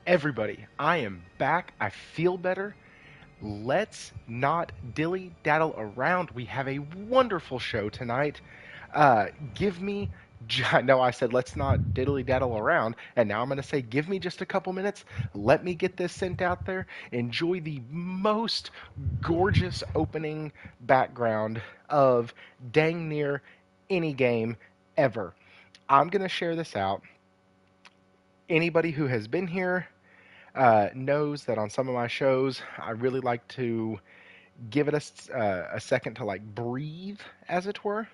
Everybody, I am back. I feel better. Let's not dilly daddle around. We have a wonderful show tonight. Give me. I know I said let's not diddly daddle around, and now I'm going to say give me just a couple minutes. Let me get this sent out there. Enjoy the most gorgeous opening background of dang near any game ever. I'm going to share this out. Anybody who has been here knows that on some of my shows, I really like to give it a second to like breathe, as it were.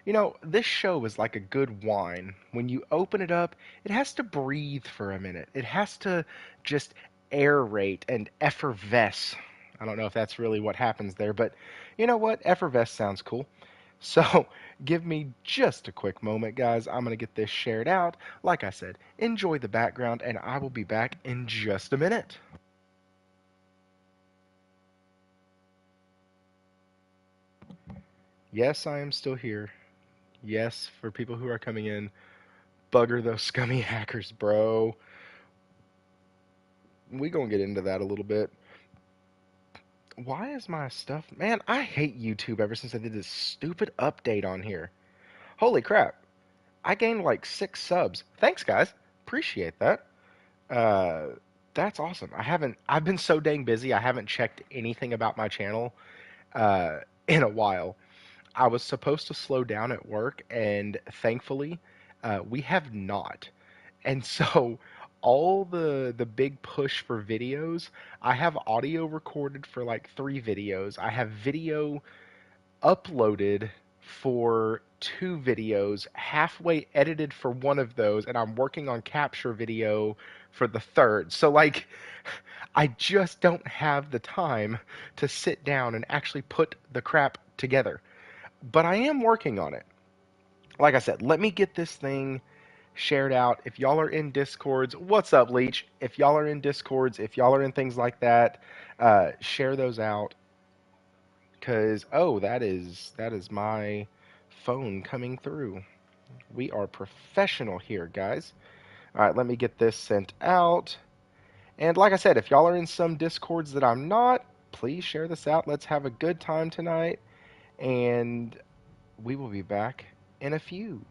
You know, this show is like a good wine. When you open it up, it has to breathe for a minute. It has to just aerate and effervesce. I don't know if that's really what happens there, but you know what? Effervesce sounds cool. So give me just a quick moment, guys. I'm going to get this shared out. Like I said, enjoy the background, and I will be back in just a minute. Yes, I am still here. Yes, for people who are coming in, bugger those scummy hackers, bro. We gonna get into that a little bit. Why is my stuff... Man, I hate YouTube ever since I did this stupid update on here. Holy crap. I gained like 6 subs. Thanks, guys. Appreciate that. Uh, that's awesome. I've been so dang busy, I haven't checked anything about my channel in a while. I was supposed to slow down at work, and thankfully, we have not. And so, all the big push for videos, I have audio recorded for like 3 videos. I have video uploaded for 2 videos, halfway edited for one of those, and I'm working on capture video for the third. So, like, I just don't have the time to sit down and actually put the crap together. But I am working on it. Like I said, let me get this thing shared out. If y'all are in Discords, what's up, Leech? If y'all are in Discords, if y'all are in things like that, share those out. Cause that is my phone coming through. We are professional here, guys. All right, let me get this sent out. And like I said, if y'all are in some Discords that I'm not, please share this out. Let's have a good time tonight, and we will be back in a few.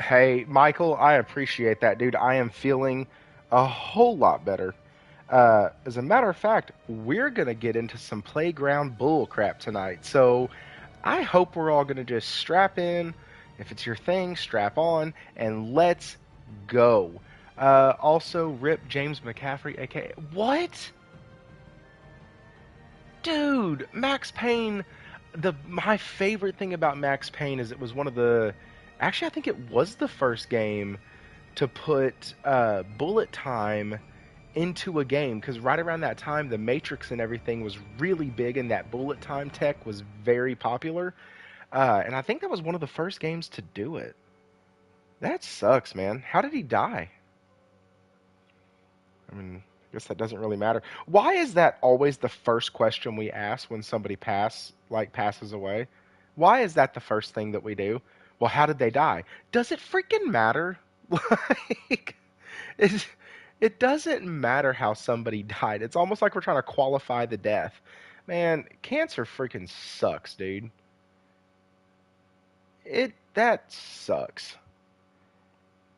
Hey, Michael, I appreciate that, dude. I am feeling a whole lot better. As a matter of fact, we're going to get into some playground bull crap tonight. So I hope we're all going to just strap in. If it's your thing, strap on, and let's go. Also, rip James McCaffrey, aka. What? Dude, Max Payne. My favorite thing about Max Payne is it was one of the. Actually, I think it was the first game to put bullet time into a game, because right around that time the Matrix and everything was really big, and that bullet time tech was very popular, and I think that was one of the first games to do it. That sucks, man. How did he die? I mean, I guess that doesn't really matter. Why is that always the first question we ask when somebody passes away? Why is that the first thing that we do? Well, how did they die? Does it freaking matter? Like, it, it doesn't matter how somebody died. It's almost like we're trying to qualify the death. Man, cancer freaking sucks, dude. that sucks.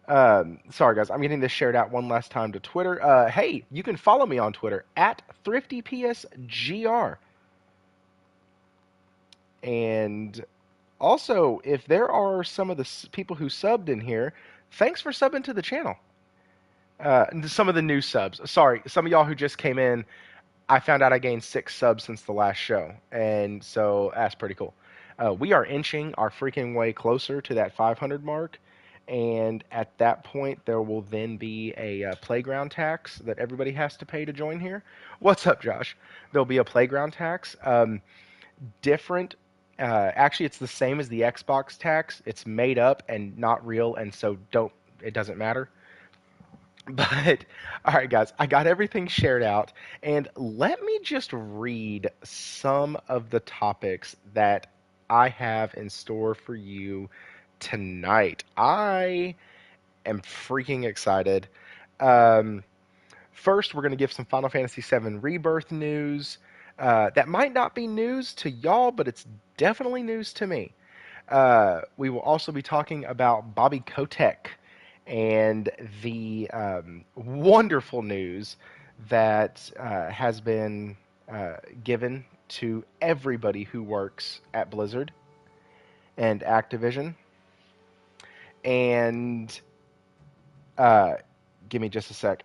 Sorry guys, I'm getting this shared out one last time to Twitter. Hey, you can follow me on Twitter at thriftypsgr. And also, if there are some of the people who subbed in here, thanks for subbing to the channel. Some of the new subs. Sorry, some of y'all who just came in, I found out I gained 6 subs since the last show, and so that's pretty cool. We are inching our freaking way closer to that 500 mark, and at that point, there will then be a playground tax that everybody has to pay to join here. What's up, Josh? There'll be a playground tax. Different. Actually, it's the same as the Xbox tax. It's made up and not real, and so don't. It doesn't matter. But all right, guys, I got everything shared out, and let me just read some of the topics that I have in store for you tonight. I am freaking excited. Um, First, we're going to give some Final Fantasy VII Rebirth news. That might not be news to y'all, but it's definitely news to me. We will also be talking about Bobby Kotick and the wonderful news that has been given to everybody who works at Blizzard and Activision. And uh, give me just a sec.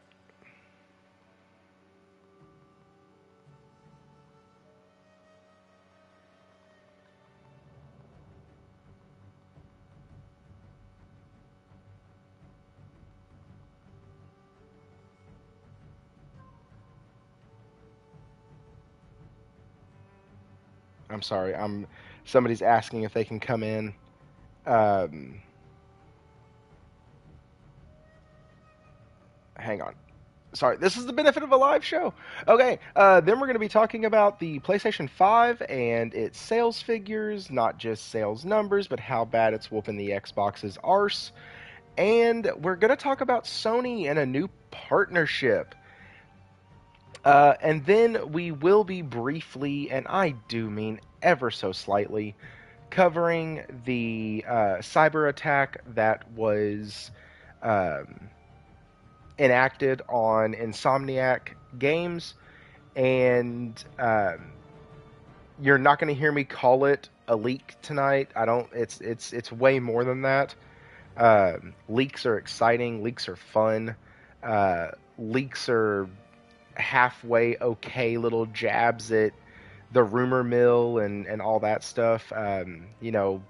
I'm sorry. Somebody's asking if they can come in. Um, Hang on. Sorry, this is the benefit of a live show. Okay, then we're going to be talking about the PlayStation 5 and its sales figures, not just sales numbers, but how bad it's whooping the Xbox's arse. And we're going to talk about Sony and a new partnership. And then we will be briefly, and I do mean ever so slightly, covering the cyber attack that was enacted on Insomniac games, and you're not going to hear me call it a leak tonight. I don't. It's way more than that. Leaks are exciting. Leaks are fun. Leaks are halfway okay little jabs at the rumor mill and all that stuff. The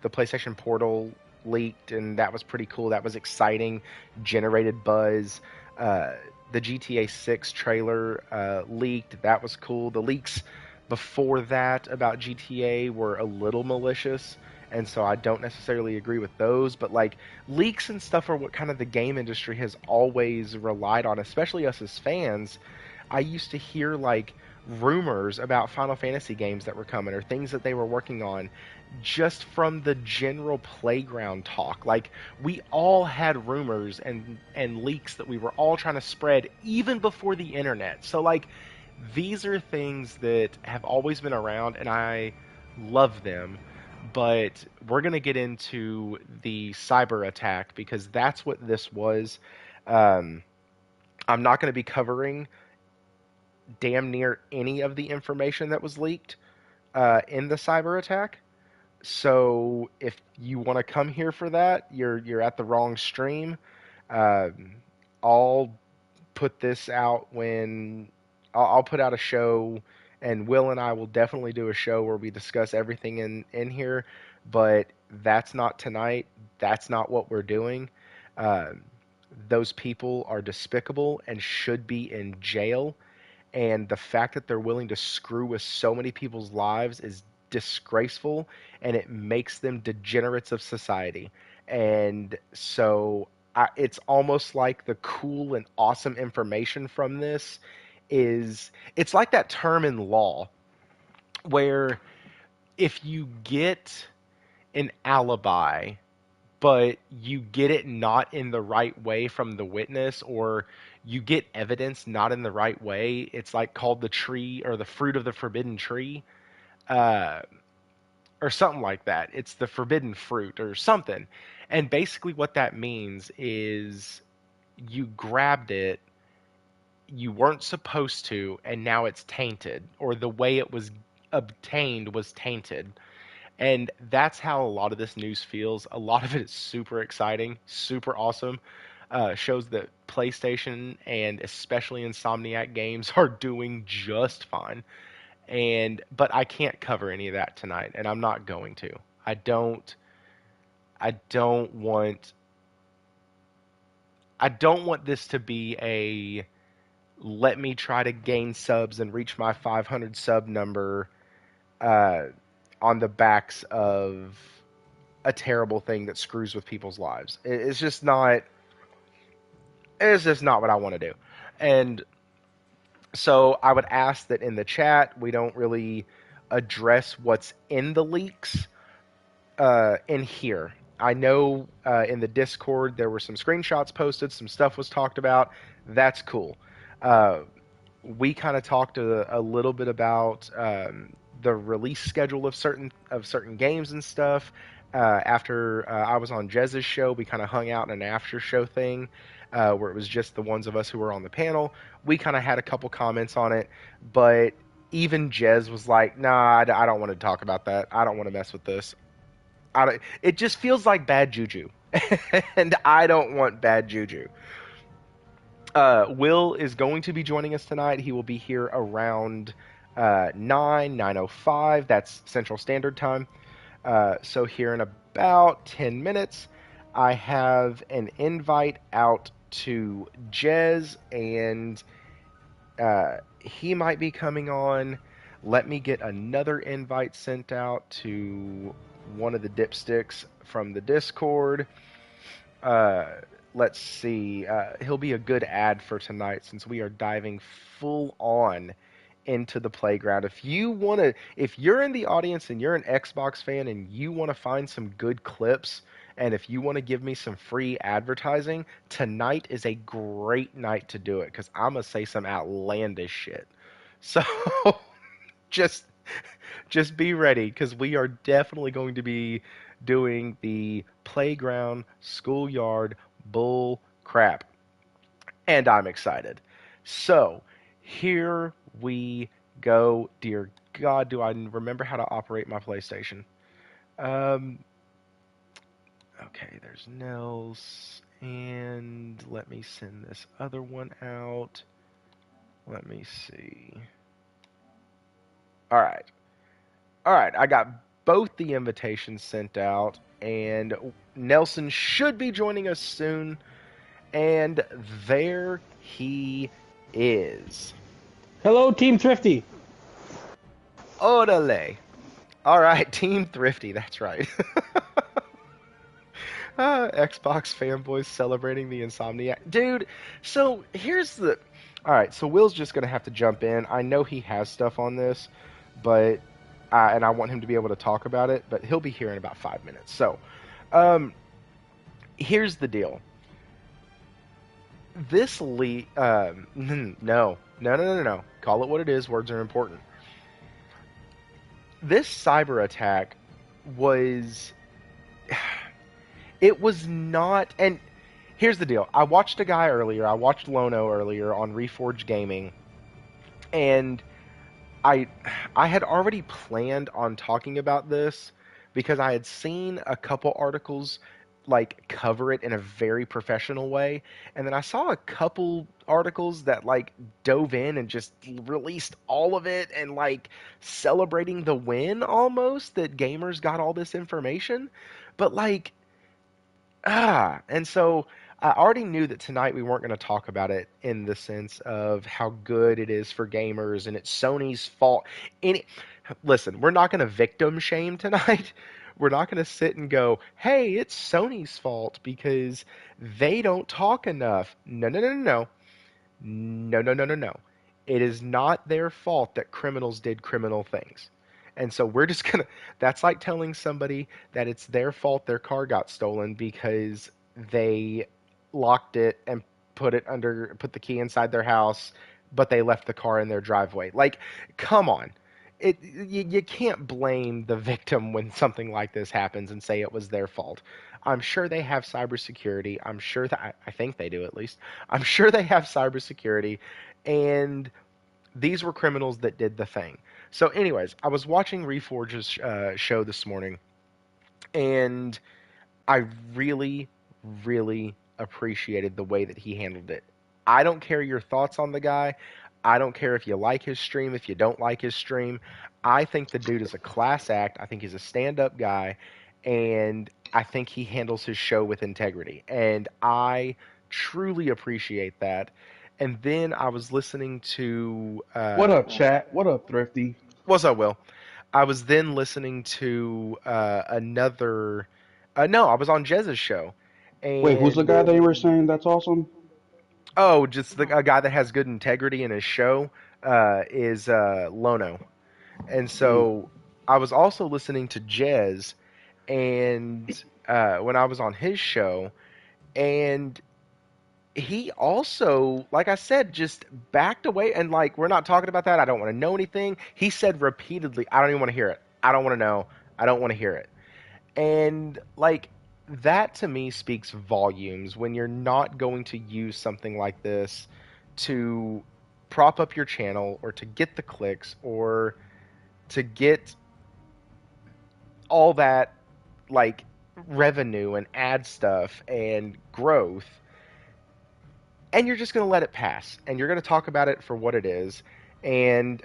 PlayStation Portal leaked, and that was pretty cool. That was exciting, generated buzz. The GTA 6 trailer leaked. That was cool. The leaks before that about GTA were a little malicious, and so I don't necessarily agree with those. But like leaks and stuff are what kind of the game industry has always relied on, especially us as fans. I used to hear like rumors about Final Fantasy games that were coming or things that they were working on just from the general playground talk. Like we all had rumors and leaks that we were all trying to spread even before the internet. So like these are things that have always been around and I love them. But we're going to get into the cyber attack because that's what this was. Um, I'm not going to be covering damn near any of the information that was leaked in the cyber attack. So if you want to come here for that, you're at the wrong stream. Um, I'll put this out when I'll put out a show, and Will and I will definitely do a show where we discuss everything in here. But that's not tonight. That's not what we're doing. Um, those people are despicable and should be in jail, and the fact that they're willing to screw with so many people's lives is disgraceful, and it makes them degenerates of society. And so it's almost like the cool and awesome information from this is it's like that term in law where if you get an alibi but you get it not in the right way from the witness, or you get evidence not in the right way. It's like called the tree or the fruit of the forbidden tree. Uh, or something like that. It's the forbidden fruit or something. And basically, what that means is you grabbed it, you weren't supposed to, and now it's tainted, or the way it was obtained was tainted. And that's how a lot of this news feels. A lot of it is super exciting, super awesome. Shows that PlayStation and especially Insomniac games are doing just fine. But I can't cover any of that tonight, and I'm not going to. I don't. I don't want. I don't want this to be a let me try to gain subs and reach my 500 sub number uh, on the backs of a terrible thing that screws with people's lives. It's just not. It's just not what I want to do. And so I would ask that in the chat we don't really address what's in the leaks in here. I know in the Discord there were some screenshots posted, some stuff was talked about. That's cool. Uh, we kind of talked a little bit about the release schedule of certain games and stuff. After I was on Jez's show, we kind of hung out in an after show thing where it was just the ones of us who were on the panel. We kind of had a couple comments on it, but even Jez was like, "Nah, I don't want to talk about that. I don't want to mess with this. It just feels like bad juju, and I don't want bad juju." Will is going to be joining us tonight. He will be here around 9:05. That's Central Standard Time. So here in about 10 minutes, I have an invite out to Jez, and he might be coming on. Let me get another invite sent out to one of the dipsticks from the Discord. Let's see. He'll be a good ad for tonight since we are diving full on into the playground. If you're in the audience and you're an Xbox fan and you want to find some good clips, and if you want to give me some free advertising, tonight is a great night to do it because I'm gonna say some outlandish shit. So just just be ready because we are definitely going to be doing the playground schoolyard bull crap, and I'm excited. So here we go. Dear God, do I remember how to operate my PlayStation? Um, okay, there's Nels, and let me send this other one out. Let me see. All right. All right, I got both the invitations sent out, and Nelson should be joining us soon. And there he is. Hello, Team Thrifty. Orale. All right, Team Thrifty, that's right. Xbox fanboys celebrating the Insomniac. Dude, so here's the. All right, so Will's just going to have to jump in. I know he has stuff on this, but. And I want him to be able to talk about it, but he'll be here in about 5 minutes. So, here's the deal. This no. Call it what it is. Words are important. This cyber attack was. It was not. And here's the deal. I watched a guy earlier. I watched Lono earlier on Reforged Gaming, and I had already planned on talking about this because I had seen a couple articles like cover it in a very professional way, and then I saw a couple articles that like dove in and just released all of it and like celebrating the win almost that gamers got all this information. But like and so I already knew that tonight we weren't going to talk about it in the sense of how good it is for gamers and it's Sony's fault. Listen, we're not going to victim shame tonight. We're not going to sit and go, hey, it's Sony's fault because they don't talk enough. No, no, no, no, no. No, no, no, no, no. It is not their fault that criminals did criminal things. And so we're just going to, that's like telling somebody that it's their fault their car got stolen because they locked it and put the key inside their house, but they left the car in their driveway. Like, come on. you can't blame the victim when something like this happens and say it was their fault. I'm sure they have cybersecurity. I'm sure that I think they do at least. I'm sure they have cybersecurity, and these were criminals that did the thing. So, anyways, I was watching Reforge's show this morning, and I really, really appreciated the way that he handled it. I don't care your thoughts on the guy. I don't care if you like his stream, if you don't like his stream. I think the dude is a class act. I think he's a stand up guy. And I think he handles his show with integrity. And I truly appreciate that. And then I was listening to. What up, chat? What up, Thrifty? What's up, Will? I was then listening to another. No, I was on Jez's show, Wait, who's the and guy that you were saying that's awesome? oh, just a guy that has good integrity in his show is Lono, and Mm. so I was also listening to Jez, and when I was on his show, and he also, like I said, just backed away and like we're not talking about that. I don't want to know anything. He said repeatedly, I don't even want to hear it. I don't want to know. I don't want to hear it. And like that to me speaks volumes when you're not going to use something like this to prop up your channel or to get the clicks or to get all that like revenue and ad stuff and growth, and you're just going to let it pass and you're going to talk about it for what it is. And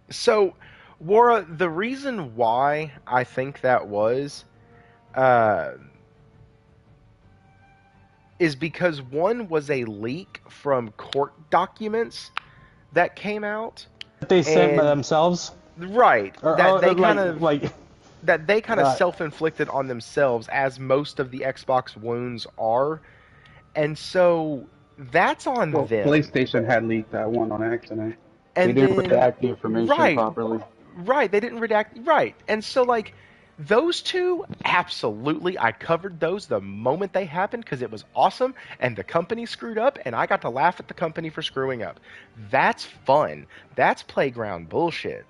so Wara, the reason why I think that was uh, is because one was a leak from court documents that came out, That they sent by and themselves, right, or that they kind of uh, self-inflicted on themselves, as most of the Xbox wounds are, and so that's on Well, them. PlayStation had leaked that one on accident. They And didn't then redact the information right, properly. right, they didn't redact right, and so like those two, absolutely, I covered those the moment they happened because it was awesome, and the company screwed up, and I got to laugh at the company for screwing up. That's fun. That's playground bullshit.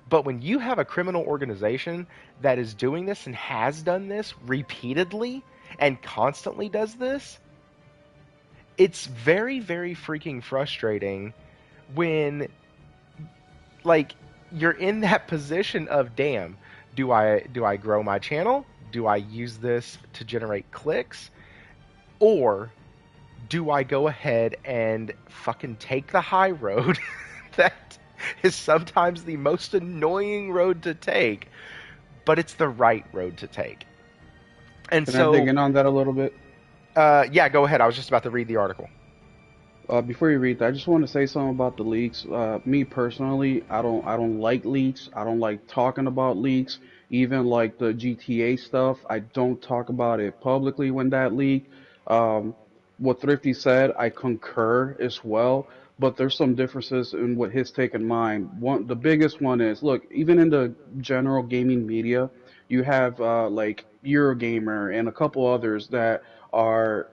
But when you have a criminal organization that is doing this and has done this repeatedly and constantly does this, it's very, very freaking frustrating when like you're in that position of damn, do I grow my channel? Do I use this to generate clicks? Or do I go ahead and fucking take the high road that is sometimes the most annoying road to take, but it's the right road to take. And Can I dig so, in on that a little bit? yeah, go ahead. I was just about to read the article. Before you read that, I just want to say something about the leaks. Me personally, I don't like leaks. I don't like talking about leaks. Even like the GTA stuff, I don't talk about it publicly when that leak. Um, what Thrifty said, I concur as well. But there's some differences in what his take and mine. One, the biggest one is, look, even in the general gaming media, you have like Eurogamer and a couple others that are,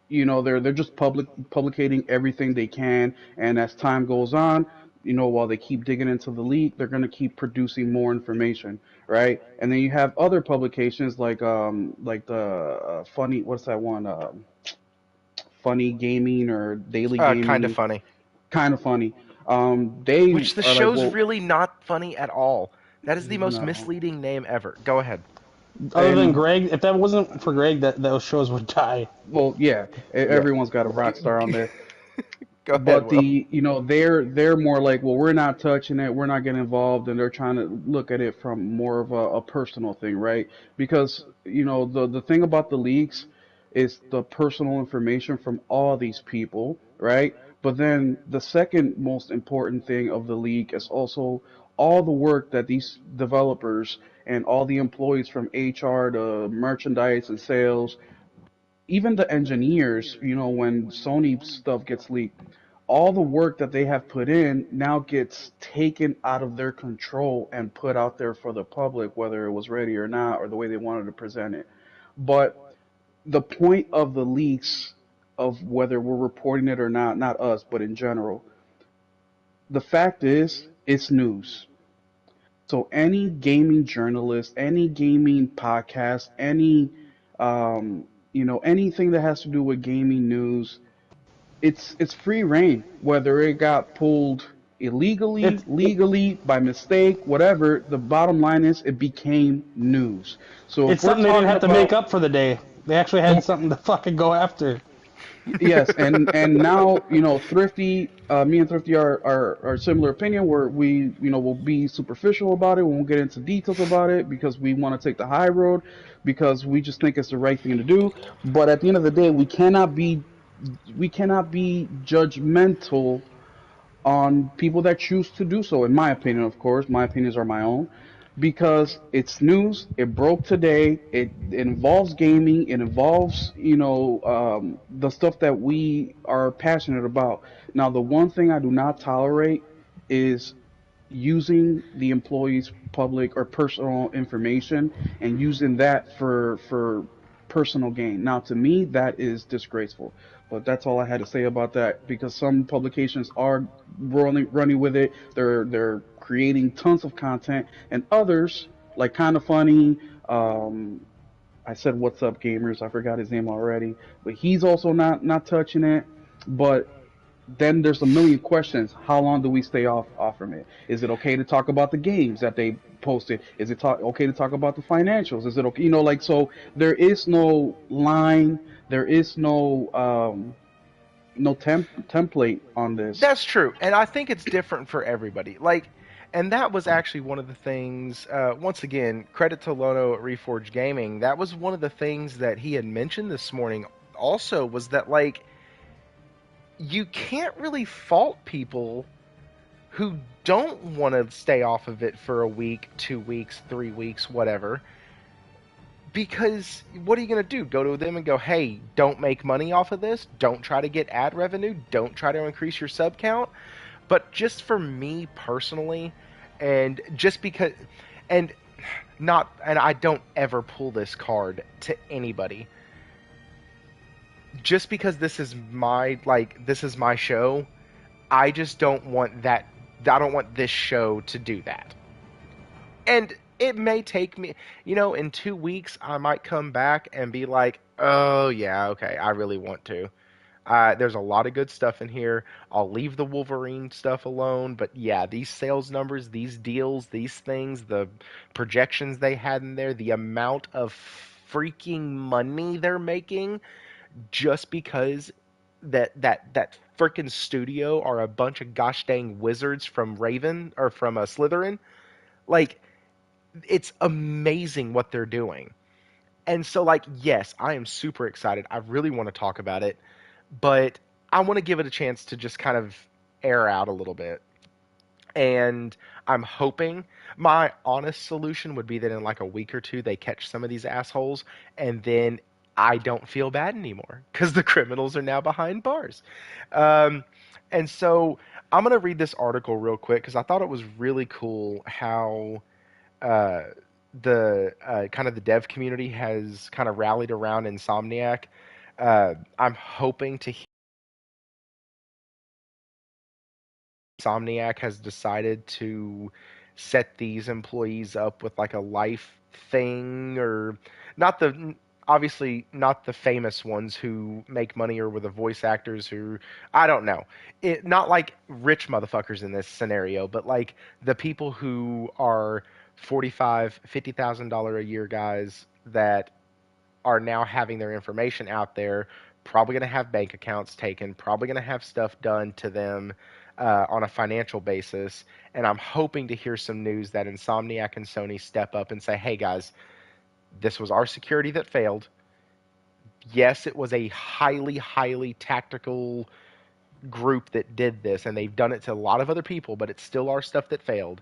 they're just publicating everything they can, and as time goes on, while they keep digging into the leak, they're going to keep producing more information, right? And then you have other publications like the funny, what's that one, funny gaming or daily Kind of gaming, funny. kind of funny. They Which the are like, show's well, really not funny at all. That is the most no. misleading name ever. Go ahead. other than And Greg, if that wasn't for Greg, those shows would die. well, yeah, Yeah. everyone's got a rock star on there. Go ahead, But Will. they're more like, well, we're not touching it, we're not getting involved, and they're trying to look at it from more of a personal thing, right? Because the thing about the leaks is the personal information from all these people, right? But then the second most important thing of the leak is also all the work that these developers and all the employees from HR to merchandise and sales, even the engineers, when Sony stuff gets leaked, all the work that they have put in now gets taken out of their control and put out there for the public, whether it was ready or not, or the way they wanted to present it. But the point of the leaks, of whether we're reporting it or not us, but in general, the fact is, it's news. So any gaming journalist, any gaming podcast, any anything that has to do with gaming news, it's free reign. Whether it got pulled illegally, It's it, legally, by mistake, whatever, the bottom line is it became news. So if it's we're something they didn't talking have to make about up for the day. They actually had something to fucking go after. yes, and now Thrifty, me and Thrifty are similar opinion where we will be superficial about it. We won't get into details about it because we want to take the high road because we just think it's the right thing to do. But at the end of the day, we cannot be judgmental on people that choose to do so. In my opinion, of course, my opinions are my own because it's news. It broke today. It involves gaming. It involves the stuff that we are passionate about. Now, the one thing I do not tolerate is using the employee's public or personal information and using that for personal gain. Now, to me, that is disgraceful. But that's all I had to say about that because some publications are running with it. They're creating tons of content, and others like Kind of Funny. I said what's up, gamers. I forgot his name already, but he's also not touching it. But then there's a million questions. How long do we stay off from it? Is it okay to talk about the games that they posted? Is it okay to talk about the financials? Is it okay? Like so. There is no line. There is no template on this. That's true, and I think it's different for everybody. Like, and that was actually one of the things. Once again, credit to Lono at Reforged Gaming. That was one of the things that he had mentioned this morning. Also, was that like you can't really fault people who don't want to stay off of it for a week, 2 weeks, 3 weeks, whatever. Because what are you going to do? Go to them and go, hey, don't make money off of this. Don't try to get ad revenue. Don't try to increase your sub count. But just for me personally, and just because, and and I don't ever pull this card to anybody. Just because this is my show, I just don't want that. I don't want this show to do that. And it may take me, in 2 weeks, I might come back and be like, oh, yeah, okay, I really want to. There's a lot of good stuff in here. I'll leave the Wolverine stuff alone. But yeah, these sales numbers, these deals, these things, the projections they had in there, the amount of freaking money they're making just because that freaking studio are a bunch of gosh dang wizards from Raven or from Slytherin. Like, it's amazing what they're doing. And so, like, yes, I am super excited. I really want to talk about it, but I want to give it a chance to just kind of air out a little bit. And I'm hoping my honest solution would be that in like a week or two, they catch some of these assholes, and then I don't feel bad anymore because the criminals are now behind bars. Um, and so I'm going to read this article real quick because I thought it was really cool how uh, the kind of the dev community has kind of rallied around Insomniac. I'm hoping to hear Insomniac has decided to set these employees up with like a life thing, or not the obviously not the famous ones who make money, or with the voice actors who I don't know. Not like rich motherfuckers in this scenario, but like the people who are 45, $50,000 a year guys that are now having their information out there, probably going to have bank accounts taken, probably going to have stuff done to them on a financial basis. And I'm hoping to hear some news that Insomniac and Sony step up and say, hey guys, this was our security that failed. Yes, it was a highly, highly tactical group that did this, and they've done it to a lot of other people, but it's still our stuff that failed.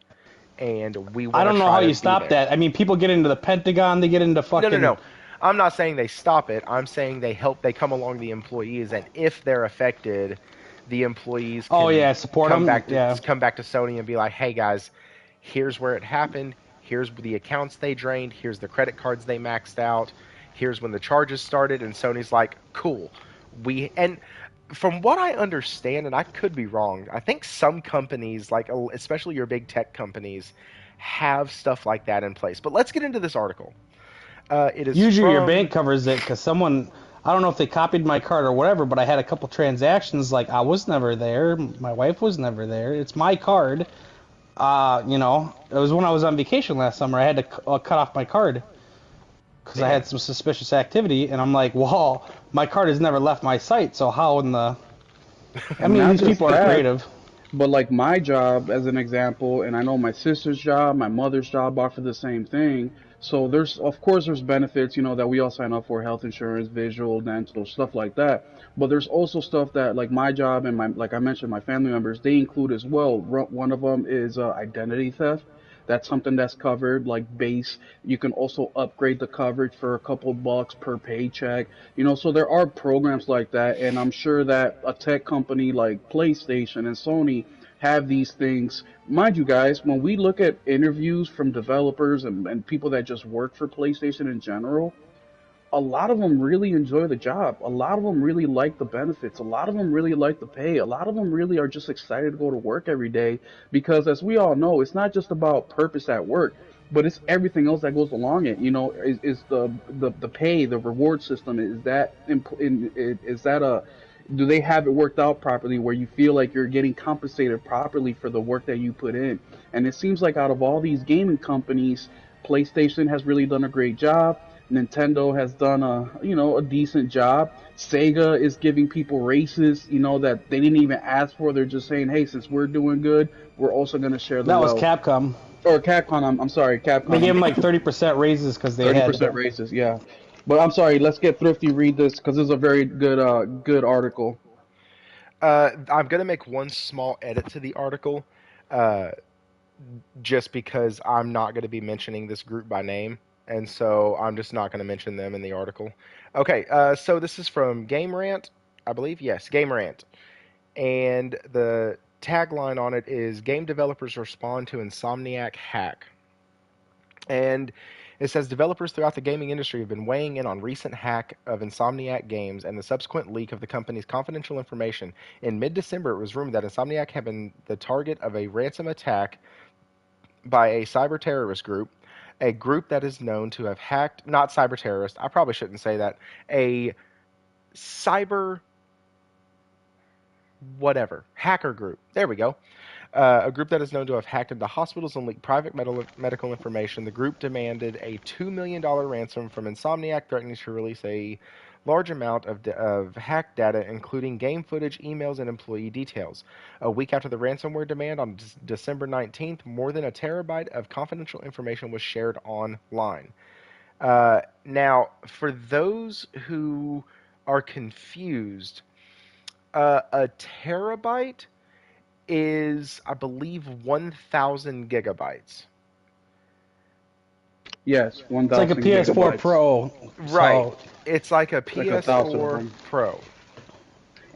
And we I want to don't know how try to you be stop there. that. I mean, people get into the Pentagon, they get into No, no, fucking. no. I'm not saying they stop it. I'm saying they come along the employees, and if they're affected, the employees Oh can yeah, support them. Yeah. come back to Sony and be like, "Hey guys, here's where it happened. Here's the accounts they drained. Here's the credit cards they maxed out. Here's when the charges started." And Sony's like, "Cool." We and from what I understand, and I could be wrong, I think some companies, like especially your big tech companies, have stuff like that in place. But let's get into this article. It is Usually your from bank covers it because someone, I don't know if they copied my card or whatever, but I had a couple transactions like I was never there, my wife was never there. It's my card. It was when I was on vacation last summer. I had to cut off my card because I damn. had some suspicious activity, and I'm like, well, my card has never left my site, so how in the? I And mean, not these just people are that, creative. but like my job as an example, and I know my sister's job, my mother's job offer the same thing. So there's, of course, there's benefits, that we all sign up for: health insurance, visual, dental, stuff like that. But there's also stuff that, like my job and like I mentioned, my family members, they include as well. One of them is identity theft. That's something that's covered, like base. You can also upgrade the coverage for a couple bucks per paycheck. So there are programs like that, and I'm sure that a tech company like PlayStation and Sony have these things. Mind you, guys, when we look at interviews from developers and people that just work for PlayStation in general, a lot of them really enjoy the job. A lot of them really like the benefits. A lot of them really like the pay. A lot of them really are just excited to go to work every day because, as we all know, it's not just about purpose at work, but it's everything else that goes along it. Is the pay, the reward system, is that a do they have it worked out properly where you feel like you're getting compensated properly for the work that you put in? And it seems like out of all these gaming companies, PlayStation has really done a great job. Nintendo has done a decent job. Sega is giving people races, that they didn't even ask for. They're just saying, hey, since we're doing good, we're also going to share the That was wealth. Capcom. Or Capcom, I'm sorry, They Capcom, gave them like 30% raises because they had. 30% races, yeah. But I'm sorry, let's get Thrifty read this because this is a very good article. I'm gonna make one small edit to the article, uh, just because I'm not gonna be mentioning this group by name, and so I'm just not gonna mention them in the article. Okay, so this is from Game Rant, I believe. Yes, Game Rant, and the tagline on it is "Game developers respond to Insomniac hack." And it says developers throughout the gaming industry have been weighing in on recent hack of Insomniac games and the subsequent leak of the company's confidential information. In mid-December, it was rumored that Insomniac had been the target of a ransom attack by a cyber terrorist group, a group that is known to have hacked, not cyber terrorist, I probably shouldn't say that, a cyber whatever, hacker group. There we go. A group that is known to have hacked into hospitals and leaked private medical information. The group demanded a $2 million ransom from Insomniac, threatening to release a large amount of hacked data, including game footage, emails, and employee details. A week after the ransomware demand, on December 19th, more than a terabyte of confidential information was shared online. Now, for those who are confused, a terabyte is, I believe, 1,000 gigabytes. Yes, It's like a 1,000 PS4 gigabytes. Pro. Right. So It's like a Like 1,000 of PS4 them. Pro.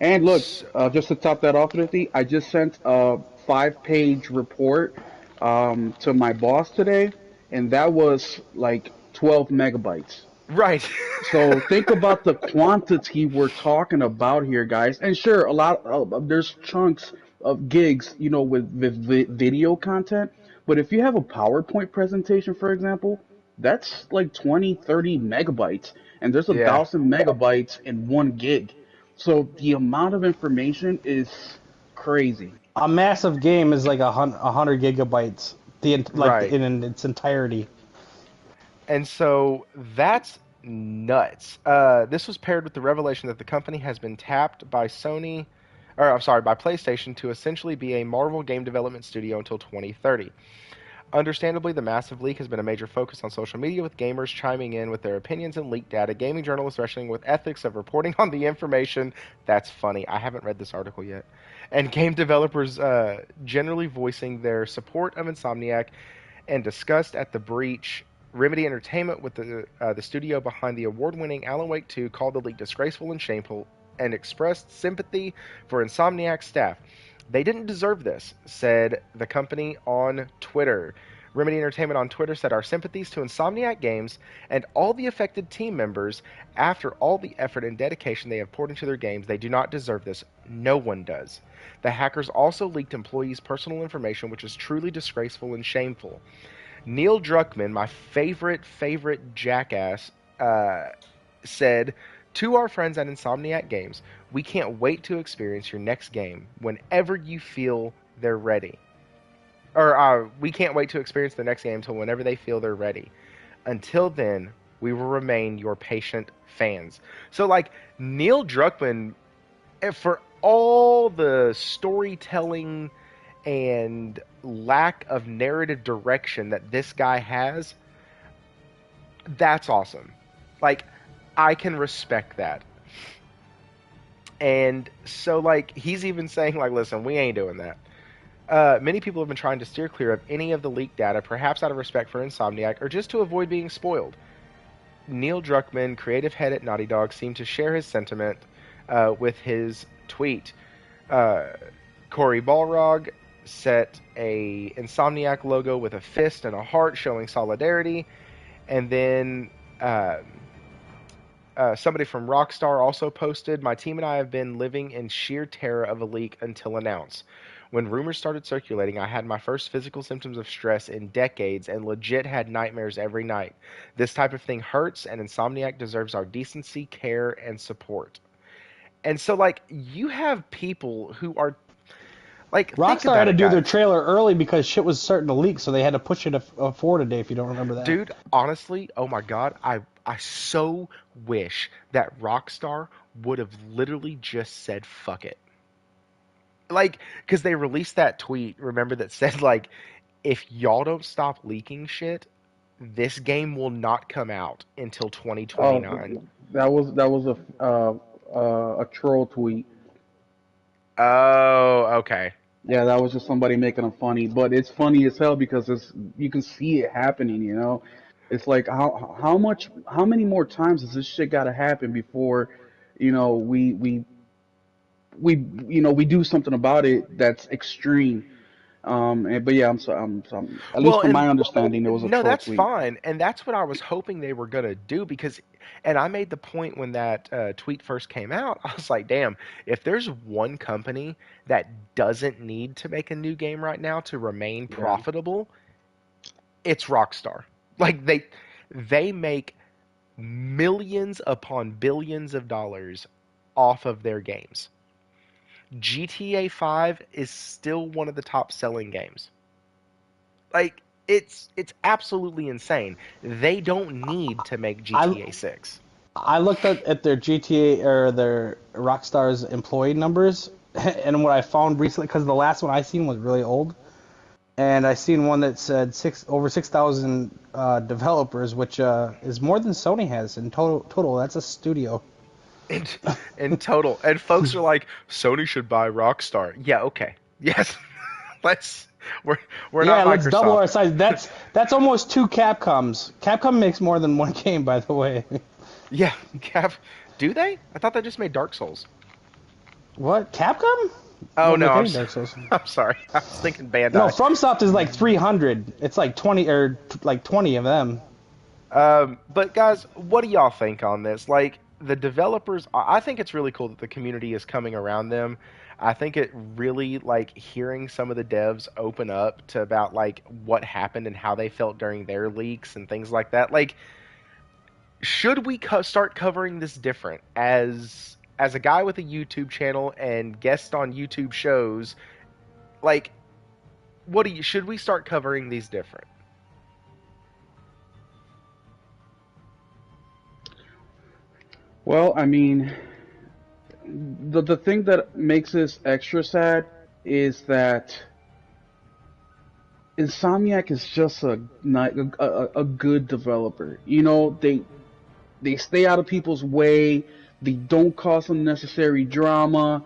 And look, So, just to top that off, Thrifty, I just sent a 5-page report to my boss today, and that was like 12 megabytes. right. So think about the quantity we're talking about here, guys. And sure, a lot there's chunks of gigs, with video content. But if you have a PowerPoint presentation, for example, that's like 20, 30 megabytes, and there's a Yeah. thousand megabytes in 1 gig. So the amount of information is crazy. a massive game is like 100 gigabytes, like Right. in its entirety. And so that's nuts. This was paired with the revelation that the company has been tapped by Sony, or I'm sorry, by PlayStation to essentially be a Marvel game development studio until 2030. Understandably, the massive leak has been a major focus on social media, with gamers chiming in with their opinions and leaked data, gaming journalists wrestling with ethics of reporting on the information. That's funny. I haven't read this article yet. And game developers generally voicing their support of Insomniac and disgust at the breach. Remedy Entertainment, with the studio behind the award-winning Alan Wake 2, called the leak disgraceful and shameful and expressed sympathy for Insomniac staff. They didn't deserve this, said the company on Twitter. Remedy Entertainment on Twitter said, "Our sympathies to Insomniac Games and all the affected team members. After all the effort and dedication they have poured into their games, they do not deserve this. No one does. The hackers also leaked employees' personal information, which is truly disgraceful and shameful." Neil Druckmann, my favorite jackass, said, "To our friends at Insomniac Games, we can't wait to experience your next game whenever you feel they're ready. Or we can't wait to experience the next game until whenever they feel they're ready. Until then, we will remain your patient fans." So, like, Neil Druckmann, for all the storytelling and lack of narrative direction that this guy has, that's awesome. Like, I can respect that. And so, like, he's even saying, like, listen, we ain't doing that. Many people have been trying to steer clear of any of the leaked data, perhaps out of respect for Insomniac or just to avoid being spoiled. Neil Druckmann, creative head at Naughty Dog, seemed to share his sentiment with his tweet. Cory Balrog set a Insomniac logo with a fist and a heart showing solidarity. And then somebody from Rockstar also posted, "My team and I have been living in sheer terror of a leak until announced. When rumors started circulating, I had my first physical symptoms of stress in decades and legit had nightmares every night. This type of thing hurts, and Insomniac deserves our decency, care, and support." And so, like, you have people who are, like, Rockstar had to do their trailer early because shit was starting to leak, so they had to push it forward a day, if you don't remember that. Dude, honestly, oh my god, I so wish that Rockstar would have literally just said fuck it. Like, because they released that tweet, remember, that said, like, if y'all don't stop leaking shit, this game will not come out until 2029. That was a troll tweet. Oh, okay. Yeah, that was just somebody making them funny, but it's funny as hell because you can see it happening. You know, it's like how many more times does this shit got to happen before, you know, we do something about it that's extreme. But yeah, at least from my understanding, there was a no, troll that's tweet. fine, and that's what I was hoping they were gonna do because, and I made the point when that tweet first came out. I was like, damn, if there's one company that doesn't need to make a new game right now to remain Yeah. profitable, it's Rockstar. Like they make millions upon billions of dollars off of their games. GTA 5 is still one of the top selling games. Like, it's absolutely insane. They don't need to make GTA 6. I looked at their GTA or their Rockstar's employee numbers, and what I found recently, because the last one I seen was really old, and I seen one that said over 6,000 developers, which is more than Sony has in total. That's a studio. In total. And folks are like, Sony should buy Rockstar. Yeah, okay. Yes. We're not Microsoft. Let's double our size. That's almost 2 Capcoms. Capcom makes more than one game, by the way. Yeah, do they? I thought they just made Dark Souls. What? Capcom? Oh no, I'm sorry. I was thinking Bandai. No, FromSoft is like 300. It's like 20 or like 20 of them. But guys, what do y'all think on this? Like, the developers, I think it's really cool that the community is coming around them. I think it really, like, hearing some of the devs open up to about, like, what happened and how they felt during their leaks and things like that. Like, should we start covering this different? As a guy with a YouTube channel and guest on YouTube shows, like, should we start covering these different? Well, I mean, the thing that makes this extra sad is that Insomniac is just a good developer. You know, they stay out of people's way. They don't cause unnecessary drama.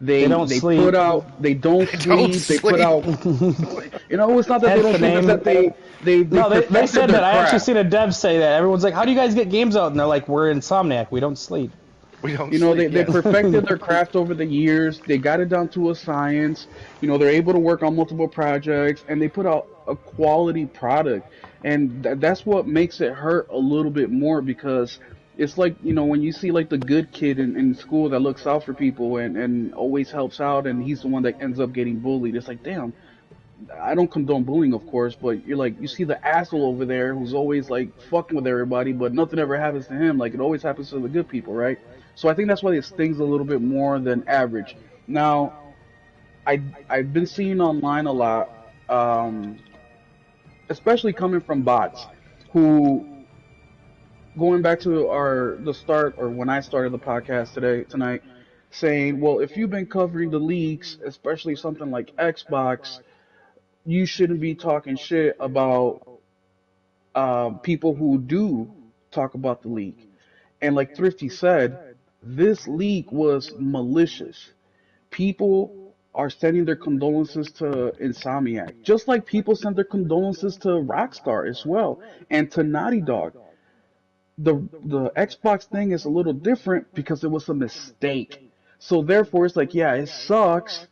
They sleep. put out. They don't sleep. They put out. You know, it's not that they don't sleep. It's that they said that. I crap. actually seen a dev say that. Everyone's like, "How do you guys get games out?" And they're like, "We're Insomniac. We don't sleep." We don't. You know, sleep, they yes. perfected their craft over the years. They got it down to a science. You know, they're able to work on multiple projects, and they put out a quality product, and that's what makes it hurt a little bit more because it's like, when you see like the good kid in school that looks out for people and always helps out, and he's the one that ends up getting bullied. It's like, damn, I don't condone bullying, of course, but you're like, you see the asshole over there who's always like fucking with everybody, but nothing ever happens to him. Like it always happens to the good people, right? So I think that's why it stings a little bit more than average. Now, I've been seeing online a lot, especially coming from bots, who, going back to the start, or when I started the podcast tonight, saying, well, if you've been covering the leaks, especially something like Xbox, you shouldn't be talking shit about people who do talk about the leak. And like Thrifty said, this leak was malicious. People are sending their condolences to Insomniac, just like people send their condolences to Rockstar as well, and to Naughty Dog. The Xbox thing is a little different because it was a mistake. So therefore, it's like, yeah, it sucks.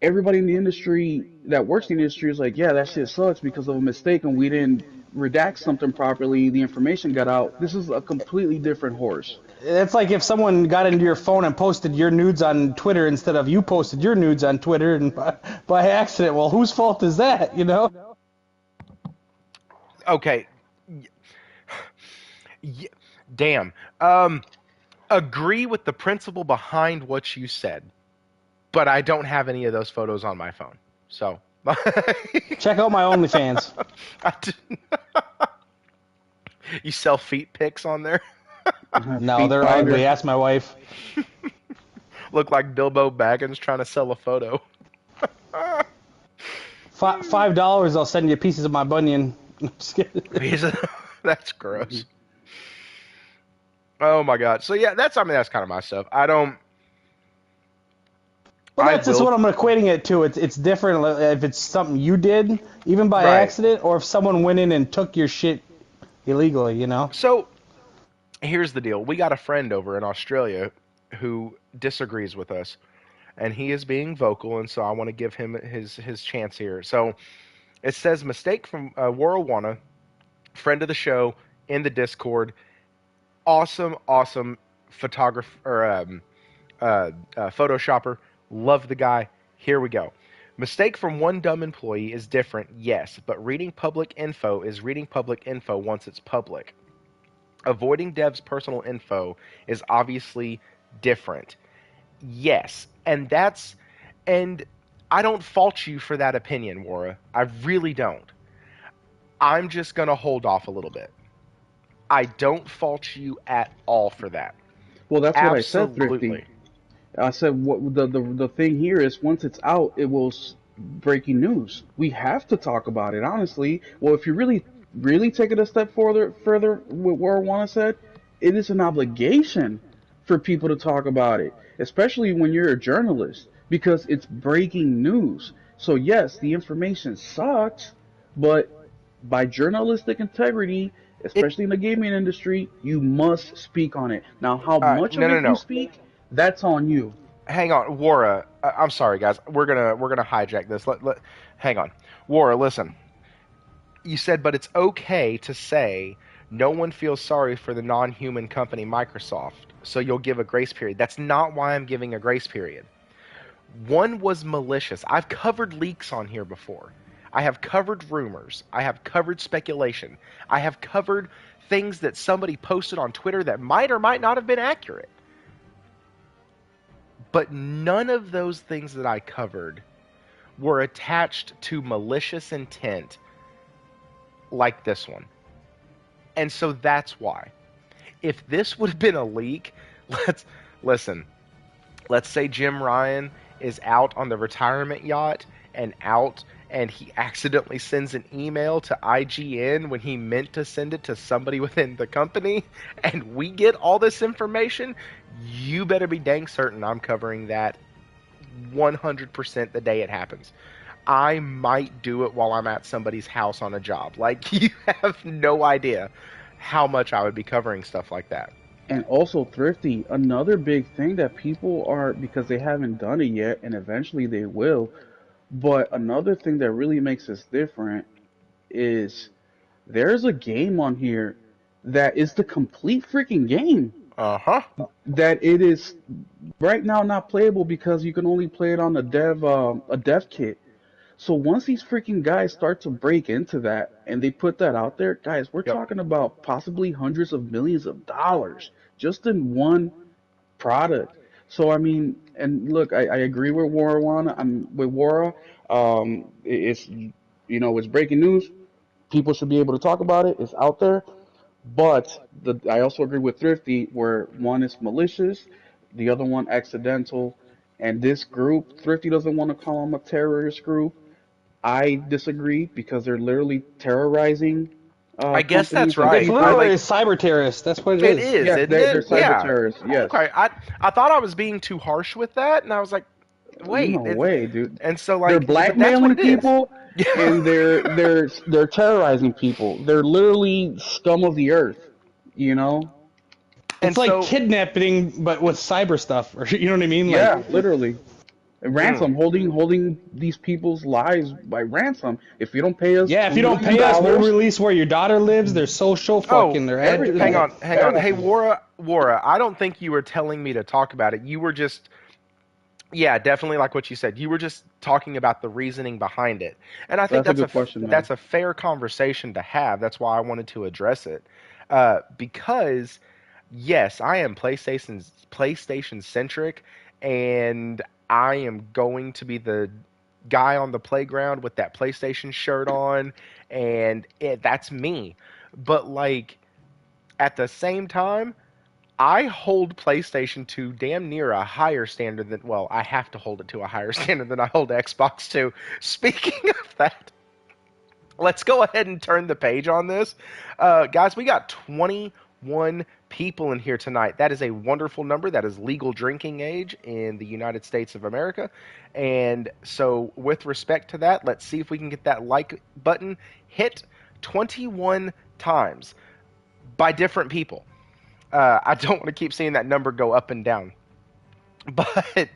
Everybody in the industry that works in the industry is like, yeah, that shit sucks because of a mistake and we didn't redact something properly. The information got out. This is a completely different horse. It's like if someone got into your phone and posted your nudes on Twitter instead of you posted your nudes on Twitter and by accident. Well, whose fault is that, you know? Okay. Damn. Agree with the principle behind what you said, but I don't have any of those photos on my phone. So check out my OnlyFans. You sell feet pics on there? No, they're ugly. Ask my wife. Look like Bilbo Baggins trying to sell a photo. $5, I'll send you pieces of my bunion. Just kidding. That's gross. Oh my god. So yeah, that's kind of my stuff. I don't. Well, that's just what I'm equating it to. It's different if it's something you did, even by accident, or if someone went in and took your shit illegally, you know? So, here's the deal. We got a friend over in Australia who disagrees with us, and he is being vocal, and so I want to give him his chance here. So, it says, mistake from Warawana, friend of the show, in the Discord, awesome photographer, Photoshopper. Love the guy. Here we go. Mistake from one dumb employee is different, yes, but reading public info is reading public info once it's public. Avoiding devs' personal info is obviously different. Yes, and I don't fault you for that opinion, Wara. I really don't. I'm just going to hold off a little bit. I don't fault you at all for that. Well, that's what I said, Thrifty. I said what the thing here is, once it's out, it will breaking news. We have to talk about it, honestly. Well, if you really take it a step further with what Juana said, it is an obligation for people to talk about it, especially when you're a journalist, because it's breaking news. So yes, the information sucks, but by journalistic integrity, especially in the gaming industry, you must speak on it. Now, how much of it you speak, that's on you. Hang on, Wara. I'm sorry, guys. We're gonna hijack this. Hang on, Wara. Listen. You said, but it's okay to say no one feels sorry for the non-human company Microsoft, so you'll give a grace period. That's not why I'm giving a grace period. One was malicious. I've covered leaks on here before. I have covered rumors. I have covered speculation. I have covered things that somebody posted on Twitter that might or might not have been accurate. But none of those things that I covered were attached to malicious intent like this one. And so that's why. If this would have been a leak, listen. Let's say Jim Ryan is out on the retirement yacht and he accidentally sends an email to IGN when he meant to send it to somebody within the company, and we get all this information, you better be dang certain I'm covering that 100% the day it happens. I might do it while I'm at somebody's house on a job. Like, you have no idea how much I would be covering stuff like that. And also, Thrifty, another big thing that people are, because they haven't done it yet, and eventually they will, But another thing that really makes us different is there's a game on here that is the complete freaking game. Uh-huh. That it is right now not playable because you can only play it on a dev kit. So once these freaking guys start to break into that and they put that out there, guys, we're Yep. talking about possibly hundreds of millions of dollars just in one product. So I mean, and look, I agree with Warwana. I'm with Wara. It's it's breaking news. People should be able to talk about it. It's out there. But I also agree with Thrifty, where one is malicious, the other one accidental, and this group, Thrifty doesn't want to call them a terrorist group. I disagree because they're literally terrorizing I guess that's companies and right. It's I people. literally a like cyber terrorist. That's what it it is. is, Yes, isn't they're it? cyber Yeah. terrorists. Yes. Okay. I thought I was being too harsh with that, and I was like, No wait. way, dude. And so They're but that's what blackmailing it is. people and they're terrorizing people. They're literally scum of the earth, you know? And It's like so, kidnapping, but with cyber stuff. Or you know what I mean? Like, Yeah, literally. mm, Ransom, holding these people's lives by ransom. If you don't pay us yeah, if two you don't million pay us, we'll dollars, release where your daughter lives, their social, oh, fucking their hang everything, address. on, hang on. Hey, everything. Wara, I don't think you were telling me to talk about it. You were just, yeah, definitely like what you said. You were just talking about the reasoning behind it, and I think That's a good question, though. that's a fair conversation to have. That's why I wanted to address it, because yes, I am PlayStation centric, and I am going to be the guy on the playground with that PlayStation shirt on, and that's me. But like at the same time, I hold PlayStation to damn near a higher standard than, well, I have to hold it to a higher standard than I hold Xbox to. Speaking of that, let's go ahead and turn the page on this. Guys, we got 21 people in here tonight. That is a wonderful number. That is legal drinking age in the United States of America. And so, with respect to that, let's see if we can get that like button hit 21 times by different people. I don't want to keep seeing that number go up and down. But,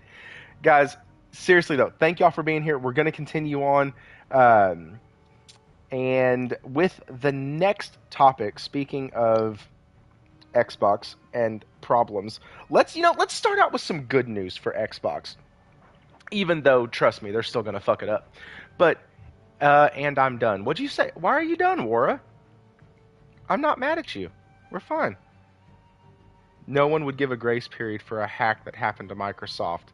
guys, seriously, though, thank y'all for being here. We're going to continue on. Um, and with the next topic, speaking of Xbox and problems, let's start out with some good news for Xbox. Even though, trust me, they're still gonna fuck it up. But and I'm done. What'd you say? Why are you done, Wara? I'm not mad at you. We're fine. No one would give a grace period for a hack that happened to Microsoft.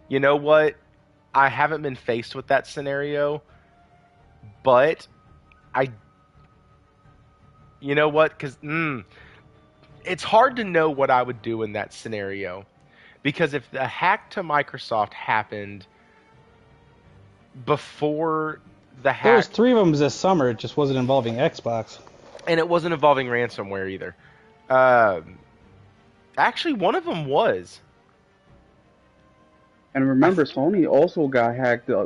You know what? I haven't been faced with that scenario, but I, you know what? Because it's hard to know what I would do in that scenario. Because if the hack to Microsoft happened before the There was hack, 3 of them this summer. It just wasn't involving Xbox. and it wasn't involving ransomware either. Um, Actually, one of them was. And remember, Sony also got hacked. The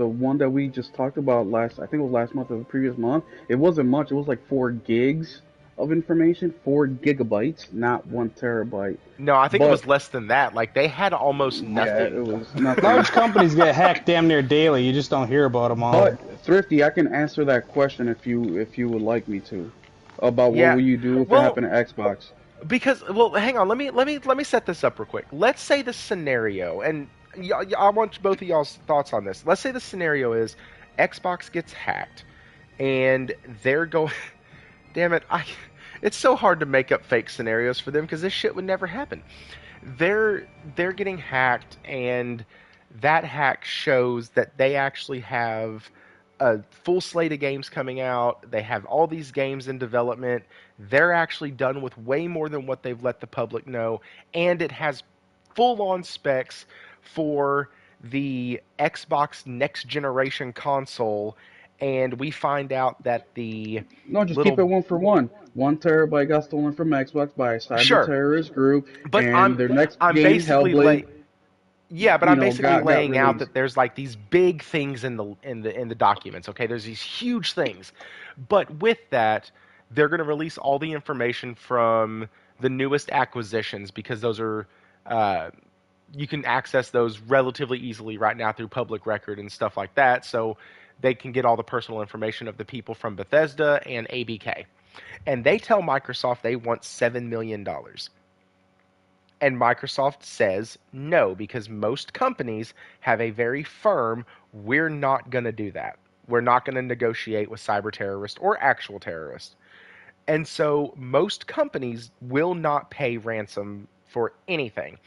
one that we just talked about last, I think it was last month or the previous month. It wasn't much. It was like 4 gigs of information, 4 gigabytes, not 1 terabyte. No, I think it But was less than that. Like they had almost yeah, it nothing. was nothing. Large companies get hacked damn near daily. You just don't hear about them all. But Thrifty, I can answer that question if you would like me to, about what Yeah. will you do if it Well, happened to Xbox. because well, hang on. Let me set this up real quick. Let's say the scenario, and I want both of y'all's thoughts on this. Let's say the scenario is Xbox gets hacked, and they're going. Damn it! It's so hard to make up fake scenarios for them because this shit would never happen. They're getting hacked, and that hack shows that they actually have a full slate of games coming out. They have all these games in development. They're actually done with way more than what they've let the public know, and it has full on specs for the Xbox next generation console. And we find out that the No, just keep it little 1 for 1. 1 terabyte got stolen from Xbox by a cyber sure, terrorist group, but and their next I'm game, basically Hellblade, yeah, but I'm basically got laying out released. that there's like these big things in the documents. Okay, there's these huge things, but with that, they're going to release all the information from the newest acquisitions because those are uh, you can access those relatively easily right now through public record and stuff like that. So they can get all the personal information of the people from Bethesda and ABK. And they tell Microsoft they want $7 million. And Microsoft says no, because most companies have a very firm, we're not going to do that. We're not going to negotiate with cyber terrorists or actual terrorists. And so most companies will not pay ransom for anything.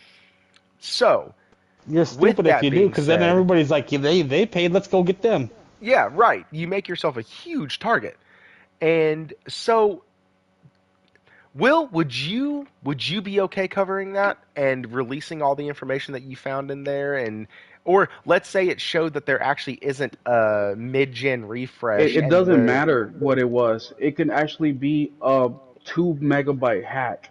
So, You're with stupid if that you do, being because then said, everybody's like, yeah, they paid, let's go get them. yeah, right. You make yourself a huge target. And so, Will, would you be okay covering that and releasing all the information that you found in there, and or let's say it showed that there actually isn't a mid-gen refresh It and doesn't the matter what it was. It can actually be a 2 megabyte hack.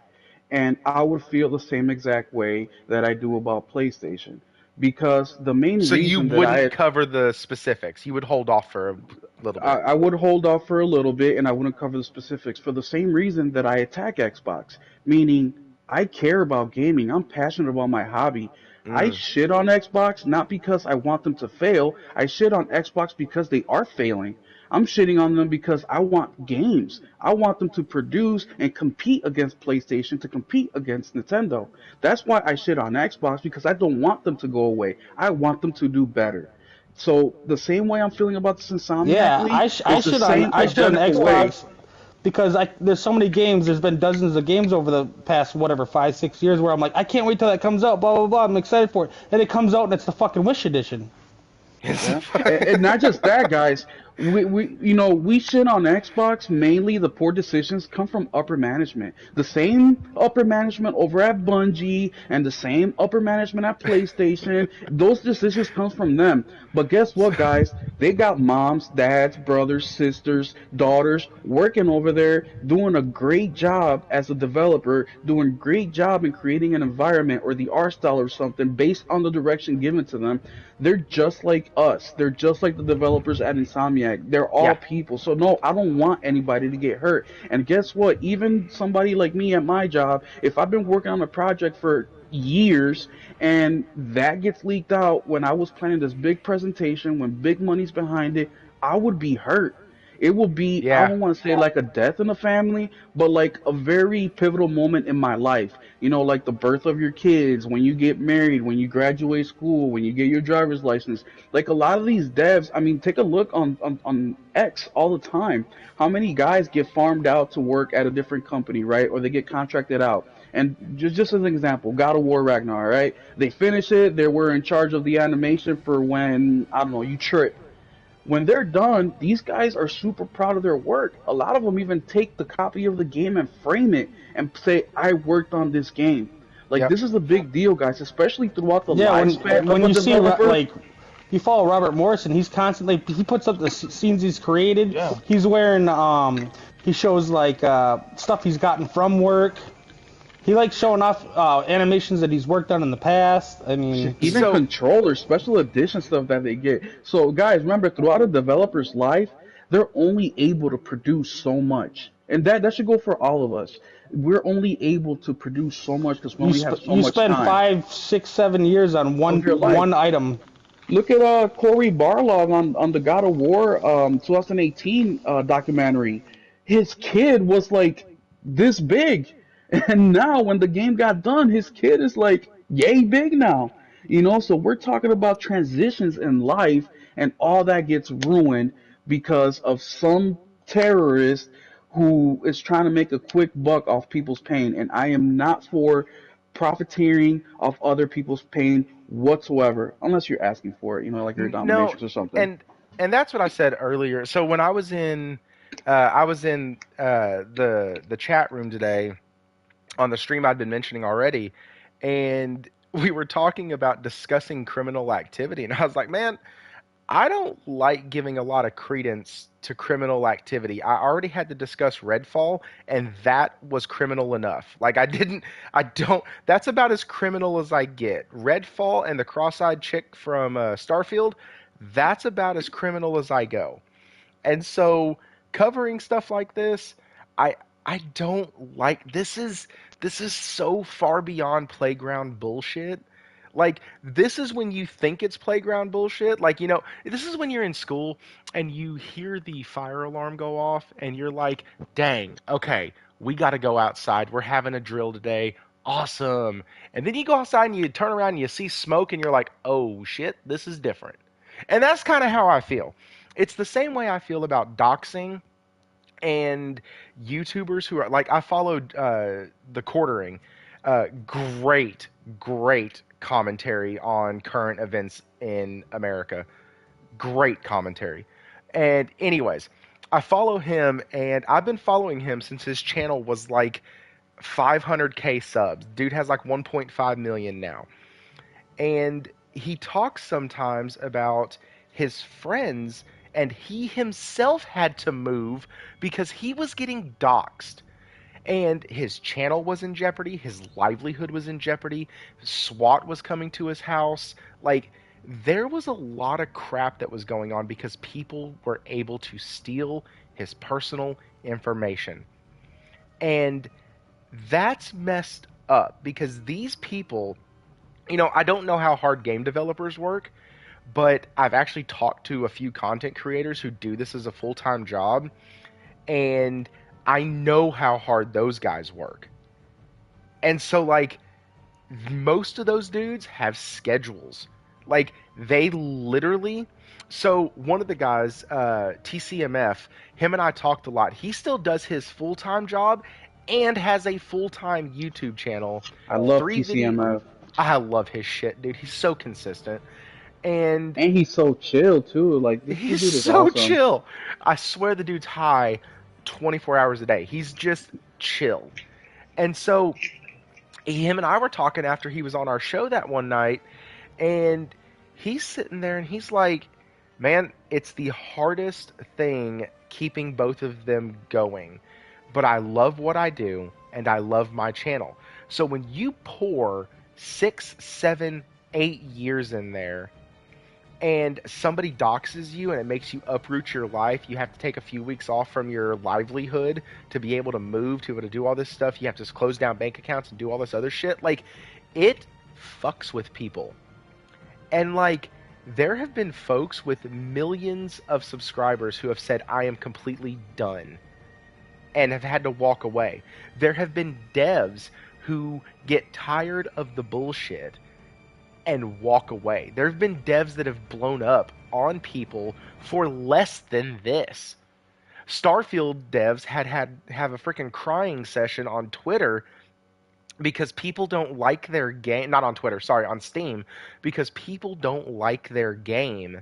And I would feel the same exact way that I do about PlayStation. Because the main so you reason that wouldn't cover the specifics. You would hold off for a little bit. I would hold off for a little bit and I wouldn't cover the specifics for the same reason that I attack Xbox, meaning I care about gaming. I'm passionate about my hobby. I Mm. shit on Xbox not because I want them to fail. I shit on Xbox because they are failing. I'm shitting on them because I want games. I want them to produce and compete against PlayStation, to compete against Nintendo. That's why I shit on Xbox, because I don't want them to go away. I want them to do better. So the same way I'm feeling about this Insomniac Yeah, leak is the same I should on identical way. Xbox because there's so many games. There's been dozens of games over the past whatever 5 6 years where I'm like, I can't wait till that comes out. Blah blah blah. I'm excited for it. Then it comes out and it's the fucking Wish edition. It's Yeah, and not just that, guys. We shit on Xbox. Mainly, the poor decisions come from upper management. The same upper management over at Bungie and the same upper management at PlayStation. Those decisions come from them. But guess what, guys? They got moms, dads, brothers, sisters, daughters working over there, doing a great job as a developer, doing a great job in creating an environment or the art style or something based on the direction given to them. They're just like us. They're just like the developers at Insomniac. They're all yeah. people. So no, I don't want anybody to get hurt. And guess what? Even somebody like me at my job, if I've been working on a project for years and that gets leaked out when I was planning this big presentation, when big money's behind it, I would be hurt. It will be, I Yeah. don't want to say like a death in the family, but like a very pivotal moment in my life. Like the birth of your kids, when you get married, when you graduate school, when you get your driver's license. Like a lot of these devs, I mean, take a look on X all the time. How many guys get farmed out to work at a different company, right? Or they get contracted out. And just as an example, God of War Ragnar, right? They finish it, they were in charge of the animation for when, I don't know, you trip. When they're done, these guys are super proud of their work. A lot of them even take the copy of the game and frame it and say, I worked on this game. Like, Yep. this is a big deal, guys, especially throughout the Yeah, lifespan of when a you see developer. like you follow Robert Morrison, he's constantly he puts up the scenes he's created. Yeah. He's wearing he shows like stuff he's gotten from work. He likes showing off animations that he's worked on in the past. I mean, Even So controllers, special edition stuff that they get. So, guys, remember, throughout a developer's life, they're only able to produce so much. And that should go for all of us. We're only able to produce so much because we only have so you much spend time 5 6 7 years on of your life. one item. Look at Corey Barlog on the God of War 2018 documentary. His kid was like this big, and now when the game got done, his kid is like yay big now. So we're talking about transitions in life, and all that gets ruined because of some terrorist who is trying to make a quick buck off people's pain. And I am not for profiteering off other people's pain whatsoever, unless you're asking for it, like your no, dominatrix or something. and that's what I said earlier. So when I was in the chat room today on the stream I'd been mentioning already, and we were talking about discussing criminal activity, and I was like, man, I don't like giving a lot of credence to criminal activity. I already had to discuss Redfall, and that was criminal enough. Like, I don't, that's about as criminal as I get. Redfall and the cross eyed chick from Starfield, that's about as criminal as I go. And so, covering stuff like this, I, I don't like, this is so far beyond playground bullshit. Like, this is when you think it's playground bullshit. Like, this is when you're in school and you hear the fire alarm go off and you're like, dang, okay, we got to go outside. We're having a drill today. Awesome. And then you go outside and you turn around and you see smoke and you're like, oh shit, this is different. And that's kind of how I feel. It's the same way I feel about doxing and YouTubers who are like, I followed the Quartering. Great, great commentary on current events in America. Great commentary. And anyways, I follow him, and I've been following him since his channel was like 500K subs. Dude has like 1.5 million now. And he talks sometimes about his friends, and he himself had to move because he was getting doxxed. And his channel was in jeopardy, his livelihood was in jeopardy, SWAT was coming to his house. Like, there was a lot of crap that was going on because people were able to steal his personal information. And that's messed up because these people, I don't know how hard game developers work, but I've actually talked to a few content creators who do this as a full-time job, and I know how hard those guys work. And so, like, most of those dudes have schedules. Like, they literally. So, one of the guys, TCMF, him and I talked a lot. He still does his full time job and has a full time YouTube channel. I love 3 video. TCMF. I love his shit, dude. He's so consistent. And And he's so chill too. Like this he's dude is so awesome. chill. I swear the dude's high 24 hours a day. He's just chill. And so him and I were talking after he was on our show that one night, and he's sitting there and he's like, man, it's the hardest thing keeping both of them going. But I love what I do and I love my channel. So when you pour 6, 7, 8 years in there and somebody doxes you and it makes you uproot your life, you have to take a few weeks off from your livelihood to be able to move, to be able to do all this stuff. You have to close down bank accounts and do all this other shit. Like, it fucks with people. And, like, there have been folks with millions of subscribers who have said, I am completely done, and have had to walk away. There have been devs who get tired of the bullshit and walk away. There have been devs that have blown up on people for less than this. Starfield devs have a freaking crying session on Twitter because people don't like their game. Not on Twitter, sorry, on Steam, because people don't like their game.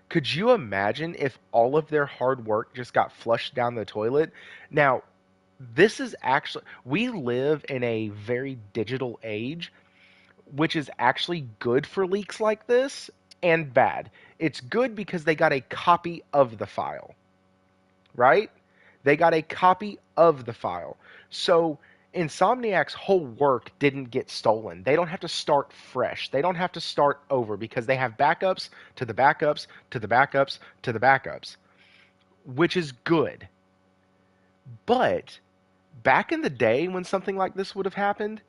Could you imagine if all of their hard work just got flushed down the toilet? Now, this is actually, we live in a very digital age, which is actually good for leaks like this and bad. It's good because they got a copy of the file, right? They got a copy of the file. So Insomniac's whole work didn't get stolen. They don't have to start fresh. They don't have to start over because they have backups to the backups to the backups to the backups, which is good. But back in the day when something like this would have happened,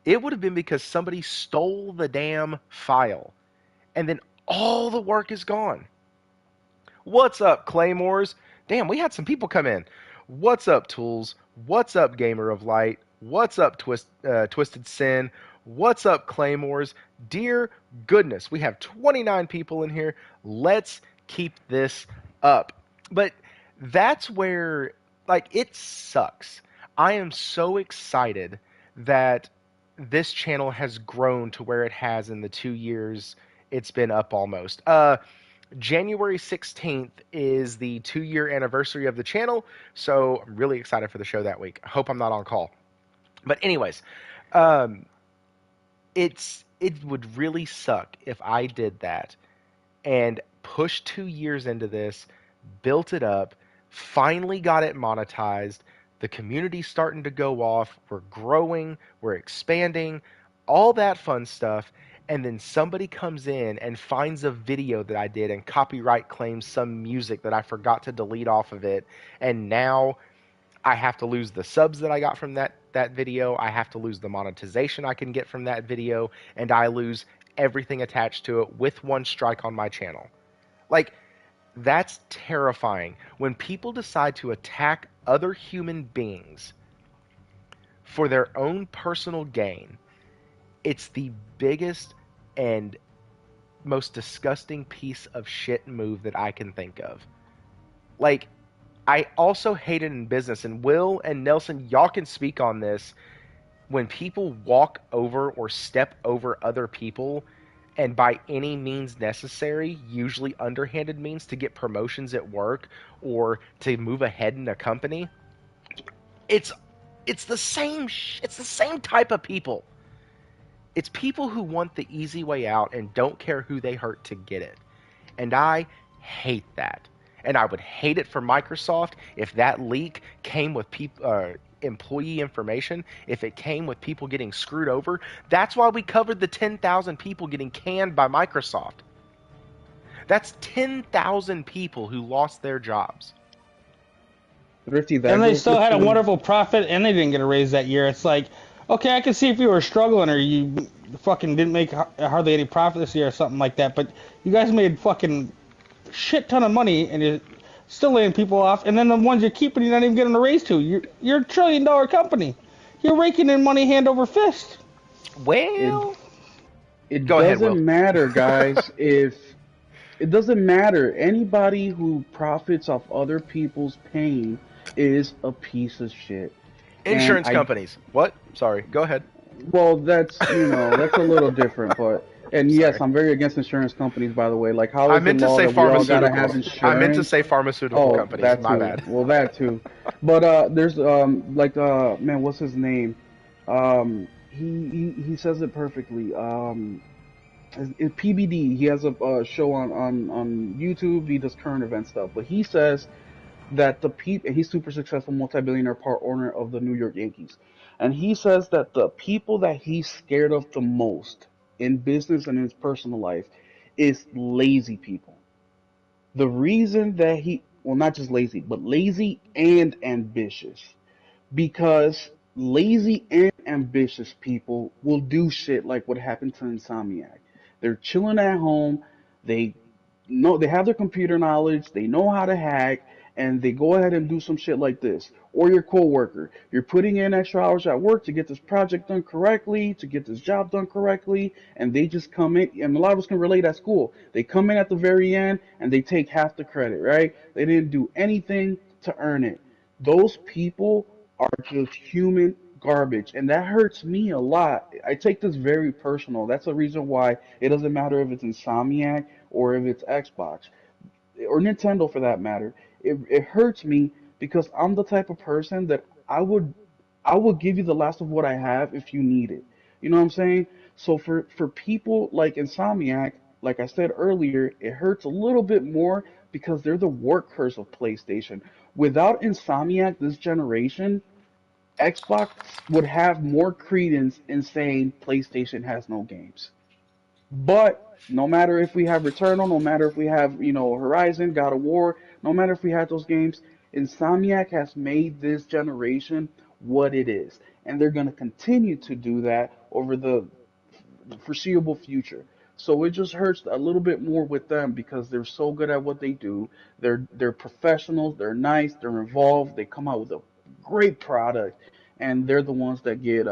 it would have been because somebody stole the damn file. And then all the work is gone. What's up, Claymores? Damn, we had some people come in. What's up, Tools? What's up, Gamer of Light? What's up, Twisted Sin? What's up, Claymores? Dear goodness, we have 29 people in here. Let's keep this up. But that's where, like, it sucks. I am so excited that this channel has grown to where it has in the 2 years it's been up almost. January 16th is the 2-year anniversary of the channel, so I'm really excited for the show that week. I hope I'm not on call. But anyways, it would really suck if I did that and pushed 2 years into this, built it up, finally got it monetized, the community's starting to go off, we're growing, we're expanding, all that fun stuff, and then somebody comes in and finds a video that I did and copyright claims some music that I forgot to delete off of it, and now I have to lose the subs that I got from that video, I have to lose the monetization I can get from that video, and I lose everything attached to it with one strike on my channel. Like, that's terrifying. When people decide to attack other human beings for their own personal gain, it's the biggest and most disgusting piece of shit move that I can think of. Like, I also hate it in business, and Will and Nelson, y'all can speak on this. When people walk over or step over other people, and by any means necessary, usually underhanded means, to get promotions at work or to move ahead in a company, it's the same it's the same type of people. It's people who want the easy way out and don't care who they hurt to get it. And I hate that. And I would hate it for Microsoft if that leak came with employee information, if it came with people getting screwed over. That's why we covered the 10,000 people getting canned by Microsoft. That's 10,000 people who lost their jobs. Thrifty, that And they goes still to had a show. wonderful profit, and they didn't get a raise that year. It's like, okay, I can see if you were struggling or you fucking didn't make hardly any profit this year or something like that, but you guys made fucking shit ton of money, and you're still laying people off, and then the ones you're keeping, you're not even getting a raise to. You're a $1 trillion company. You're raking in money hand over fist. It Well, it go ahead, Will. doesn't matter, guys. If it doesn't matter, anybody who profits off other people's pain is a piece of shit. And Insurance companies. What? Sorry. Go ahead. well, that's a little different, but. And yes, Sorry. I'm very against insurance companies, by the way. Like, how I is the meant to law say that we all gotta have pharmaceuticals. I meant to insurance? say pharmaceutical Oh, companies. that My too. bad. Well, that too. But there's like man, what's his name? He says it perfectly. PBD. He has a show on YouTube. He does current event stuff, but he says that he's super successful multi-billionaire part owner of the New York Yankees, and he says that the people that he's scared of the most in business and in his personal life is lazy people. The reason that well, not just lazy, but lazy and ambitious, because lazy and ambitious people will do shit like what happened to Insomniac. They're chilling at home. They they have their computer knowledge. They know how to hack, and they go ahead and do some shit like this. Or your coworker, you're putting in extra hours at work to get this project done correctly, to get this job done correctly, and they just come in. And a lot of us can relate at school. They come in at the very end and they take half the credit, right? They didn't do anything to earn it. Those people are just human garbage, and that hurts me a lot. I take this very personal. That's the reason why it doesn't matter if it's Insomniac or if it's Xbox or Nintendo for that matter. It hurts me because I'm the type of person that I would give you the last of what I have if you need it. You know what I'm saying? So for people like Insomniac, like I said earlier, it hurts a little bit more because they're the workhorse of PlayStation. Without Insomniac this generation, Xbox would have more credence in saying PlayStation has no games. But no matter if we have Returnal, no matter if we have, Horizon, God of War, no matter if we had those games, Insomniac has made this generation what it is. And they're going to continue to do that over the foreseeable future. So it just hurts a little bit more with them because they're so good at what they do. They're professionals, they're nice, they're involved, they come out with a great product, and they're the ones that get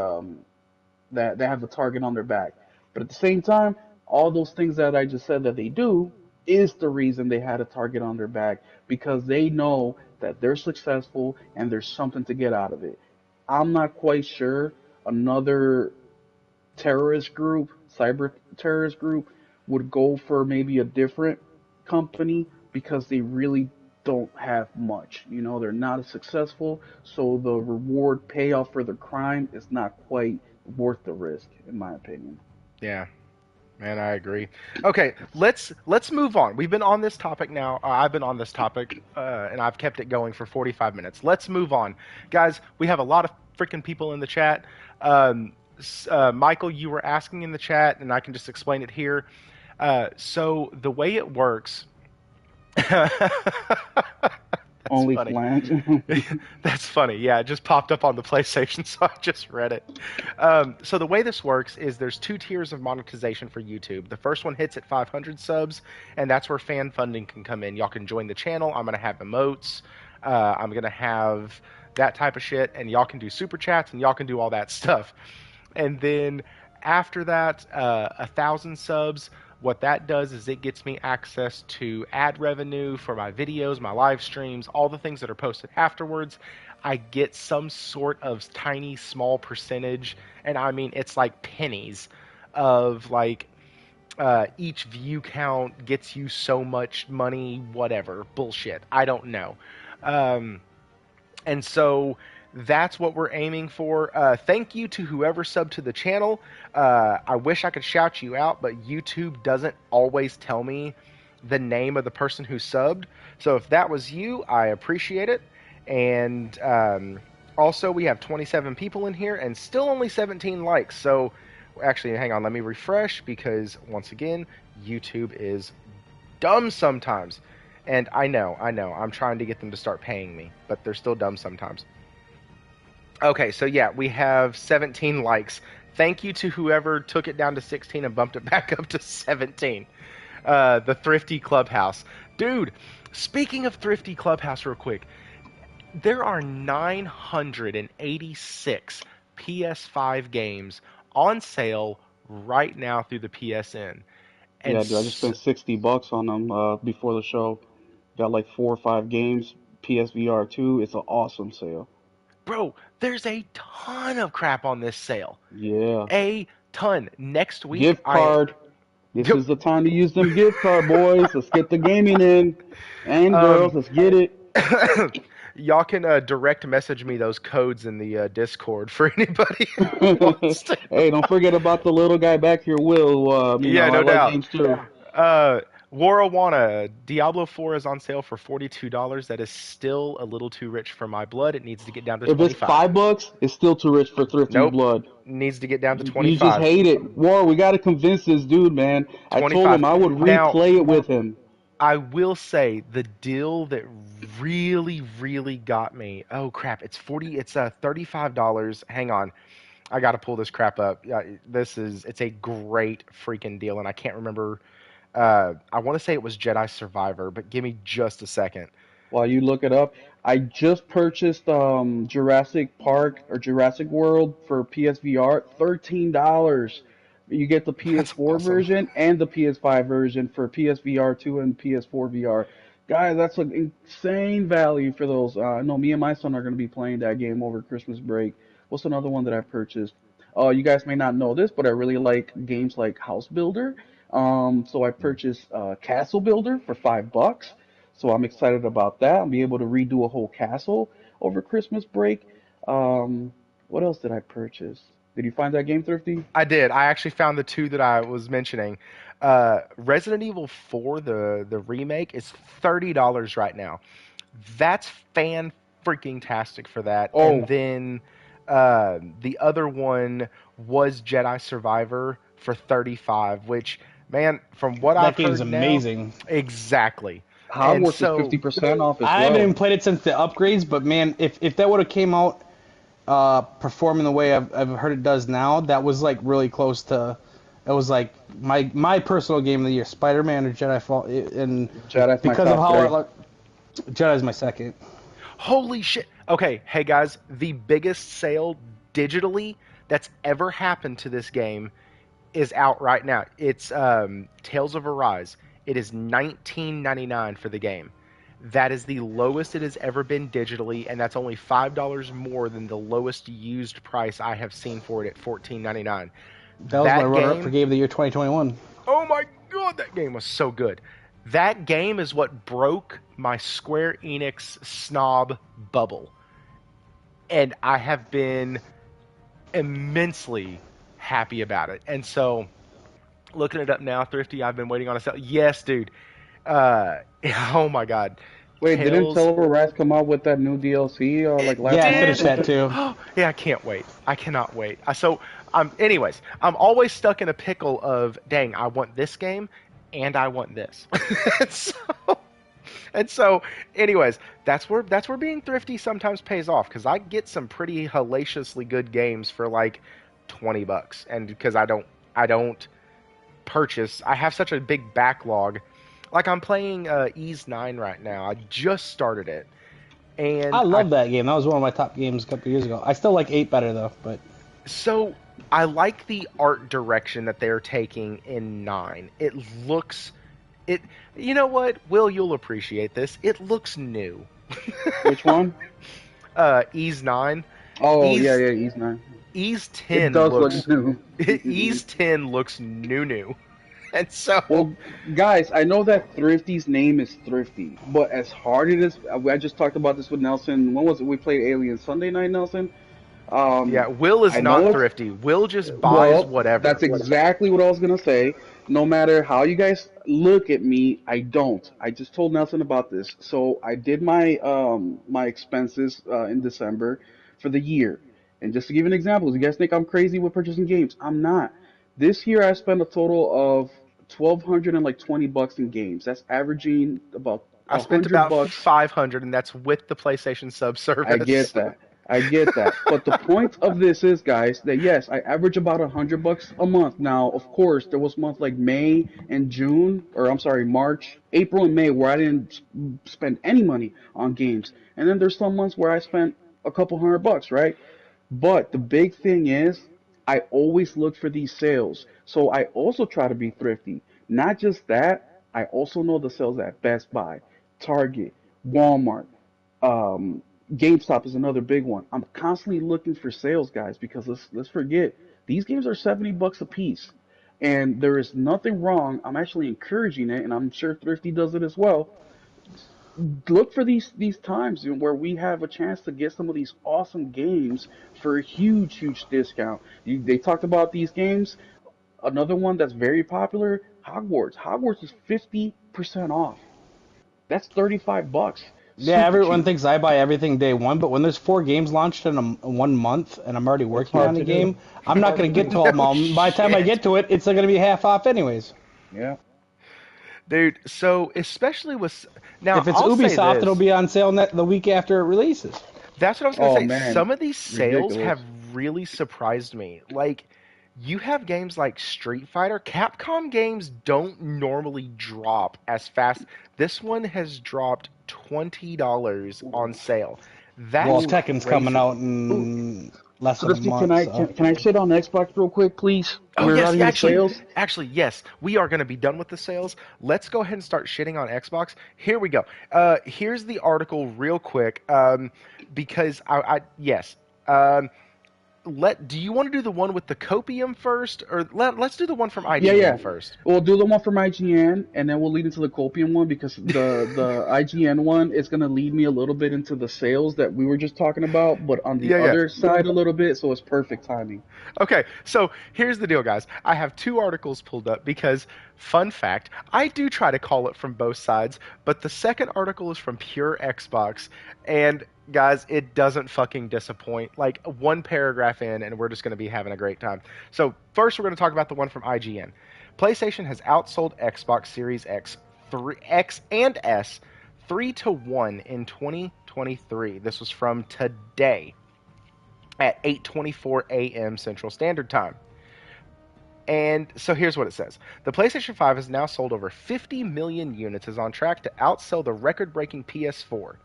that have the target on their back. But at the same time, all those things that I just said that they do is the reason they had a target on their back because they know that they're successful and there's something to get out of it. I'm not quite sure another terrorist group, cyber terrorist group, would go for maybe a different company because they really don't have much. They're not as successful, so the reward payoff for the crime is not quite worth the risk, in my opinion. Yeah, man, I agree. Okay, let's move on. We've been on this topic now. I've been on this topic, and I've kept it going for 45 minutes. Let's move on, guys. We have a lot of freaking people in the chat. Michael, you were asking in the chat, and I can just explain it here. So the way it works. That's That's Only funny. flanks. That's funny. Yeah, it just popped up on the PlayStation, so I just read it. So the way this works is there's two tiers of monetization for YouTube. The first one hits at 500 subs, and that's where fan funding can come in. Y'all can join the channel. I'm gonna have emotes. I'm gonna have that type of shit, and y'all can do super chats, and y'all can do all that stuff. And then after that, 1,000 subs. What that does is it gets me access to ad revenue for my videos, my live streams, all the things that are posted afterwards. I get some sort of tiny, small percentage, and I mean it's like pennies of like each view count gets you so much money, whatever bullshit. I don't know. Um, and so that's what we're aiming for. Thank you to whoever subbed to the channel. I wish I could shout you out, but YouTube doesn't always tell me the name of the person who subbed. So if that was you, I appreciate it. And also, we have 27 people in here and still only 17 likes. So actually, hang on, let me refresh because once again, YouTube is dumb sometimes. And I know, I'm trying to get them to start paying me, but they're still dumb sometimes. Okay, so yeah, we have 17 likes. Thank you to whoever took it down to 16 and bumped it back up to 17. The Thrifty Clubhouse. Dude, speaking of Thrifty Clubhouse real quick, there are 986 PS5 games on sale right now through the PSN. And Yeah, dude, I just spent $60 on them before the show. Got like 4 or 5 games. PSVR 2. It's an awesome sale. bro, there's a ton of crap on this sale. Yeah. A ton. Next week, Gift card. This is the time to use them gift card, boys. Let's get the gaming in. And girls, let's get it. Y'all can direct message me those codes in the Discord for anybody who wants to. Hey, don't forget about the little guy back here, Will. Yeah, I no like doubt. games too. Warawana, Diablo 4 is on sale for $42. That is still a little too rich for my blood. It needs to get down to If it's 25. $5, it's still too rich for Thrifty's Nope. blood. Needs to get down to You just 25. hate it. War, we gotta convince this dude, man. I told 25. him I would Now, replay it with him. I will say the deal that really, really got me. Oh crap! It's $35. Hang on, I got to pull this crap up. It's a great freaking deal, and I can't remember. I want to say it was Jedi Survivor, but give me just a second. While you look it up, I just purchased Jurassic Park or Jurassic World for PSVR, $13. You get the That's PS4 awesome. version and the PS5 version for PSVR 2 and PS4 VR. Guys, that's an insane value for those. I know me and my son are going to be playing that game over Christmas break. What's another one that I purchased? Oh, you guys may not know this, but I really like games like House Builder. So I purchased Castle Builder for $5. So I'm excited about that. I'll be able to redo a whole castle over Christmas break. What else did I purchase? Did you find that game, Thrifty? I did. I actually found the two that I was mentioning. Resident Evil 4, the remake, is $30 right now. That's fan freaking tastic for that. And Oh, then the other one was Jedi Survivor for 35, which man, from what That I've game's heard now, amazing. exactly. And Hogwarts is so 50% off as I haven't even well. played it since the upgrades, but man, if that would have came out performing the way I've heard it does now, that was like really close to. It was like my personal game of the year, Spider-Man or Jedi Fall, and Jedi's my because of top how three. Jedi's my second. holy shit. Okay, hey guys, the biggest sale digitally that's ever happened to this game is out right now. It's Tales of Arise. It is $19.99 for the game. That is the lowest it has ever been digitally, and that's only $5 more than the lowest used price I have seen for it at $14.99. That was my That runner-up for game, game of the year 2021. oh my god, that game was so good. That game is what broke my Square Enix snob bubble. And I have been immensely happy about it. And so, looking it up now, Thrifty, I've been waiting on a sale. Yes, dude. Oh my God. Wait, didn't Tales. Rise come out with that new DLC It like last Yeah, I month or did. finished that something? too. Yeah, I can't wait. I cannot wait. Anyways, I'm always stuck in a pickle of, dang, I want this game and I want this. So, And so, anyways, that's where being thrifty sometimes pays off because I get some pretty hellaciously good games for like $20, and because I don't purchase, I have such a big backlog. Like I'm playing Ease 9 right now. I just started it, I and love that game. That was one of my top games a couple years ago. I still like 8 better though, but so I like the art direction that they're taking in 9. It looks it. You know what, Will? You'll appreciate this. It looks new. Which one? Ease 9. Oh yeah, Ease yeah, he's not. Ease It 10 does look looks new. Ease 10 looks new. And so Well, guys, I know that Thrifty's name is Thrifty, but as hard it is, I just talked about this with Nelson. When was it? We played Alien Sunday night, Nelson. yeah, Will is I not know it's thrifty. Will just buys well. whatever. That's exactly what I was gonna say. No matter how you guys look at me, I don't. I just told Nelson about this. So I did my expenses in December for the year, and just to give you an example, you guys think I'm crazy with purchasing games? I'm not. This year I spent a total of 1,220 bucks in games. That's averaging about I a spent hundred about bucks 500, and that's with the PlayStation sub I service. get that. I get that. But the point of this is, guys, that yes, I average about 100 bucks a month. Now, of course, there was months like May and June, or I'm sorry, March, April and May where I didn't spend any money on games. And then there's some months where I spent a couple $100, right? But the big thing is, I always look for these sales. So I also try to be thrifty. Not just that, I also know the sales at Best Buy, Target, Walmart, um, GameStop is another big one. I'm constantly looking for sales, guys, because let's forget these games are 70 bucks a piece, and there is nothing wrong. I'm actually encouraging it, and I'm sure Thrifty does it as well. Look for these times, you know, where we have a chance to get some of these awesome games for a huge discount. They talked about these games. Another one that's very popular, Hogwarts. Hogwarts is 50% off. That's 35 bucks. yeah, Super everyone cheap. thinks I buy everything day one, but when there's 4 games launched in 1 month and I'm already It's working hard on a to do. game, I'm It's not hard going to to get do. to all of them. No By the time I shit. get to it, it's going to be half off anyways. Yeah. Dude, so especially with now If it's I'll say Ubisoft, it'll this. be on sale the week after it releases. That's what I was going to Oh say. man, Some of these sales ridiculous. have really surprised me. Like, you have games like Street Fighter. Capcom games don't normally drop as fast. This one has dropped $20 on sale. Well, That's Ooh, Tekken's coming crazy. out ooh. in less than a Thrifty, month, so. can I sit on Xbox real quick, please? Oh yes, Regarding yeah, the sales. actually, yes. We are going to be done with the sales. Let's go ahead and start shitting on Xbox. Here we go. Here's the article, real quick. Because yes. Um, do you want to do the one with the copium first, or let's do the one from Yeah, IGN yeah. first? We'll do the one from IGN, and then we'll lead into the Copium one because the IGN one is gonna lead me a little bit into the sales that we were just talking about, but on the Yeah, yeah. other side a little bit, so it's perfect timing. Okay, so here's the deal, guys. I have two articles pulled up because, fun fact, I do try to call it from both sides, but the second article is from Pure Xbox, and guys, it doesn't fucking disappoint. Like, one paragraph in, and we're just going to be having a great time. So, first, we're going to talk about the one from IGN. PlayStation has outsold Xbox Series X and S 3-1 in 2023. This was from today at 8:24 a.m. Central Standard Time. And so here's what it says. The PlayStation 5 has now sold over 50 million units, is on track to outsell the record-breaking PS4.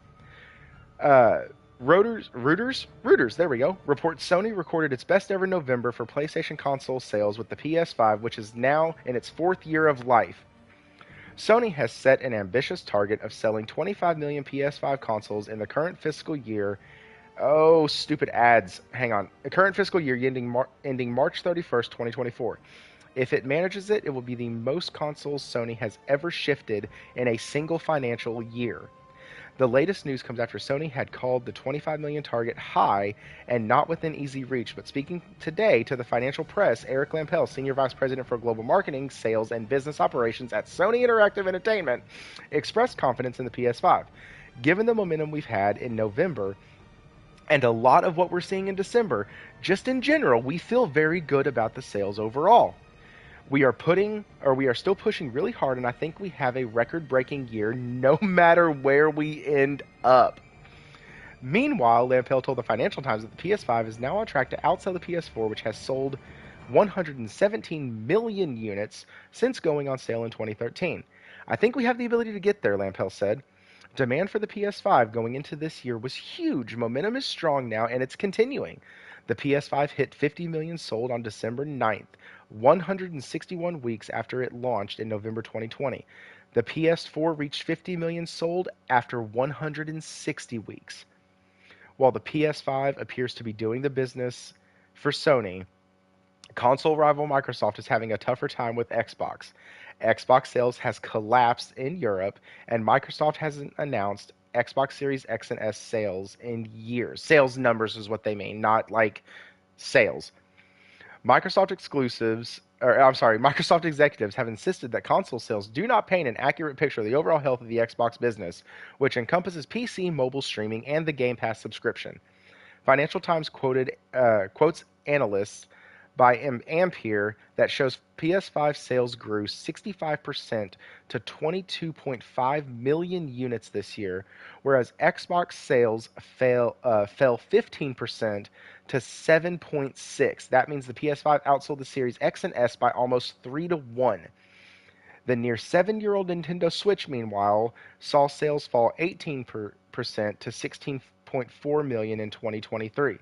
Uh, Reuters, there we go, reports Sony recorded its best ever November for PlayStation console sales with the PS5, which is now in its 4th year of life. Sony has set an ambitious target of selling 25 million PS5 consoles in the current fiscal year. Oh, stupid ads. Hang on. The current fiscal year ending March 31st, 2024. If it manages it, it will be the most consoles Sony has ever shifted in a single financial year. The latest news comes after Sony had called the 25 million target high and not within easy reach. But speaking today to the financial press, Eric Lampel, Senior Vice President for Global Marketing, Sales, and Business Operations at Sony Interactive Entertainment, expressed confidence in the PS5. Given the momentum we've had in November, and a lot of what we're seeing in December, just in general, we feel very good about the sales overall. We are still pushing really hard, and I think we have a record-breaking year no matter where we end up. Meanwhile, Lampel told the Financial Times that the PS5 is now on track to outsell the PS4, which has sold 117 million units since going on sale in 2013. I think we have the ability to get there, Lampel said. Demand for the PS5 going into this year was huge. Momentum is strong now, and it's continuing. The PS5 hit 50 million sold on December 9th, 161 weeks after it launched in November 2020. The PS4 reached 50 million sold after 160 weeks. While the PS5 appears to be doing the business for Sony, console rival Microsoft is having a tougher time with Xbox. Xbox sales has collapsed in Europe, and Microsoft hasn't announced Xbox Series X and S sales in years. Sales numbers is what they mean, not like sales. Microsoft executives have insisted that console sales do not paint an accurate picture of the overall health of the Xbox business, which encompasses PC, mobile streaming, and the Game Pass subscription. Financial Times quotes analysts by Ampere that shows PS5 sales grew 65% to 22.5 million units this year, whereas Xbox sales fell 15% to 7.6. That means the PS5 outsold the Series X and S by almost 3-1. The near 7-year-old Nintendo Switch, meanwhile, saw sales fall 18% to 16.4 million in 2023.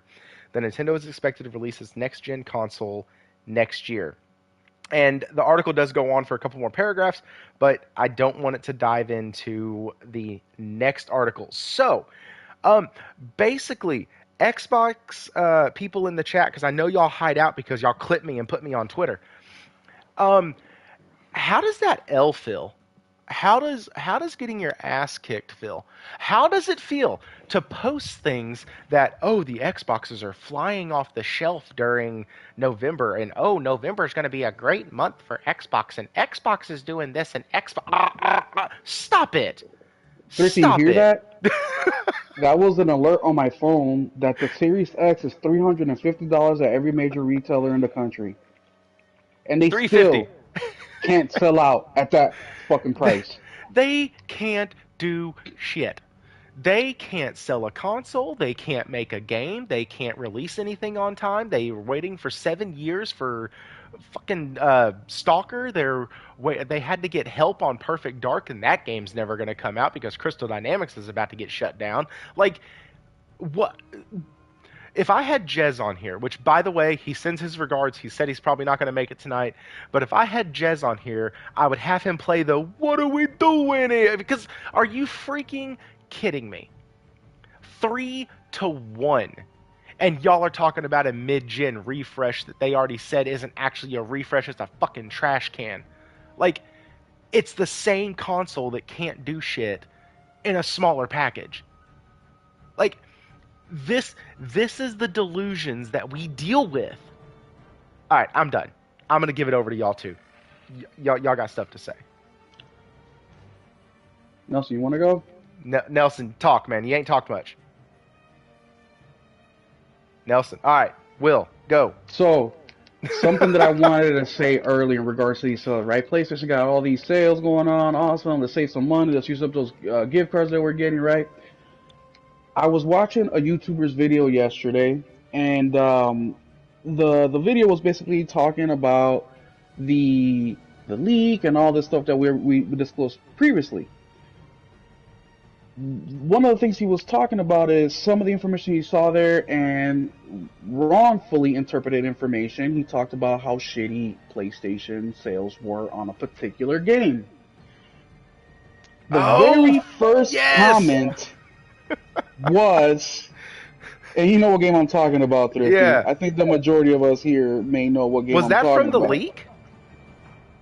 The Nintendo is expected to release its next-gen console next year. And the article does go on for a couple more paragraphs, but I don't want it to dive into the next article. So, basically, Xbox people in the chat, because I know y'all hide out because y'all clip me and put me on Twitter. How does that L feel? How does getting your ass kicked feel? How does it feel to post things that, oh, the Xboxes are flying off the shelf during November, and oh, November is going to be a great month for Xbox, and Xbox is doing this, and Xbox. Stop it! Thrifty, you Stop hear it! that? That was an alert on my phone that the Series X is $350 at every major retailer in the country, and they 350. still can't sell out at that fucking price. They can't do shit. They can't sell a console. They can't make a game. They can't release anything on time. They were waiting for 7 years for fucking Stalker. They had to get help on Perfect Dark, and that game's never going to come out because Crystal Dynamics is about to get shut down. Like, what? If I had Jez on here, which, by the way, he sends his regards. He said he's probably not going to make it tonight. But if I had Jez on here, I would have him play the "What are we doing here?" Because are you freaking kidding me? 3-1. And y'all are talking about a mid-gen refresh that they already said isn't actually a refresh. It's a fucking trash can. Like, it's the same console that can't do shit in a smaller package. Like, this is the delusions that we deal with. All right, I'm done. I'm gonna give it over to y'all too. Y'all got stuff to say. Nelson, you want to go? Nelson, talk, man. You ain't talked much. Nelson, all right. Will, go. So, something that I wanted to say earlier in regards to these sales, right? PlayStation got all these sales going on, awesome. Let's save some money. Let's use up those gift cards that we're getting, right? I was watching a YouTuber's video yesterday, and the video was basically talking about the leak and all this stuff that we disclosed previously. One of the things he was talking about is some of the information he saw there and wrongfully interpreted information. He talked about how shitty PlayStation sales were on a particular game. The very first comment was, and you know what game I'm talking about, Thrifty. Yeah. I think the majority of us here may know what game Was I'm that talking from the about. leak?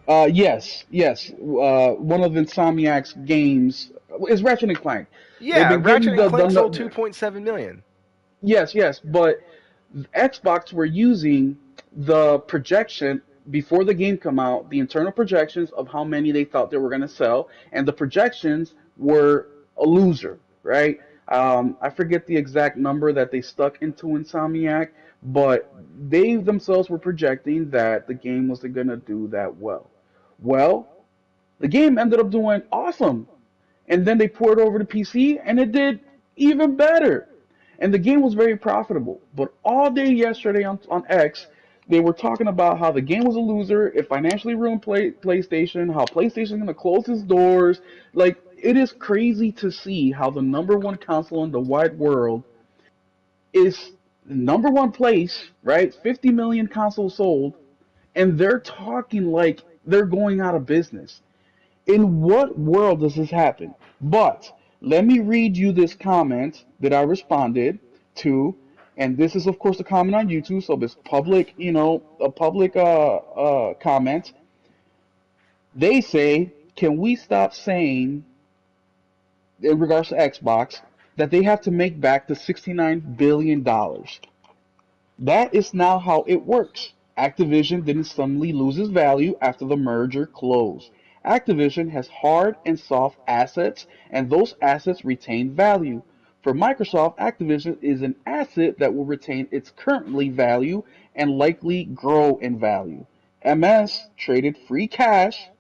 Yes. One of Insomniac's games is Ratchet and Clank. Yeah, Ratchet and Clank sold 2.7 million. Yes, but Xbox were using the projection before the game come out, the internal projections of how many they thought they were going to sell, and the projections were a loser, right? I forget the exact number that they stuck into Insomniac, but they themselves were projecting that the game wasn't gonna do that well. Well, the game ended up doing awesome, and then they poured it over to PC, and it did even better. And the game was very profitable. But all day yesterday on X, they were talking about how the game was a loser, it financially ruined PlayStation, how PlayStation's gonna close its doors. Like, it is crazy to see how the number one console in the wide world is number one place, right? 50 million consoles sold, and they're talking like they're going out of business. In what world does this happen? But let me read you this comment that I responded to, and this is of course a comment on YouTube, so it's public, a public comment. They say, can we stop saying in regards to Xbox that they have to make back the $69 billion? That is now how it works. Activision didn't suddenly lose its value after the merger closed. Activision has hard and soft assets, and those assets retain value. For Microsoft, Activision is an asset that will retain its currently value and likely grow in value. MS traded free cash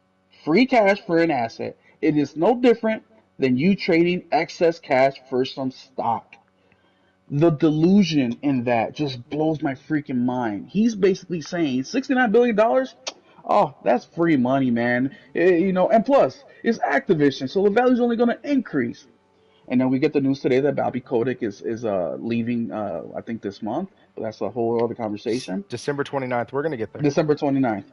for an asset. It is no different than you trading excess cash for some stock. The delusion in that just blows my freaking mind. He's basically saying $69 billion. Oh, that's free money, man. And plus, it's Activision, so the value's only going to increase. And then we get the news today that Bobby Kotick is leaving. I think this month, but that's a whole other conversation. December 29th. We're gonna get there. December 29th.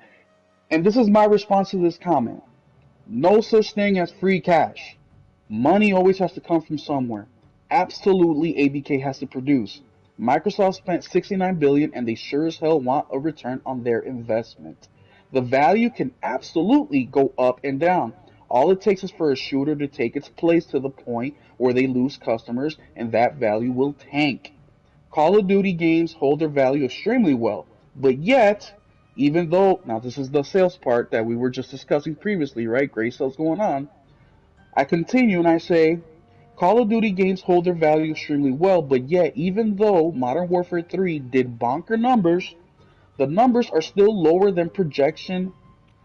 And this is my response to this comment. No such thing as free cash. Money always has to come from somewhere. Absolutely, ABK has to produce. Microsoft spent $69 and they sure as hell want a return on their investment. The value can absolutely go up and down. All it takes is for a shooter to take its place to the point where they lose customers and that value will tank. Call of Duty games hold their value extremely well, but yet, even though, now this is the sales part that we were just discussing previously, right? Gray sales going on. I continue and I say, Call of Duty games hold their value extremely well, but yet, even though Modern Warfare 3 did bonker numbers, the numbers are still lower than projection,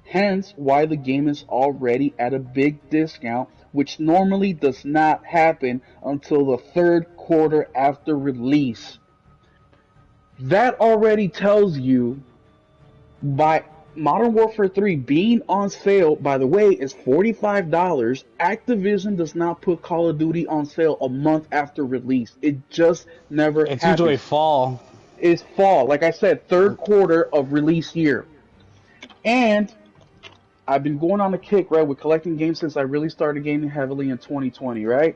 hence why the game is already at a big discount, which normally does not happen until the third quarter after release. That already tells you by Modern Warfare 3 being on sale, by the way, is $45. Activision does not put Call of Duty on sale a month after release. It just never It's happens. usually fall. It's fall. Like I said, third quarter of release year. And I've been going on a kick, right, with collecting games since I really started gaming heavily in 2020, right?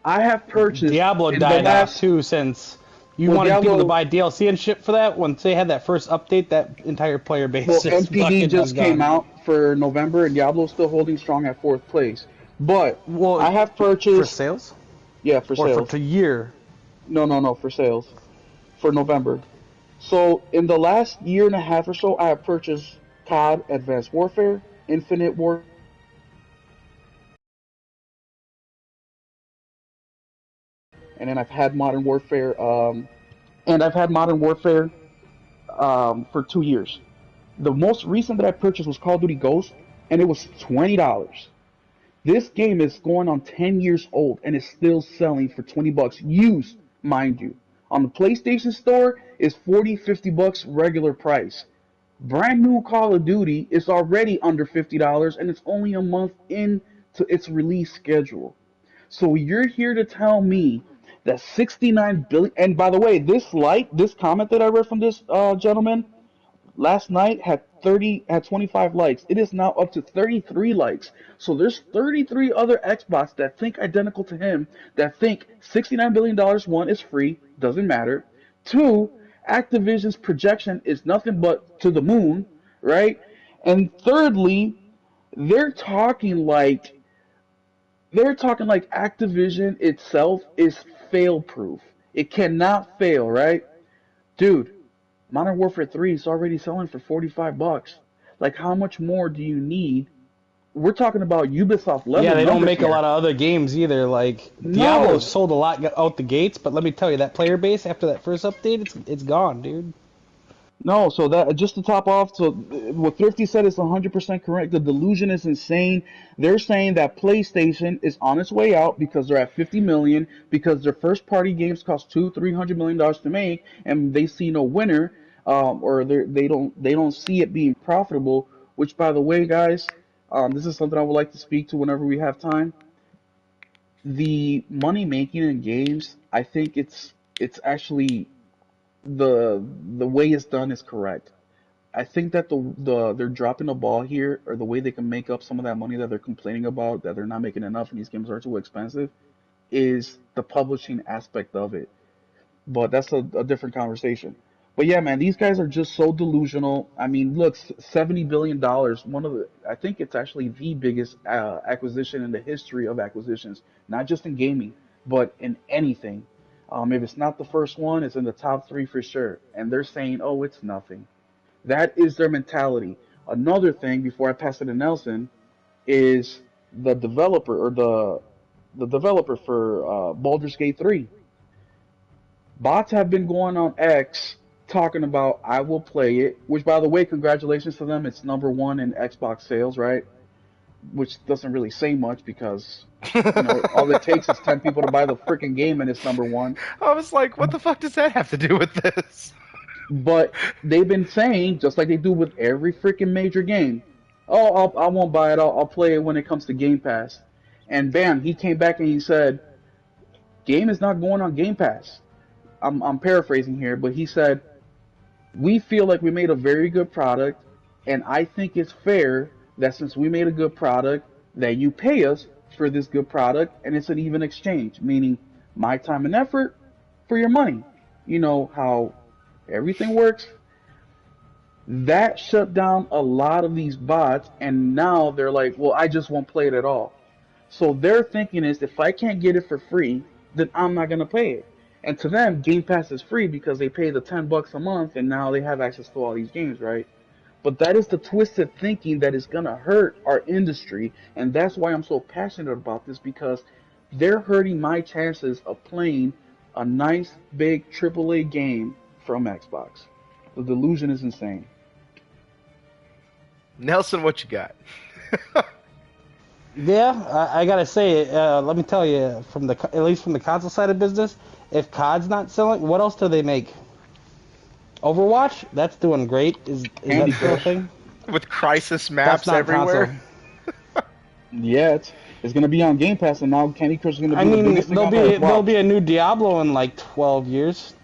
I have purchased Diablo in the died off last too, since you well, wanted people to Diablo buy DLC and shit for that. Once they had that first update, that entire player base well, just MPD fucking just gone. came out for November, and Diablo's still holding strong at fourth place. But Well, I have for purchased, sales yeah, for or for sales. the year. No, for sales for November. So in the last year and a half or so, I have purchased COD Advanced Warfare, Infinite Warfare, and then I've had Modern Warfare. And I've had Modern Warfare for 2 years. The most recent that I purchased was Call of Duty Ghost, and it was $20. This game is going on 10 years old and is still selling for $20 used, mind you. On the PlayStation Store is 40, $50 regular price. Brand new Call of Duty is already under $50 and it's only a month into its release schedule. So you're here to tell me that 69 billion, and by the way, this comment that I read from this gentleman last night had 25 likes. It is now up to 33 likes. So there's 33 other Xbox that think identical to him, that think $69 billion, one, is free, doesn't matter. Two, Activision's projection is nothing but to the moon, right? And thirdly, they're talking like they're talking like Activision itself is fail proof. It cannot fail, right? Dude, Modern Warfare 3 is already selling for $45. Like, how much more do you need We're talking about Ubisoft Yeah, level they don't numbers make a here. lot of other games either. Like Diablo No, sold a lot out the gates, but let me tell you, that player base after that first update, it's gone, dude. no. So that just to top off, so what Thrifty said is 100% correct. The delusion is insane. They're saying that PlayStation is on its way out because they're at 50 million because their first party games cost $200-300 million to make, and they see no winner, or they don't see it being profitable. Which, by the way, guys, this is something I would like to speak to whenever we have time. The money making in games, I think it's actually the way it's done is correct. I think that they're dropping the ball here, or the way they can make up some of that money that they're complaining about that they're not making enough and these games are too expensive, is the publishing aspect of it. But that's a different conversation. But yeah, man, these guys are just so delusional. I mean, look, $70 billion, one of the, I think it's actually the biggest acquisition in the history of acquisitions, not just in gaming, but in anything. If it's not the first one, it's in the top three for sure. And they're saying, oh, it's nothing. That is their mentality. Another thing, before I pass it to Nelson, is the developer or the developer for Baldur's Gate 3. Bots have been going on X talking about I will play it, which by the way, congratulations to them. It's number one in Xbox sales, right? Which doesn't really say much because all it takes is 10 people to buy the freaking game and it's number one. I was like, what the fuck does that have to do with this? But they've been saying, just like they do with every freaking major game, oh, I won't buy it. I'll play it when it comes to Game Pass. And bam, he came back and he said, game is not going on Game Pass. I'm paraphrasing here, but he said, we feel like we made a very good product, and I think it's fair that since we made a good product, that you pay us for this good product, and it's an even exchange, meaning my time and effort for your money. You know how everything works. That shut down a lot of these bots, and now they're like, well, I just won't play it at all. So their thinking is, if I can't get it for free, then I'm not gonna pay it. And to them, Game Pass is free because they pay the $10 a month, and now they have access to all these games, right? But that is the twisted thinking that is gonna hurt our industry, and that's why I'm so passionate about this, because they're hurting my chances of playing a nice big AAA game from Xbox. The delusion is insane. Nelson, what you got? Yeah, I gotta say, let me tell you, at least from the console side of business, if COD's not selling, what else do they make? Overwatch, that's doing great. Is that Candy still a Crush. thing? With crisis That's maps not console. everywhere? Yeah, it's gonna be on Game Pass, and now Candy Crush is gonna I be the mean, biggest thing on Earth. there'll be Watch. a new Diablo in like 12 years.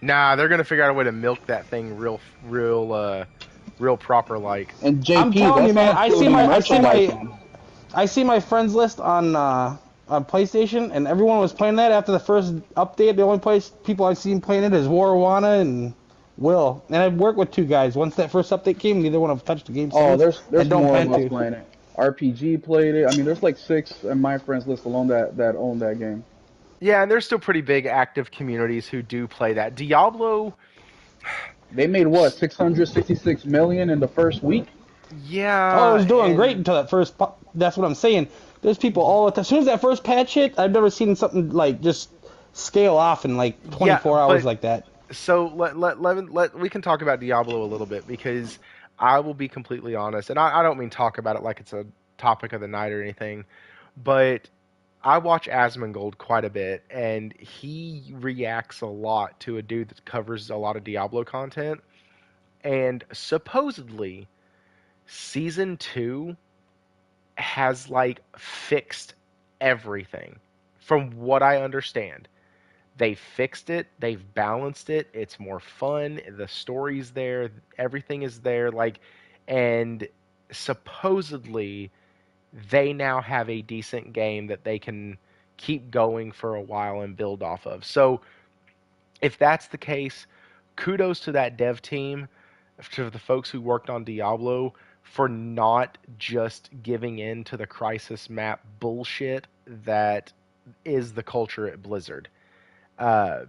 Nah, they're gonna figure out a way to milk that thing real proper like. And I'm JP, telling you, that's not man. including merchandise, man. I see my friends list on PlayStation, and everyone was playing that after the first update. The only people I've seen playing it is Warwana and Will. And I've worked with two guys. Once that first update came, neither one have touched the game Oh, since, there's and don't more of plan us to. playing it. RPG played it. I mean, there's like six in my friends list alone that own that game. Yeah, and there's still pretty big active communities who do play that. Diablo, They made what 666 million in the first week. Oh, it yeah, was doing great and until that first. That's what I'm saying. There's people all the time. As soon as that first patch hit, I've never seen something like just scale off in like yeah, 24 hours but like that. so let we can talk about Diablo a little bit because I will be completely honest, and I don't mean talk about it like it's a topic of the night or anything, but I watch Asmongold quite a bit, and he reacts a lot to a dude that covers a lot of Diablo content, and supposedly season two has like fixed everything, from what I understand. They fixed it, they've balanced it, it's more fun, the story's there, everything is there, like, and supposedly they now have a decent game that they can keep going for a while and build off of. So if that's the case, kudos to that dev team, to the folks who worked on Diablo, for not just giving in to the crisis map bullshit that is the culture at Blizzard. Uh,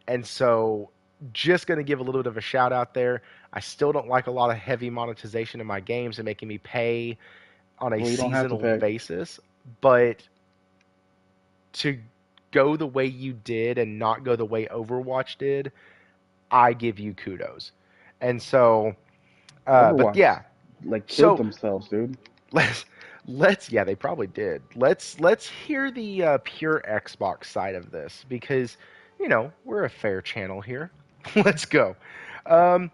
and so just going to give a little bit of a shout out there. I still don't like a lot of heavy monetization in my games and making me pay on a Well, you don't have to seasonal pay. basis, but to go the way you did and not go the way Overwatch did, I give you kudos. And so, but Overwatch yeah, like killed so themselves, dude. let's let's yeah, they probably did. Let's hear the pure Xbox side of this because we're a fair channel here. Let's go. Um,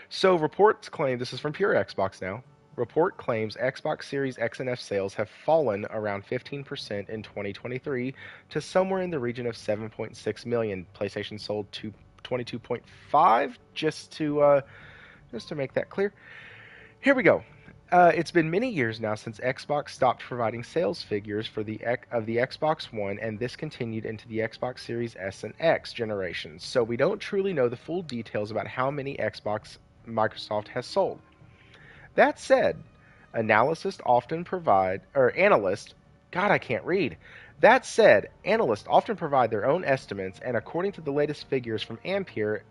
so reports claim this is from Pure Xbox now. Report claims Xbox Series X and F sales have fallen around 15% in 2023 to somewhere in the region of 7.6 million. PlayStation sold to 22.5 just to make that clear. Here we go. It's been many years now since Xbox stopped providing sales figures for the Xbox One, and this continued into the Xbox Series S and X generations. So we don't truly know the full details about how many Xbox Microsoft has sold. That said, analysts often provide, or analysts, God, I can't read. That said, analysts often provide their own estimates, and according to the latest figures from Ampere,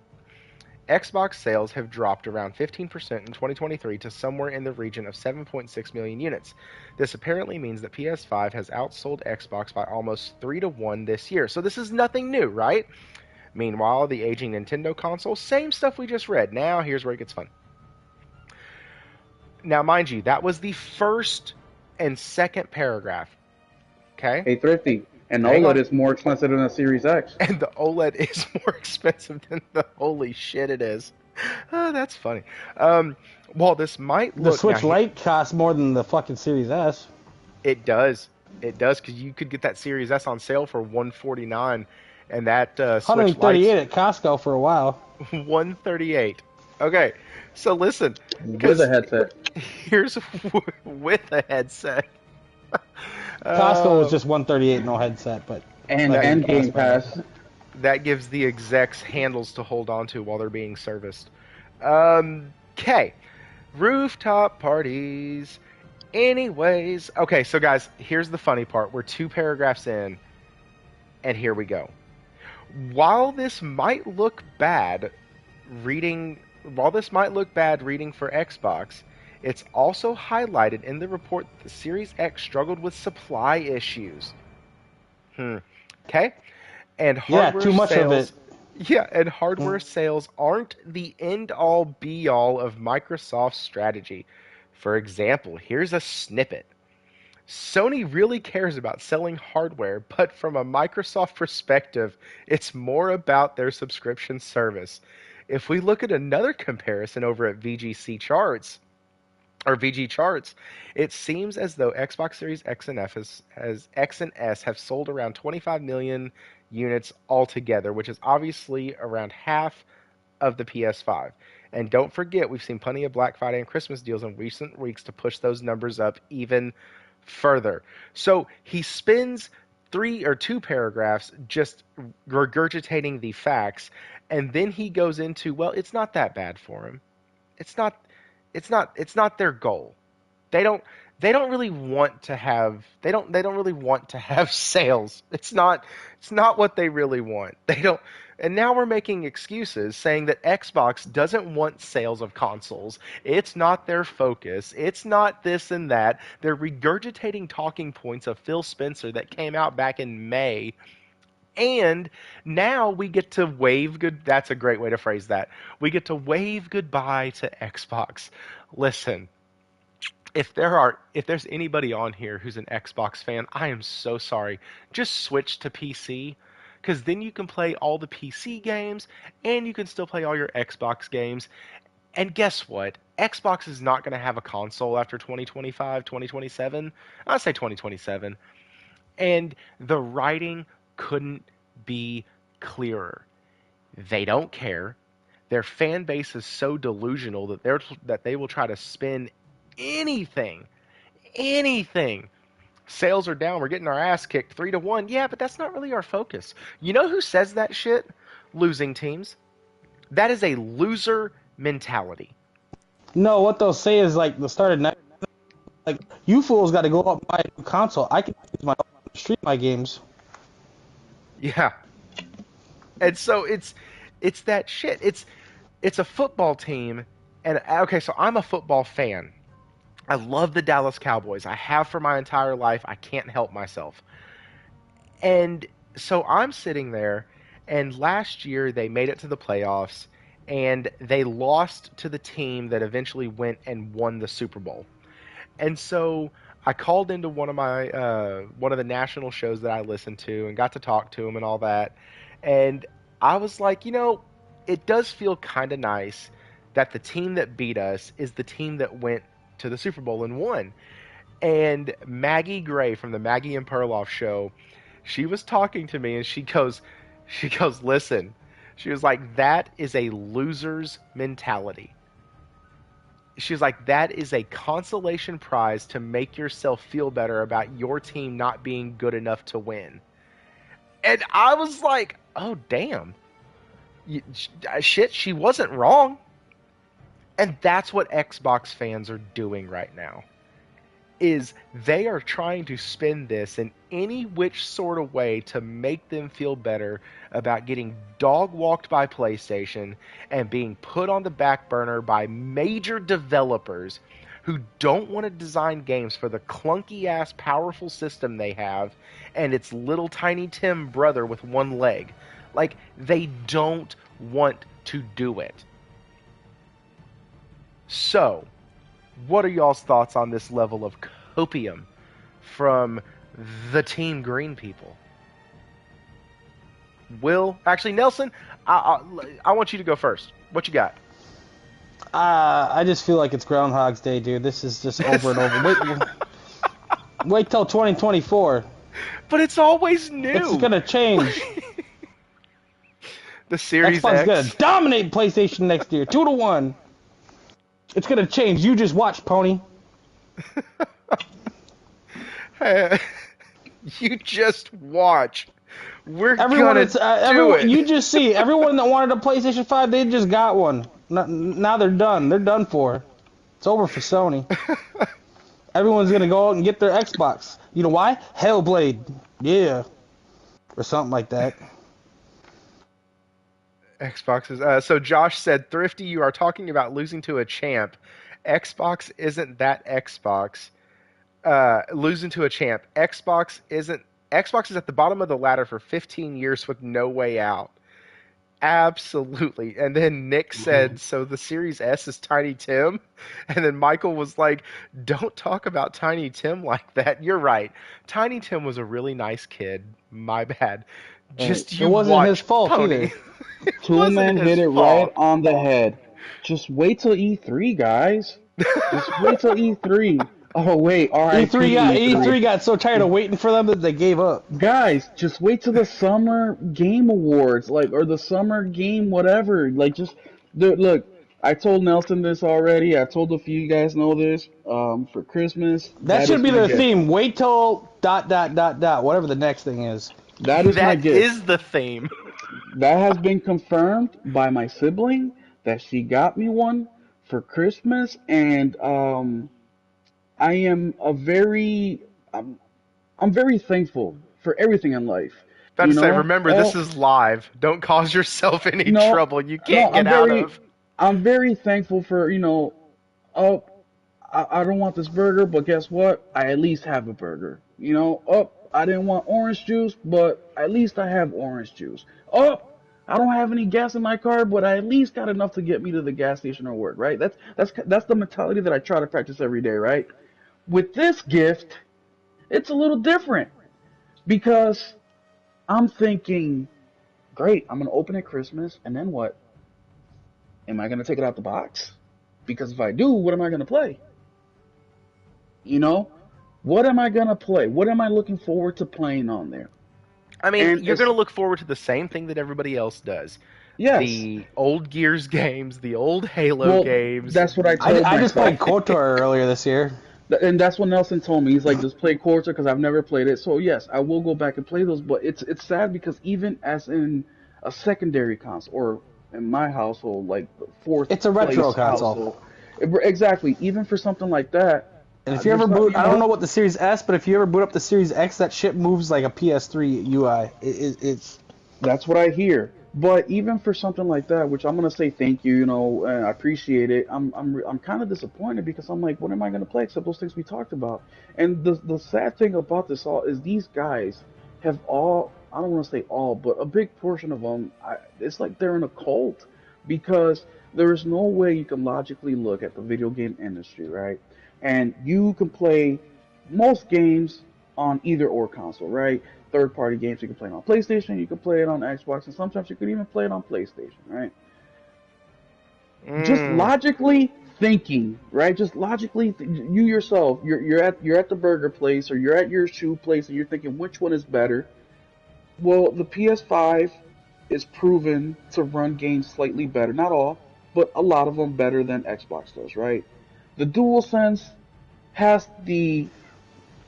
Xbox sales have dropped around 15% in 2023 to somewhere in the region of 7.6 million units. This apparently means that PS5 has outsold Xbox by almost 3 to 1 this year. So this is nothing new, right? Meanwhile, the aging Nintendo console, same stuff we just read. Now, here's where it gets fun. Now, mind you, that was the first and second paragraph. Okay? Hey, Thrifty, and Hang OLED on. is more expensive than a Series X. And the OLED is more expensive than the holy shit it is. Oh, that's funny. While this might The look now, Switch Lite costs more than the fucking Series S. it does, because you could get that Series S on sale for 149, and that Switch Lite's 138 at Costco for a while. 138. Okay, so listen, With a because headset. here's with a headset. Costco was Uh, just 138, no headset, but And like in and Game Costco. Pass. that gives the execs handles to hold on to while they're being serviced. Okay, rooftop parties. Anyways, okay, so guys, here's the funny part. We're 2 paragraphs in, and here we go. While this might look bad reading, while this might look bad reading for Xbox, it's also highlighted in the report that the Series X struggled with supply issues. Okay, and Yeah, hardware too much of it. sales. Yeah, and hardware sales aren't the end all be all of Microsoft's strategy. For example, here's a snippet. Sony really cares about selling hardware, but from a Microsoft perspective, it's more about their subscription service. If we look at another comparison over at VG charts, it seems as though Xbox Series X and X and S have sold around 25 million units altogether, which is obviously around half of the PS5. And don't forget, we've seen plenty of Black Friday and Christmas deals in recent weeks to push those numbers up even further. So he spends 2 paragraphs just regurgitating the facts, and then he goes into, well, it's not that bad for him. It's not it's not their goal. They don't really want to have they don't really want to have sales. It's not what they really want. They don't. And now we're making excuses saying that Xbox doesn't want sales of consoles. It's not their focus. It's not this and that. They're regurgitating talking points of Phil Spencer that came out back in May. And now we get to wave good. That's a great way to phrase that. We get to wave goodbye to Xbox. Listen, if there's anybody on here who's an Xbox fan, I am so sorry. Just switch to PC, because then you can play all the PC games and you can still play all your Xbox games. And guess what? Xbox is not going to have a console after 2025, 2027. I'll say 2027. And the writing couldn't be clearer. They don't care. Their fan base is so delusional that they will try to spin anything, anything. Sales are down. We're getting our ass kicked 3 to 1. Yeah, but that's not really our focus. You know who says that shit? Losing teams. That is a loser mentality. No, what they'll say is like the start of next. Like you fools got to go out and buy a new console. I can use my stream my games. Yeah. And so it's It's that shit. It's a football team, and okay, so I'm a football fan. I love the Dallas Cowboys. I have for my entire life. I can't help myself. And so I'm sitting there, and last year they made it to the playoffs, and they lost to the team that eventually went and won the Super Bowl. And so I called into one of the national shows that I listen to and got to talk to him and all that. And I was like, it does feel kind of nice that the team that beat us is the team that went to the Super Bowl and won. And Maggie Gray from the Maggie and Perloff show, she was talking to me and she goes, listen, she was like, that is a loser's mentality. She was like, that is a consolation prize to make yourself feel better about your team not being good enough to win. And I was like, oh, damn. Shit, she wasn't wrong. And that's what Xbox fans are doing right now. Is they are trying to spin this in any which sort of way to make them feel better about getting dog walked by PlayStation and being put on the back burner by major developers who don't want to design games for the clunky ass powerful system they have and its little tiny Tim brother with one leg. Like, they don't want to do it. So, what are y'all's thoughts on this level of copium from the Team Green people? Actually, Nelson, I want you to go first. What you got? I just feel like it's Groundhog's Day, dude. This is just over and over. Wait till 2024. But it's always new. It's gonna change. The Series Xbox X. gonna dominate PlayStation next year, 2-1. It's gonna change. You just watch, Pony. You just watch. We're everyone, gonna do it. You just see everyone that wanted a PlayStation 5, they just got one. Now they're done. They're done for. It's over for Sony. Everyone's gonna go out and get their Xbox. You know why? Hellblade, yeah, or something like that. Xboxes. So Josh said, Thrifty, you are talking about losing to a champ. Xbox isn't that Xbox. Losing to a champ. Xbox is at the bottom of the ladder for 15 years with no way out. Absolutely. And then Nick said, so the Series S is Tiny Tim? And then Michael was like, don't talk about Tiny Tim like that. You're right. Tiny Tim was a really nice kid. My bad. Just it wasn't his fault Pony. either. Toolman hit it right on the head. Just wait till E3, guys. Just wait till E3. Oh wait, alright. E3 got so tired of waiting for them that they gave up. Guys, just wait till the Summer Game Awards, or the Summer Game whatever. Look. I told Nelson this already. I told a few of you guys know this. For Christmas. That should be their theme. Wait till ... whatever the next thing is. That is the theme. That has been confirmed by my sibling that she got me one for Christmas, and I am I'm very thankful for everything in life. About to say, remember, this is live. Don't cause yourself any trouble you can't get out of. I'm very thankful for, I don't want this burger, but guess what? I at least have a burger. I didn't want orange juice, but at least I have orange juice. I don't have any gas in my car, but I at least got enough to get me to the gas station or work, right? That's the mentality that I try to practice every day, right? With this gift, it's a little different because I'm thinking, great, I'm going to open it Christmas, and then what? Am I going to take it out the box? Because if I do, what am I going to play? What am I going to play? What am I looking forward to playing on there? I mean, you're going to look forward to the same thing that everybody else does. Yes. The old Gears games, the old Halo games. That's what I told I just played KOTOR earlier this year. And that's what Nelson told me. He's like, just play KOTOR because I've never played it. So, yes, I will go back and play those. But it's sad because even as in a secondary console, or in my household, like the fourth it's a retro console. Household, exactly. Even for something like that. And if you ever boot, I don't know what the Series S, but if you ever boot up the Series X, that shit moves like a PS3 UI. It's That's what I hear. But even for something like that, which I'm gonna say thank you, you know, and I appreciate it. I'm kind of disappointed because I'm like, what am I gonna play except those things we talked about? And the sad thing about this all is these guys have all, I don't want to say all, but a big portion of them, it's like they're in a cult because there is no way you can logically look at the video game industry, right? And you can play most games on either or console, right? Third party games you can play it on PlayStation, you can play it on Xbox, and sometimes you could even play it on PlayStation, right? Just Mm. logically thinking, right? Just logically, you yourself, you're at the burger place or you're at your shoe place, and you're thinking which one is better. Well, the PS5 is proven to run games slightly better, not all, but a lot of them better than Xbox does, right? The DualSense has the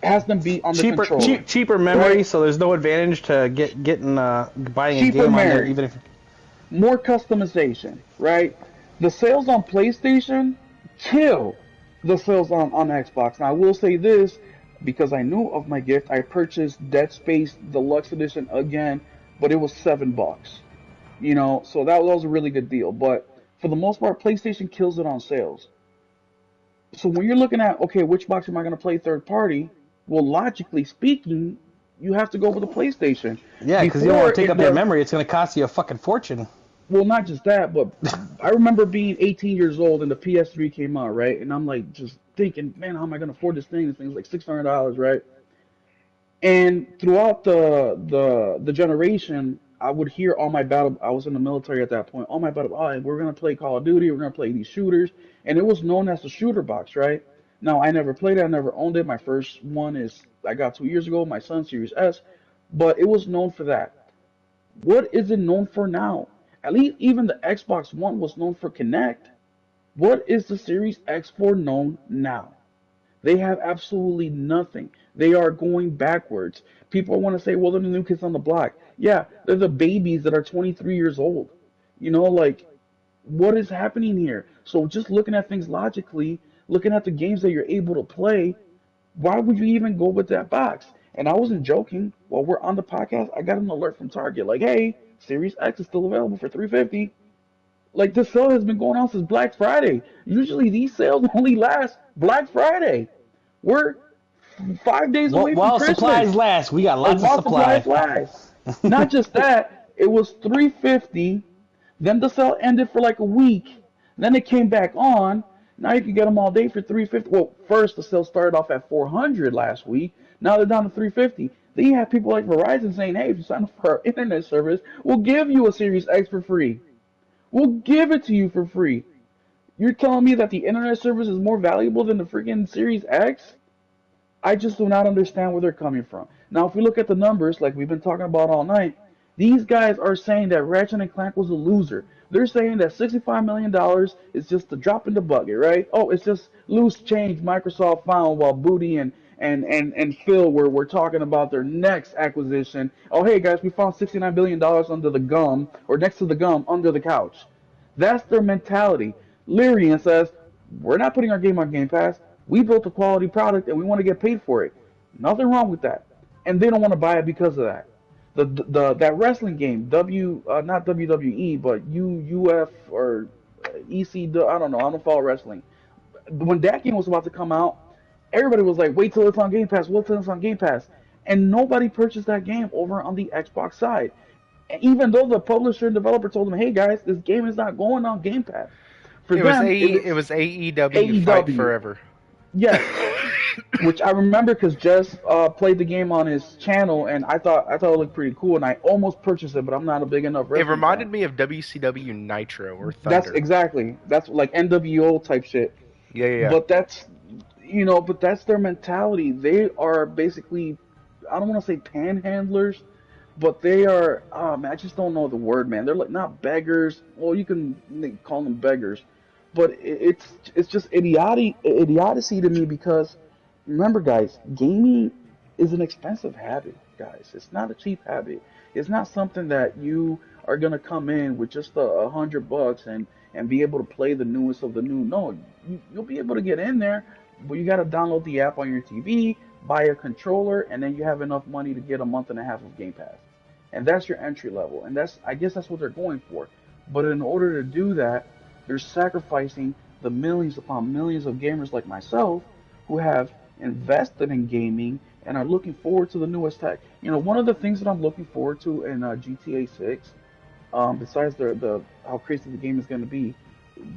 has them beat on the controller, Cheaper memory, right? so there's no advantage to getting buying a Cheaper game on there, memory, even if. more customization, right? The sales on PlayStation kill the sales on Xbox. Now I will say this because I knew of my gift. I purchased Dead Space Deluxe Edition again, but it was $7. You know, so that was a really good deal. But for the most part, PlayStation kills it on sales. So when you're looking at okay, which box am I going to play third party? Well, logically speaking, you have to go with the PlayStation. Yeah, because you don't want Before to take it up that was memory. It's going to cost you a fucking fortune. well, not just that, but I remember being 18 years old and the PS3 came out, right? And I'm like just thinking, man, how am I gonna afford this thing? This thing's like $600, right? And throughout the generation, I would hear all my battle. I was in the military at that point. All my battle. Oh, we're gonna play Call of Duty. We're gonna play these shooters, and it was known as the shooter box, right? Now I never played it. I never owned it. My first one is I got 2 years ago. My son Series S, but it was known for that. What is it known for now? At least even the Xbox One was known for Kinect. What is the Series X for known now? They have absolutely nothing. They are going backwards. People want to say, well, they're the new kids on the block. Yeah, they're the babies that are 23 years old. You know, like, what is happening here? So just looking at things logically, looking at the games that you're able to play, why would you even go with that box? And I wasn't joking. While we're on the podcast, I got an alert from Target like, hey, Series X is still available for 350. Like this sale has been going on since Black Friday. Usually these sales only last Black Friday. We're 5 days Well, away from while Christmas, supplies last, we got or lots of while supplies supply. last. Not just that, it was 350. Then the sale ended for like a week. Then it came back on. Now you can get them all day for 350. Well, first the sale started off at 400 last week. Now they're down to 350. Then you have people like Verizon saying, "Hey, if you sign up for our internet service, we'll give you a Series X for free. We'll give it to you for free." You're telling me that the internet service is more valuable than the freaking Series X? I just do not understand where they're coming from. Now, if we look at the numbers, like we've been talking about all night, these guys are saying that Ratchet and Clank was a loser. They're saying that $65 million is just a drop in the bucket, right? Oh, it's just loose change Microsoft found while Booty and Phil were talking about their next acquisition. Oh, hey guys, we found $69 billion under the gum, or next to the gum, under the couch. That's their mentality. Lyrian says, we're not putting our game on Game Pass. We built a quality product and we want to get paid for it. Nothing wrong with that. And they don't want to buy it because of that. The that wrestling game, not WWE, but UF or EC, I don't know, I don't follow wrestling. When that game was about to come out, everybody was like, wait till it's on Game Pass, wait till it's on Game Pass. And nobody purchased that game over on the Xbox side. Even though the publisher and developer told them, hey guys, this game is not going on Game Pass. For them, it It was was AEW Fight AEW. Forever. Yes, which I remember because Jess played the game on his channel, and I thought it looked pretty cool, and I almost purchased it, but I'm not a big enough It wrestling fan. reminded me of WCW Nitro or That's Thunder. exactly that's like NWO type shit. Yeah, yeah, yeah. But that's their mentality. They are basically, I don't want to say panhandlers, but they are. Man, I just don't know the word, man. They're like not beggars. Well, you can call them beggars, but it's just idiocy to me because remember, guys, gaming is an expensive habit, guys. It's not a cheap habit. It's not something that you are gonna come in with just $100 and be able to play the newest of the new. No, you'll be able to get in there, but you got to download the app on your TV, buy a controller, and then you have enough money to get a month and a half of Game Pass. and that's your entry level, and I guess that's what they're going for. But in order to do that, they're sacrificing the millions upon millions of gamers like myself who have invested in gaming and are looking forward to the newest tech. One of the things that I'm looking forward to in GTA 6, besides the how crazy the game is going to be,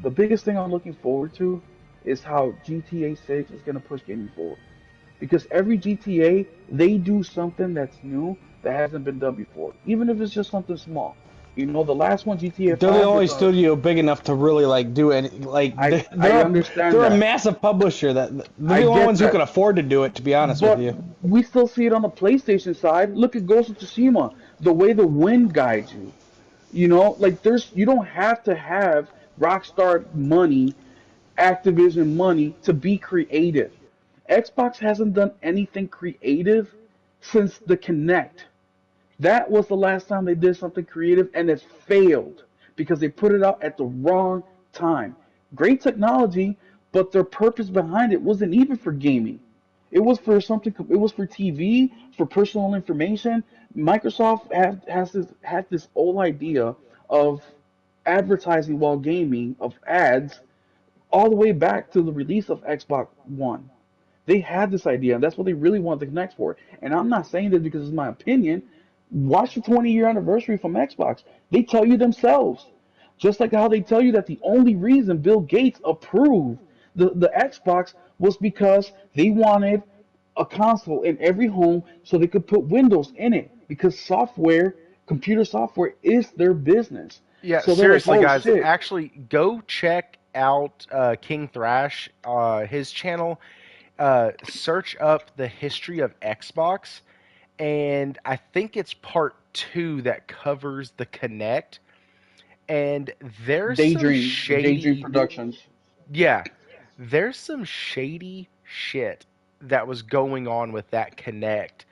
the biggest thing I'm looking forward to is how GTA 6 is going to push gaming forward. Because every GTA, they do something that's new that hasn't been done before, even if it's just something small. The last one, GTA They're the 5, only with studio big enough to really like do it. Like I understand they're a that. massive publisher that they're I the only get ones who that. can afford to do it. To be honest with But you, we still see it on the PlayStation side. Look at Ghost of Tsushima, the way the wind guides you. Like you don't have to have Rockstar money, Activision money to be creative. Xbox hasn't done anything creative since the Kinect. That was the last time they did something creative, and it failed because they put it out at the wrong time. Great technology, but their purpose behind it wasn't even for gaming. It was for something. It was for TV, for personal information. Microsoft had this old idea of advertising while gaming, of ads, all the way back to the release of Xbox One. They had this idea, and that's what they really wanted to connect for. And I'm not saying this because it's my opinion. Watch the 20-year anniversary from Xbox. They tell you themselves. Just like how they tell you that the only reason Bill Gates approved the Xbox was because they wanted a console in every home so they could put Windows in it. Because computer software, is their business. Yeah, So they're like, seriously, oh guys, shit. actually go check out King Thrash, his channel. Search up the history of Xbox, and I think it's part 2 that covers the Connect. And there's some Daydream shady, Productions. yeah, there's some shady shit that was going on with that Connect.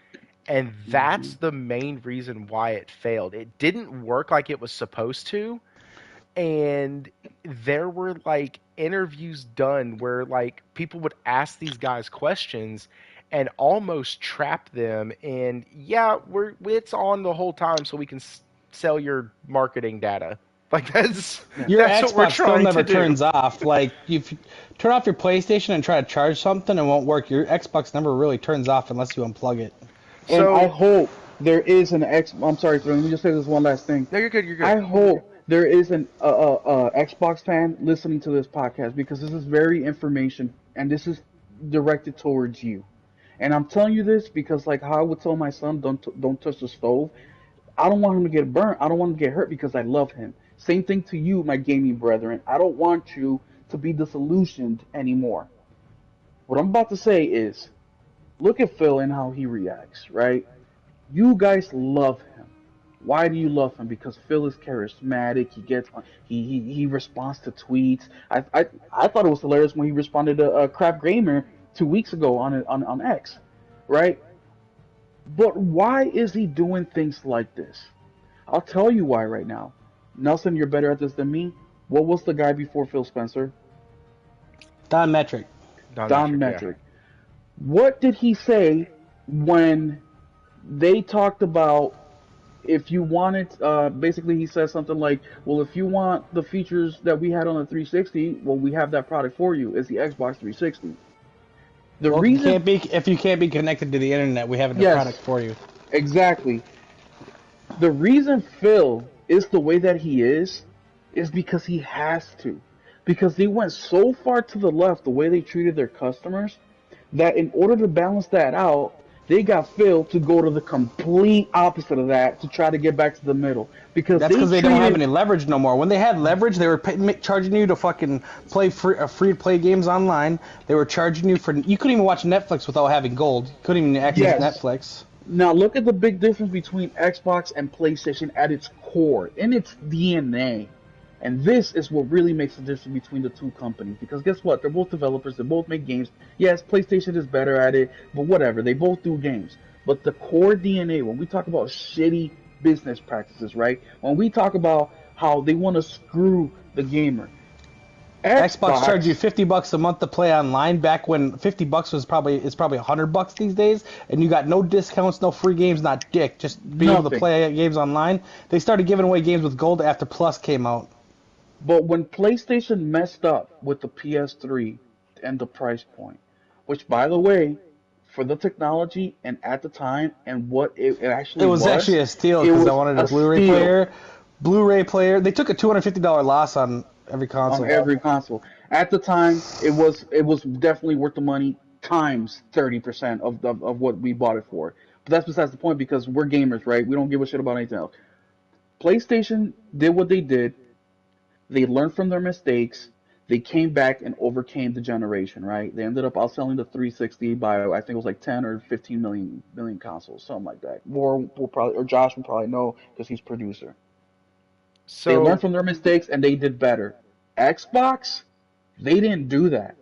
And that's Hmm. the main reason why it failed. It didn't work like it was supposed to, and there were like interviews done where like people would ask these guys questions and almost trap them, and yeah, it's on the whole time so we can sell your marketing data. Like that's Yeah. your that's what we're Xbox still trying to never do. turns off. Like if you turn off your PlayStation and try to charge something, it won't work. Your Xbox never really turns off unless you unplug it. And I So hope there is an X. I'm sorry, let me just say this one last thing. no, you're good, you're good. I hope there is an Xbox fan listening to this podcast because this is very information and this is directed towards you. And I'm telling you this because, like how I would tell my son, don't touch the stove. I don't want him to get burnt. I don't want him to get hurt because I love him. Same thing to you, my gaming brethren. I don't want you to be disillusioned anymore. What I'm about to say is, look at Phil and how he reacts, right? You guys love him. Why do you love him? Because Phil is charismatic. He gets he responds to tweets. I thought it was hilarious when he responded to Craft Gamer 2 weeks ago on X, right? But why is he doing things like this? I'll tell you why right now. Nelson, you're better at this than me. What was the guy before Phil Spencer? Don Metric. Don Don Metric, yeah. Metric. What did he say when they talked about if you wanted, basically he says something like, well, if you want the features that we had on the 360, well, we have that product for you. It's the Xbox 360. The Well, reason, if you can't be connected to the internet, we have a product yes, for you. exactly. The reason Phil is the way that he is because he has to. Because they went so far to the left, the way they treated their customers, that in order to balance that out, they got Phil to go to the complete opposite of that to try to get back to the middle. Because That's they because they don't have treated, any leverage no more. When they had leverage, they were charging you to fucking play free to play games online. They were charging you for you couldn't even watch Netflix without having gold. You couldn't even access yes. Netflix. Now look at the big difference between Xbox and PlayStation at its core, in its DNA. And this is what really makes the difference between the two companies. Because guess what? They're both developers. They both make games. Yes, PlayStation is better at it, but whatever. They both do games. But the core DNA, when we talk about shitty business practices, right? When we talk about how they want to screw the gamer, Xbox charged you Xbox, $50 a month to play online back when $50 was probably $100 these days, and you got no discounts, no free games, not dick, just being able to nothing. play games online. They started giving away games with gold after Plus came out. But when PlayStation messed up with the PS3 and the price point, which by the way, for the technology and at the time and what it It actually was actually was, a steal it because I was wanted a a Blu-ray steal player. Blu-ray player. They took a $250 loss on every on console. every console. At the time, it was definitely worth the money times 30% of what we bought it for. But that's besides the point because we're gamers, right? We don't give a shit about anything else. PlayStation did what they did. They learned from their mistakes. They came back and overcame the generation, right? They ended up outselling the 360 by I think it was like 10 or 15 million consoles, something like that. More will probably or Josh will probably know because he's producer. They learned So from their mistakes and they did better. Xbox, they didn't do that.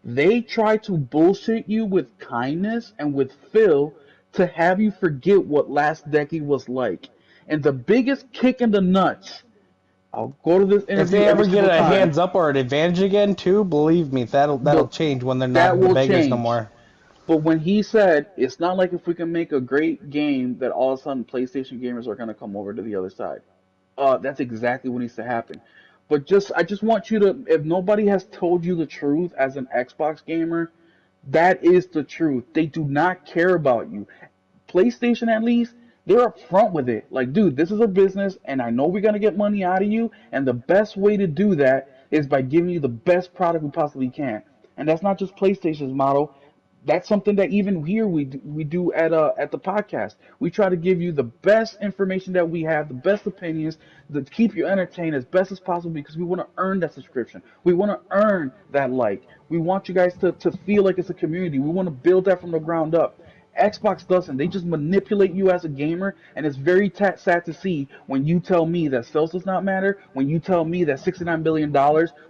They tried to bullshit you with kindness and with Phil to have you forget what last decade was like. And the biggest kick in the nuts, I'll go to this If interview they every ever get single a time. hands up or an advantage again, too, believe me, that'll The change when they're that not the will beggars no change. more. But when he said it's not like if we can make a great game that all of a sudden PlayStation gamers are gonna come over to the other side. That's exactly what needs to happen. But I just want you to, if nobody has told you the truth as an Xbox gamer, that is the truth. They do not care about you. PlayStation, at least, they're upfront with it. Like, dude, this is a business, and I know we're gonna get money out of you, and the best way to do that is by giving you the best product we possibly can. And that's not just PlayStation's model. That's something that even here we do at the podcast. We try to give you the best information that we have, the best opinions, to keep you entertained as best as possible because we want to earn that subscription. We want to earn that like. We want you guys to feel like it's a community. We want to build that from the ground up. Xbox doesn't. They just manipulate you as a gamer, and it's very sad to see when you tell me that sales does not matter, when you tell me that $69 billion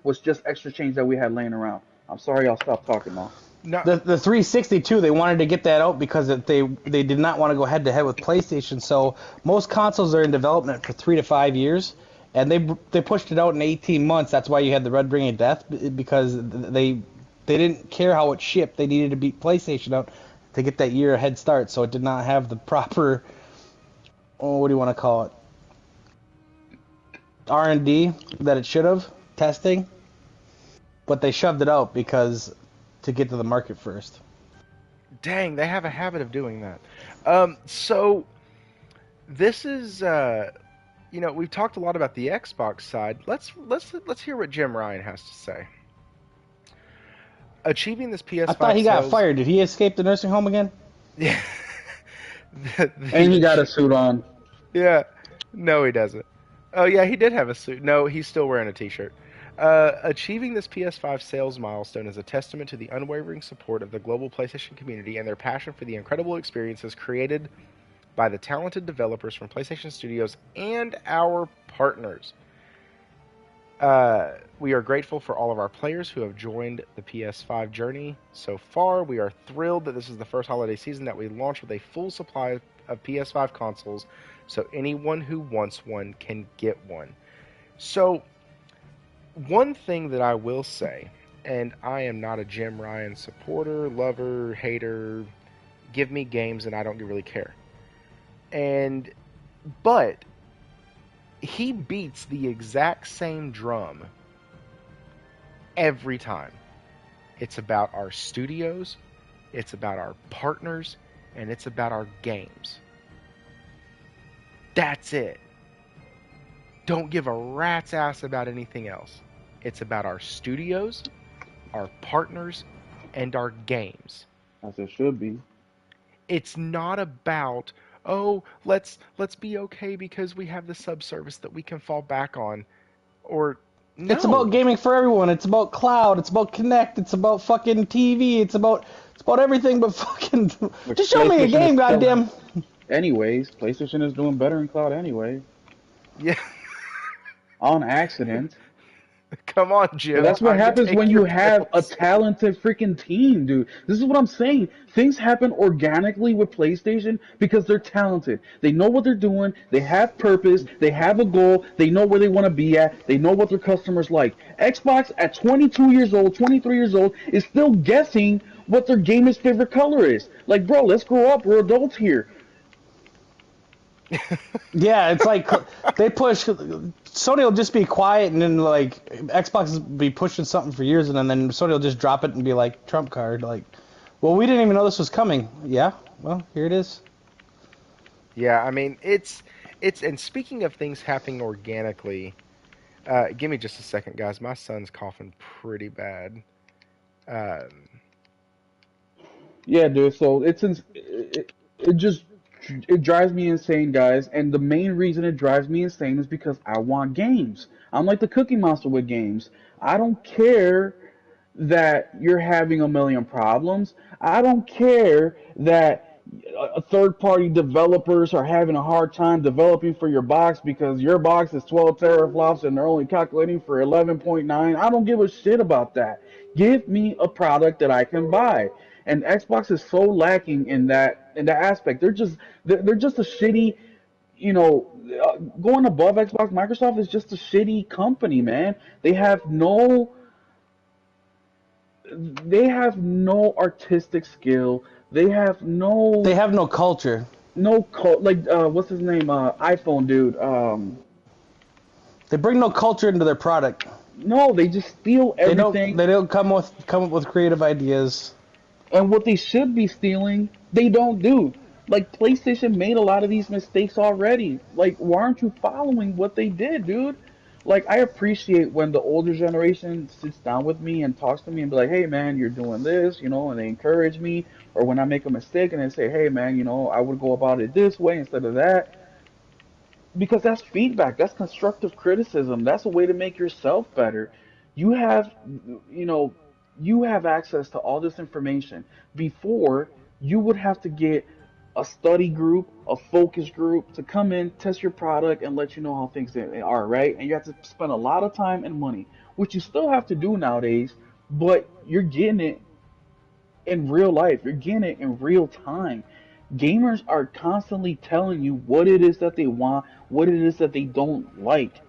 was just extra change that we had laying around. I'm sorry, I'll stop talking now. no, The 362, they wanted to get that out because they did not want to go head to head with PlayStation. So most consoles are in development for 3 to 5 years, and they pushed it out in 18 months. That's why you had the Red Ring of Death because they didn't care how it shipped. They needed to beat PlayStation out to get that year head start. So it did not have the proper, oh, what do you want to call it, R&D that it should have, testing. But they shoved it out because to get to the market first. dang, they have a habit of doing that. So this is, we've talked a lot about the Xbox side. Let's hear what Jim Ryan has to say. Achieving this I thought PS5 he got sales, fired. Did he escape the nursing home again? yeah, the, And the he got a ach- suit on. yeah, no, he doesn't. Oh yeah, he did have a suit. No, he's still wearing a T-shirt. Achieving this PS5 sales milestone is a testament to the unwavering support of the global PlayStation community and their passion for the incredible experiences created by the talented developers from PlayStation Studios and our partners. We are grateful for all of our players who have joined the PS5 journey so far. We are thrilled that this is the first holiday season that we launched with a full supply of PS5 consoles, so anyone who wants one can get one. So, one thing that I will say, and I am not a Jim Ryan supporter, lover, hater, give me games and I don't really care. And, but, he beats the exact same drum every time. It's about our studios, it's about our partners, and it's about our games. That's it. Don't give a rat's ass about anything else. It's about our studios, our partners, and our games. As it should be. It's not about, oh, let's be okay because we have the subservice that we can fall back on, or It's about no. gaming for everyone. It's about cloud. It's about Connect. It's about fucking TV. It's about everything but fucking. Which Just show me a PlayStation is game, killing. goddamn. Anyways, PlayStation is doing better in cloud anyway. Yeah. On accident. Come on, But Jim. that's what Time to happens when take you your have a pills. talented freaking team, dude. This is what I'm saying. Things happen organically with PlayStation because they're talented. They know what they're doing. They have purpose. They have a goal. They know where they want to be at. They know what their customers like. Xbox at 22 years old, 23 years old is still guessing what their gamer's favorite color is. Like, bro, let's grow up. We're adults here. Yeah, it's like they push. Sony will just be quiet, and then like Xbox will be pushing something for years, and then Sony will just drop it and be like trump card. Like, well, we didn't even know this was coming. Yeah, well, here it is. Yeah, I mean and speaking of things happening organically, give me just a second, guys. My son's coughing pretty bad. Um, Yeah, dude. So it just it drives me insane, guys. And the main reason it drives me insane is because I want games. I'm like the Cookie Monster with games. I don't care that you're having a million problems. I don't care that third party developers are having a hard time developing for your box because your box is 12 teraflops and they're only calculating for 11.9. I don't give a shit about that. Give me a product that I can buy. And Xbox is so lacking in that aspect. They're just a shitty, you know, going above Xbox. Microsoft is just a shitty company, man. They have no they have no artistic skill. They have They have no culture. like what's his name? iPhone dude. They bring no culture into their product. No, they just steal They don't. everything. They don't come up with creative ideas. And what they should be stealing, they don't do. Like PlayStation made a lot of these mistakes already. Like, why aren't you following what they did, dude? Like, I appreciate when the older generation sits down with me and talks to me and be like, "Hey, man, you're doing this," and they encourage me. Or when I make a mistake and they say, "Hey, man, I would go about it this way instead of that," because that's feedback. That's constructive criticism. That's a way to make yourself better. You have, you know, you have access to all this information. Before, you would have to get a study group, a focus group to come in, test your product, and let you know how things are, right? And you have to spend a lot of time and money, which you still have to do nowadays, but you're getting it in real life. You're getting it in real time. Gamers are constantly telling you what it is that they want, what it is that they don't like.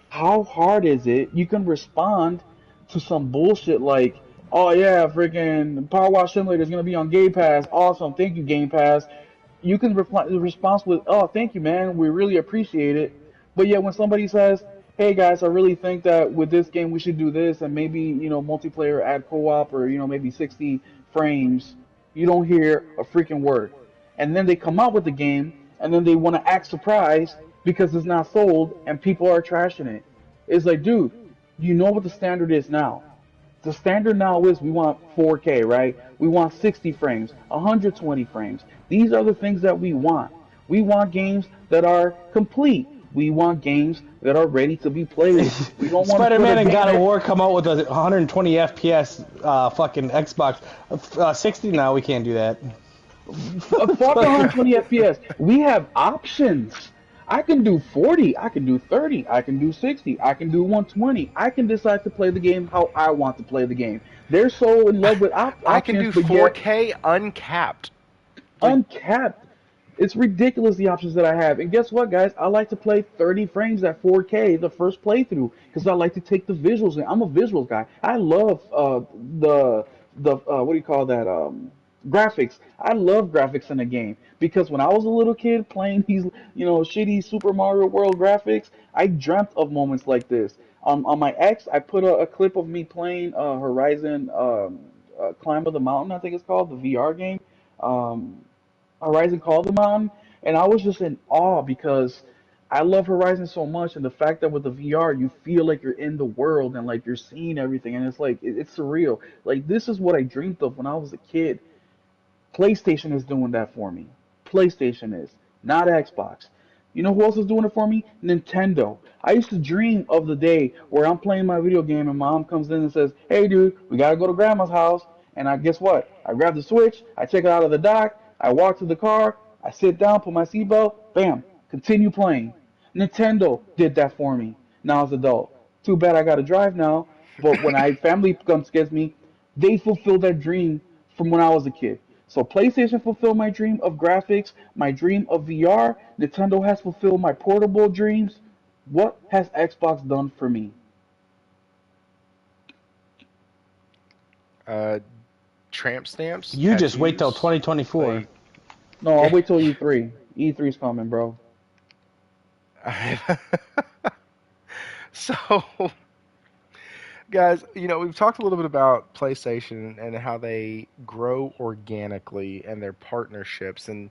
How hard is it? You can respond to some bullshit like, "Oh yeah, freaking Power Wash Simulator is gonna be on Game Pass. Awesome, thank you, Game Pass." You can reply the response with, "Oh, thank you, man. We really appreciate it." But yet when somebody says, "Hey guys, I really think that with this game we should do this and maybe multiplayer add co-op or maybe 60 frames," you don't hear a freaking word. And then they come out with the game and then they want to act surprised because it's not sold and people are trashing it. It's like, dude, you know what the standard is now. The standard now is we want 4K, right? We want 60 frames, 120 frames. These are the things that we want. We want games that are complete. We want games that are ready to be played. We don't want to put a Spider-Man and game God of that War come out with a 120 FPS fucking Xbox. 60 now, we can't do that. fuck 120 FPS. We have options. I can do 40, I can do 30, I can do 60, I can do 120. I can decide to play the game how I want to play the game. They're so in love with I can options, do but yet 4K uncapped. Like, uncapped. It's ridiculous the options that I have. And guess what, guys? I like to play 30 frames at 4K the first playthrough because I like to take the visuals in. I'm a visuals guy. I love the what do you call that graphics. I love graphics in a game because when I was a little kid playing these shitty Super Mario World graphics, I dreamt of moments like this. On my X, I put a clip of me playing Horizon Climb of the Mountain. I think it's called the VR game. Um, Horizon Call of the Mountain, and I was just in awe because I love Horizon so much, and the fact that with the VR you feel like you're in the world and like you're seeing everything, and it's like it's surreal. Like this is what I dreamed of when I was a kid. PlayStation is doing that for me. PlayStation is, not Xbox. You know who else is doing it for me? Nintendo. I used to dream of the day where I'm playing my video game and mom comes in and says, "Hey dude, we gotta go to grandma's house." And I guess what? I grab the Switch, I take it out of the dock, I walk to the car, I sit down, put my seatbelt, bam, continue playing. Nintendo did that for me now as an adult. too bad I gotta drive now. But when I family comes gets me, they fulfill that dream from when I was a kid. So PlayStation fulfilled my dream of graphics, my dream of VR. Nintendo has fulfilled my portable dreams. What has Xbox done for me? Uh, tramp stamps, You just wait till tattoos, 2024. like No, I'll wait till E3. E3's coming, bro. so guys, we've talked a little bit about PlayStation and how they grow organically and their partnerships. And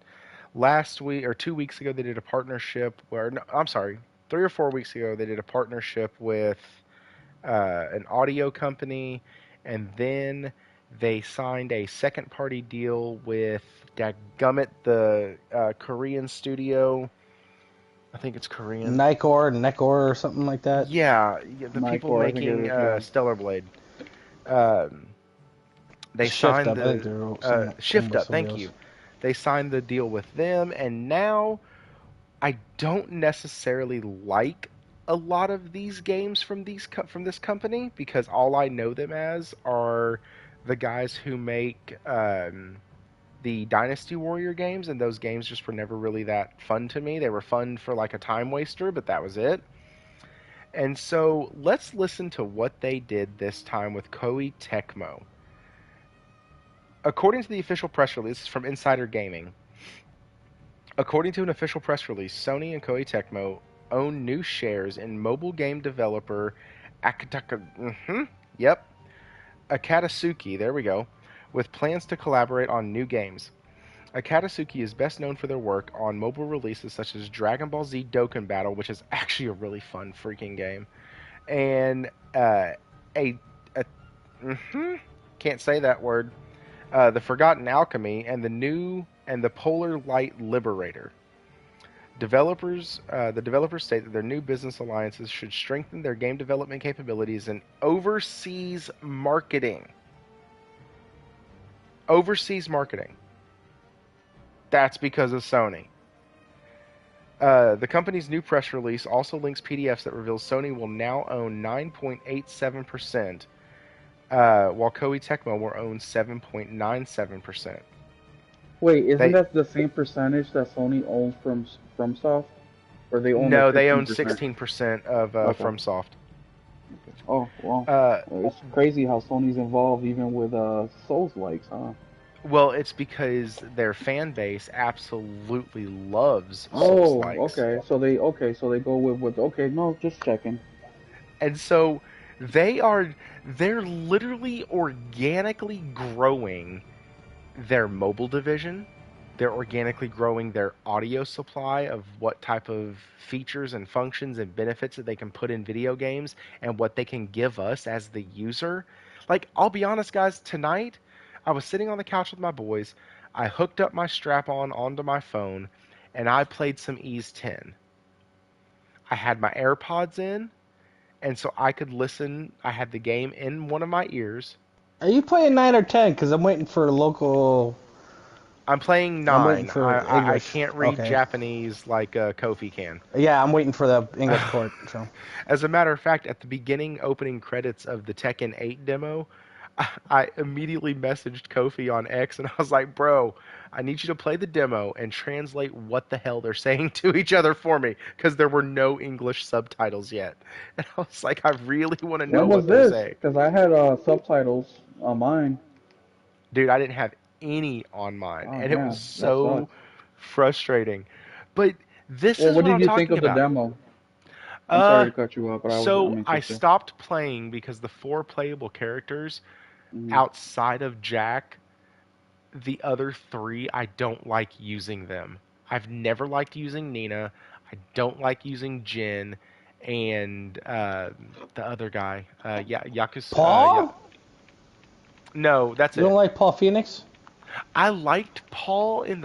last week or 2 weeks ago, they did a partnership where, no, I'm sorry, 3 or 4 weeks ago, they did a partnership with an audio company, and then they signed a second party deal with Dadgummit, the Korean studio. I think it's Korean. Necor, or something like that. Yeah, yeah, the people Nightcore, I think it making is, yeah. Stellar Blade. Um, they Shift signed up. I think the they're Shift with Up. somebody Thank else. you. They signed the deal with them, and now I don't necessarily like a lot of these games from from this company because all I know them as are the guys who make the Dynasty Warrior games, and those games just were never really that fun to me. They were fun for like a time waster, but that was it. And so let's listen to what they did this time with Koei Tecmo. According to the official press release from Insider Gaming, according to an official press release, Sony and Koei Tecmo own new shares in mobile game developer Akataka. Yep, Akatsuki. There we go. With plans to collaborate on new games. Akatsuki is best known for their work on mobile releases such as Dragon Ball Z Dokkan Battle, which is actually a really fun freaking game, and a, a can't say that word. The Forgotten Alchemy, and the Polar Light Liberator. The developers state that their new business alliances should strengthen their game development capabilities and overseas marketing. Overseas marketing. That's because of Sony. The company's new press release also links PDFs that reveals Sony will now own 9.87%, while Koei Tecmo will own 7.97%. Wait, isn't They that the same percentage that Sony owns from Soft? Or they own like No, they own 15%? 16% of Okay. FromSoft. Okay. Oh, well. Uh, It's crazy how Sony's involved even with Souls likes, huh? well, it's because their fan base absolutely loves Souls Oh, likes. so they go with okay, no, just checking. And so they're literally organically growing their mobile division. They're organically growing their audio supply of what type of features and functions and benefits that they can put in video games and what they can give us as the user. Like, I'll be honest, guys, tonight I was sitting on the couch with my boys. I hooked up my strap on onto my phone and I played some Ease 10. I had my AirPods in, and so I could listen. I had the game in one of my ears. Are you playing 9 or 10? Because I'm waiting for local. I'm playing I'm waiting 9. for I English. can't read Okay. Japanese like Kofi can. Yeah, I'm waiting for the English port. So. As a matter of fact, at the beginning opening credits of the Tekken 8 demo, I immediately messaged Kofi on X and I was like, bro, I need you to play the demo and translate what the hell they're saying to each other for me because there were no English subtitles yet. And I was like, I really want to know When was what they're this? saying. Because I had subtitles on mine. Dude, I didn't have any on mine, Oh and it was damn, that so sucks. frustrating. But this Well, is what what did I'm you think talking of the about. demo? I'm sorry Uh, to cut you off, but I'm so I interested. stopped playing because the four playable characters Hmm. outside of Jack, the other three, I don't like using them. I've never liked using Nina. I don't like using Jin, and the other guy, Paul? no, that's You don't it. like Paul Phoenix? I liked Paul in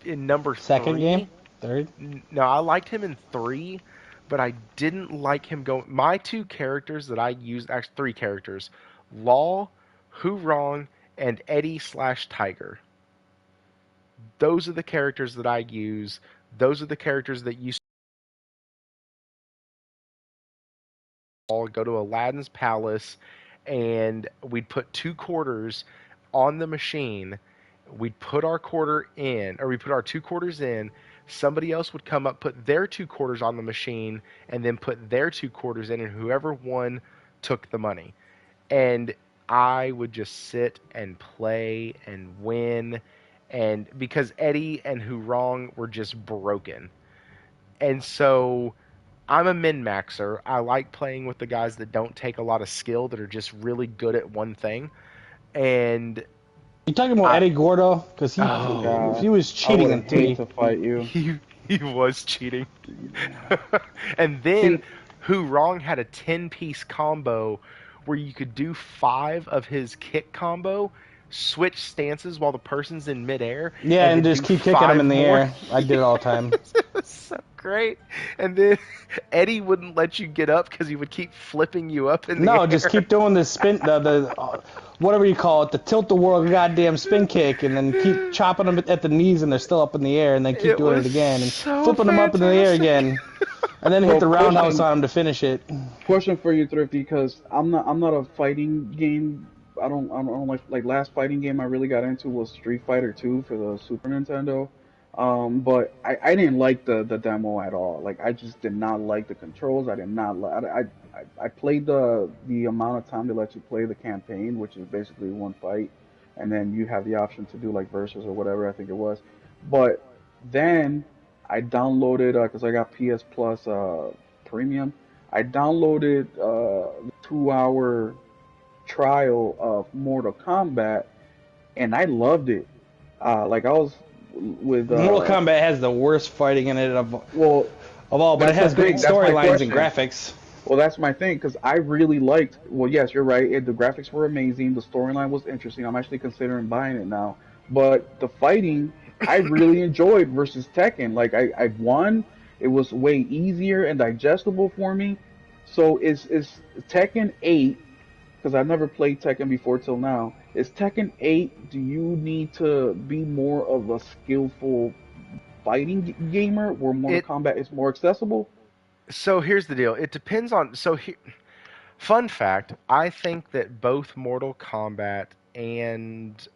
number Second game? three. Third? No, I liked him in three, but I didn't like him going. My two characters that I used, actually three characters, Law, Who Wrong, and Eddie slash Tiger. Those are the characters that I use. Those are the characters that used mall, go to Aladdin's palace, and we'd put 2 quarters on the machine. We'd put our quarter in, or we put our 2 quarters in. Somebody else would come up, put their 2 quarters on the machine, and then put their 2 quarters in, and whoever won took the money. And I would just sit and play and win, and because Eddie and Who Wrong were just broken. And so I'm a min maxer. I like playing with the guys that don't take a lot of skill, that are just really good at one thing. And You talking about I, Eddie Gordo? Because oh, he was I cheating would in hate 3. to fight you. he was cheating. And then See, Who Wrong had a 10-piece combo where you could do 5 of his kick combo, switch stances while the person's in midair, Yeah, and and then just do keep kicking him 5 in the more. air. I did it all the time. It was so great. And then Eddie wouldn't let you get up because he would keep flipping you up in the No, air. just keep doing the spin, whatever you call it, the tilt the world goddamn spin kick, and then keep chopping them at the knees and they're still up in the air, and then keep It doing it was again, and so flipping them up in the air fantastic. again, and then hit so the roundhouse question on him to finish it. question for you, Thrifty, because I'm not a fighting game. I don't like last fighting game I really got into was Street Fighter 2 for the Super Nintendo. But I didn't like the demo at all. Like I just did not like the controls. I did not like. I played the amount of time they let you play the campaign, which is basically one fight, and then you have the option to do like versus or whatever I think it was. But then I downloaded because I got PS Plus Premium. I downloaded the 2 hour trial of Mortal Kombat, and I loved it. Like I was with Mortal Kombat has the worst fighting in it well, of all, but it that's the has great thing. That's my storylines and question. graphics. Well, that's my thing because I really liked. Well, yes, you're right. The graphics were amazing. The storyline was interesting. I'm actually considering buying it now. But the fighting, I really enjoyed versus Tekken. Like I won. It was way easier and digestible for me. So is Tekken 8? Because I've never played Tekken before till now. Is Tekken 8? Do you need to be more of a skillful fighting gamer where Mortal It Kombat is more accessible? so here's the deal. It depends on fun fact, I think that both Mortal Kombat and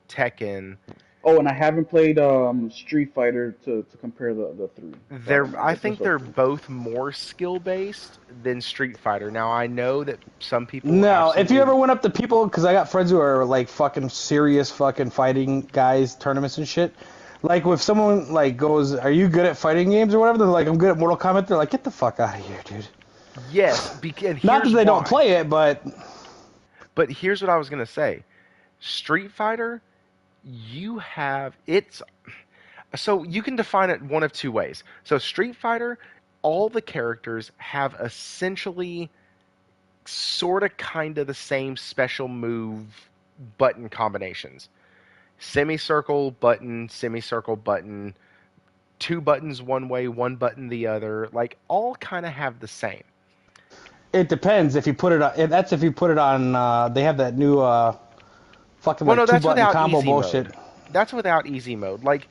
Tekken, Oh, and I haven't played Street Fighter to compare the three, so I don't know. I But there's think those they're two. both more skill based than Street Fighter. Now I know that some people No, if you ever absolutely went up to people, because I got friends who are like fucking serious fucking fighting guys, tournaments and shit. Like if someone like goes, "Are you good at fighting games or whatever?" They're like, "I'm good at Mortal Kombat." They're like, "Get the fuck out of here, dude." yes, and Not that here's they don't why. play it, but But here's what I was gonna say. Street Fighter, you have it's so you can define it one of 2 ways. So Street Fighter, all the characters have essentially sort of kind of the same special move button combinations. Semicircle button, 2 buttons one way, 1 button the other. Like all kind of have the same. it depends if you put it on. That's if you put it on. They have that new fucking Well, like no, two that's button without combo easy bullshit. mode. That's without easy mode. Like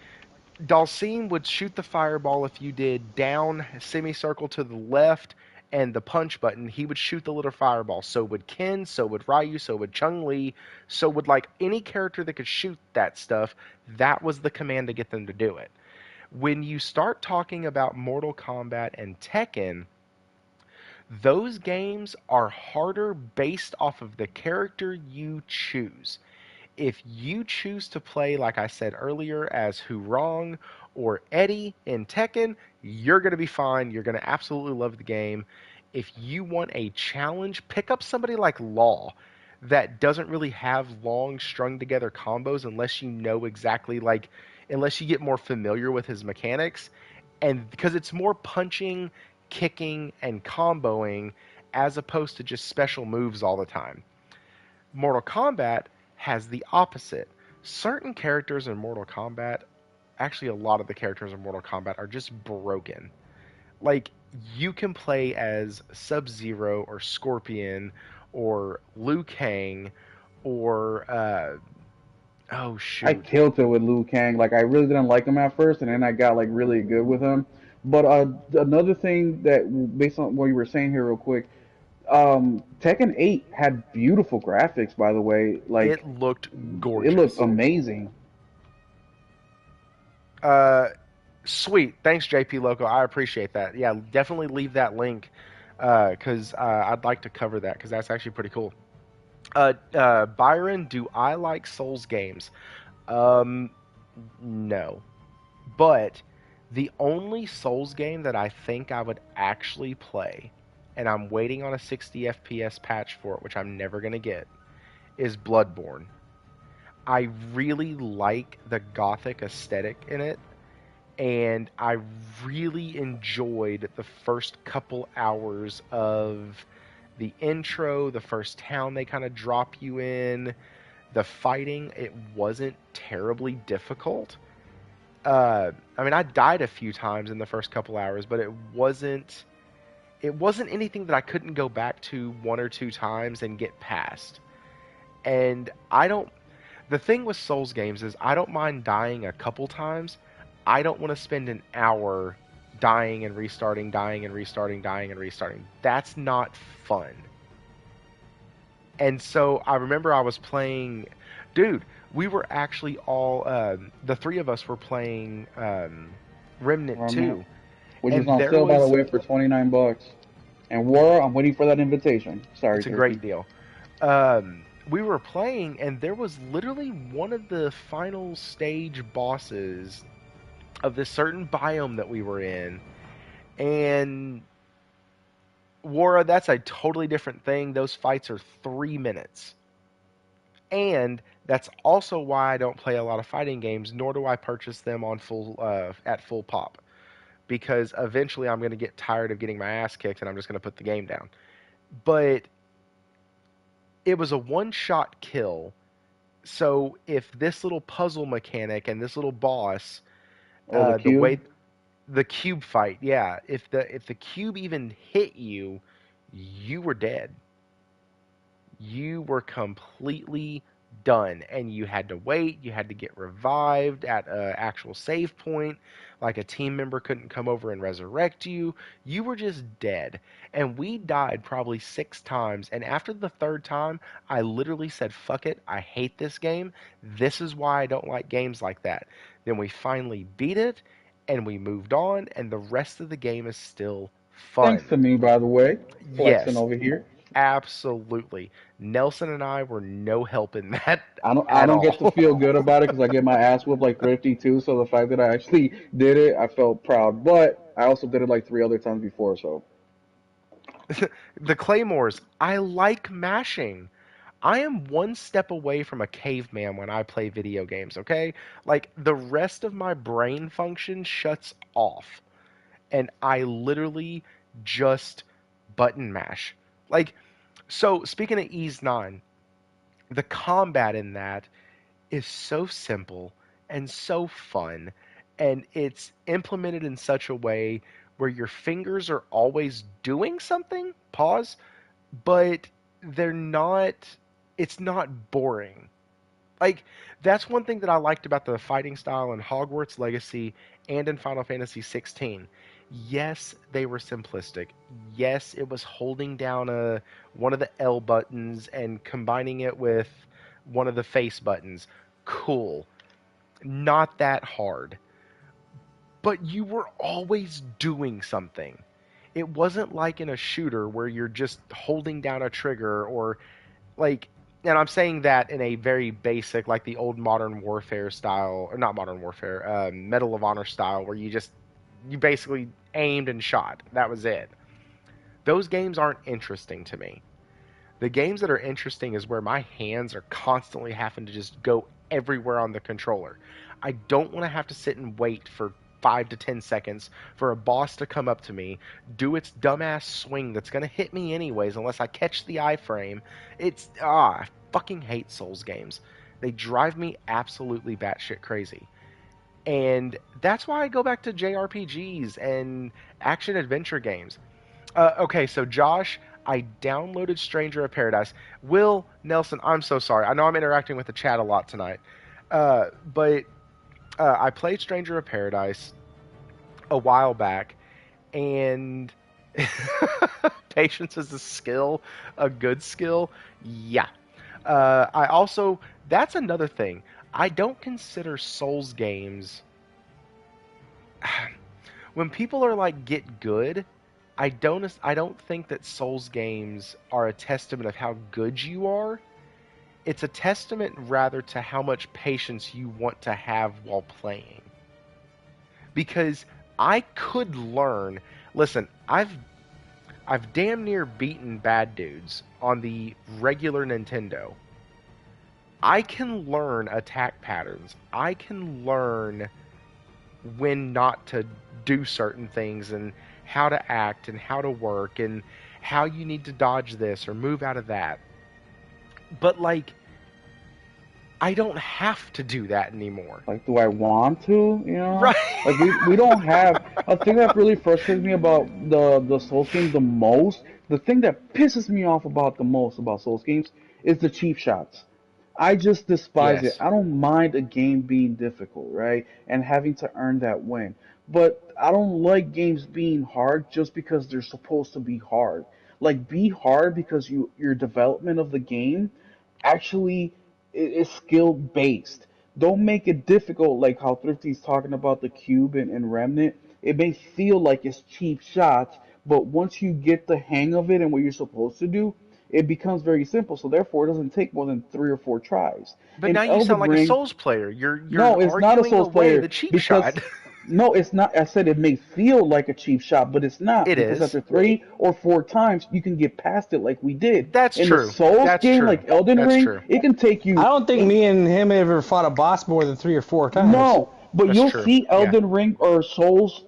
Dalsim would shoot the fireball if you did down semicircle to the left and the punch button. He would shoot the little fireball. So would Ken, so would Ryu, so would Chung Li, so would like any character that could shoot that stuff. That was the command to get them to do it. When you start talking about Mortal Kombat and Tekken, those games are harder based off of the character you choose. If you choose to play, like I said earlier, as Hurong or Eddie in Tekken, you're going to be fine. You're going to absolutely love the game. If you want a challenge, pick up somebody like Law that doesn't really have long strung together combos unless you know exactly, like, unless you get more familiar with his mechanics. And because it's more punching, kicking, and comboing as opposed to just special moves all the time. Mortal Kombat has the opposite. Certain characters in Mortal Kombat, actually a lot of the characters in Mortal Kombat are just broken. Like you can play as Sub-Zero or Scorpion or Liu Kang or oh I shoot. tilted with Liu Kang. Like I really didn't like him at first, and then I got like really good with him. But another thing that, based on what you were saying here, real quick, Tekken 8 had beautiful graphics. By the way, It like looked it looked gorgeous. amazing. Uh, Sweet. Thanks, JP Loco. I appreciate that. Yeah, definitely leave that link because I'd like to cover that because that's actually pretty cool. Byron, do I like Souls games? Um, no. But the only Souls game that I think I would actually play, and I'm waiting on a 60 FPS patch for it, which I'm never going to get, is Bloodborne. I really like the gothic aesthetic in it, and I really enjoyed the first couple hours of the intro, the first town they kind of drop you in, the fighting. It wasn't terribly difficult. I mean, I died a few times in the first couple hours, but it wasn't anything that I couldn't go back to one or two times and get past. And I don't. The thing with Souls games is I don't mind dying a couple times. I don't want to spend an hour dying and restarting, dying and restarting, dying and restarting. That's not fun. And so I remember I was playing, dude. We were actually all the three of us were playing Remnant Remnant, 2, which is and on there sale by the was way for $29. And War, I'm waiting for that invitation. Sorry, it's a great Turkey. deal. We were playing, and there was literally one of the final stage bosses of this certain biome that we were in, and Wara, that's a totally different thing. Those fights are 3 minutes. And that's also why I don't play a lot of fighting games, nor do I purchase them on full at full pop, because eventually I'm going to get tired of getting my ass kicked and I'm just going to put the game down. But it was a one-shot kill. So if this little puzzle mechanic and this little boss, Oh, the the way cube. the cube fight, yeah, if the cube even hit you, you were dead. You were completely done, and you had to wait. You had to get revived at an actual save point. Like a team member couldn't come over and resurrect you. You were just dead. And we died probably 6 times. And after the third time, I literally said, fuck it. I hate this game. This is why I don't like games like that. Then we finally beat it, and we moved on, and the rest of the game is still Thanks fun. to me, by the way, flexing Yes, over here. absolutely. Nelson and I were no help in that I at don't get to all. feel good about it because I get my ass whooped like Thrifty too. So the fact that I actually did it, I felt proud. But I also did it like three other times before. So The claymores, I like mashing. I am one step away from a caveman when I play video games, okay? Like the rest of my brain function shuts off and I literally just button mash. Like so speaking of Ease 9, the combat in that is so simple and so fun, and it's implemented in such a way where your fingers are always doing something, pause, but they're not, it's not boring. Like that's one thing that I liked about the fighting style in Hogwarts Legacy and in Final Fantasy 16. Yes, they were simplistic. Yes, it was holding down a one of the L buttons and combining it with one of the face buttons. Cool. Not that hard. But you were always doing something. It wasn't like in a shooter where you're just holding down a trigger or like, and I'm saying that in a very basic, like the old Modern Warfare style, or not Modern Warfare, Medal of Honor style, where you basically aimed and shot. That was it. Those games aren't interesting to me. The games that are interesting is where my hands are constantly having to just go everywhere on the controller. I don't want to have to sit and wait for 5 to 10 seconds for a boss to come up to me, do its dumbass swing that's going to hit me anyways unless I catch the iframe. I fucking hate Souls games. They drive me absolutely batshit crazy. And that's why I go back to JRPGs and action adventure games. Okay, so Josh, I downloaded Stranger of Paradise. Will Nelson, I'm so sorry. I know I'm interacting with the chat a lot tonight, but I played Stranger of Paradise. a while back, and patience is a skill, a good skill. Yeah. I also, that's another thing. I don't consider Souls games when people are like get good. I don't think that Souls games are a testament of how good you are. It's a testament rather to how much patience you want to have while playing. Because I could learn. Listen, I've damn near beaten bad dudes on the regular Nintendo. I can learn attack patterns. I can learn when not to do certain things and how to act and how to work and how you need to dodge this or move out of that. But like I don't have to do that anymore. Like, do I want to? You know, Right. like we don't have. A thing that really frustrates me about the Souls games the most, the thing that pisses me off about the most about Souls games is the cheap shots. I just despise it. Yes. I don't mind a game being difficult, right, and having to earn that win. But I don't like games being hard just because they're supposed to be hard. Like, be hard because your development of the game actually is skill based. Don't make it difficult like how Thrifty's talking about the cube and Remnant. It may feel like it's cheap shots, but once you get the hang of it and what you're supposed to do, it becomes very simple. So therefore, it doesn't take more than 3 or 4 tries. But In now you sound Elden like a Ring, Souls player. You're no, it's not a arguing Souls away player the cheap shot. because no, it's not. I said it may feel like a cheap shot, but it's not It because is. after 3 or 4 times, you can get past it like we did. That's In the true. Souls That's game, true. like Elden That's Ring, true. it can take I you. don't think me and him ever fought a boss more than 3 or 4 times. No, but That's you'll true. see Yeah. Elden Ring or Souls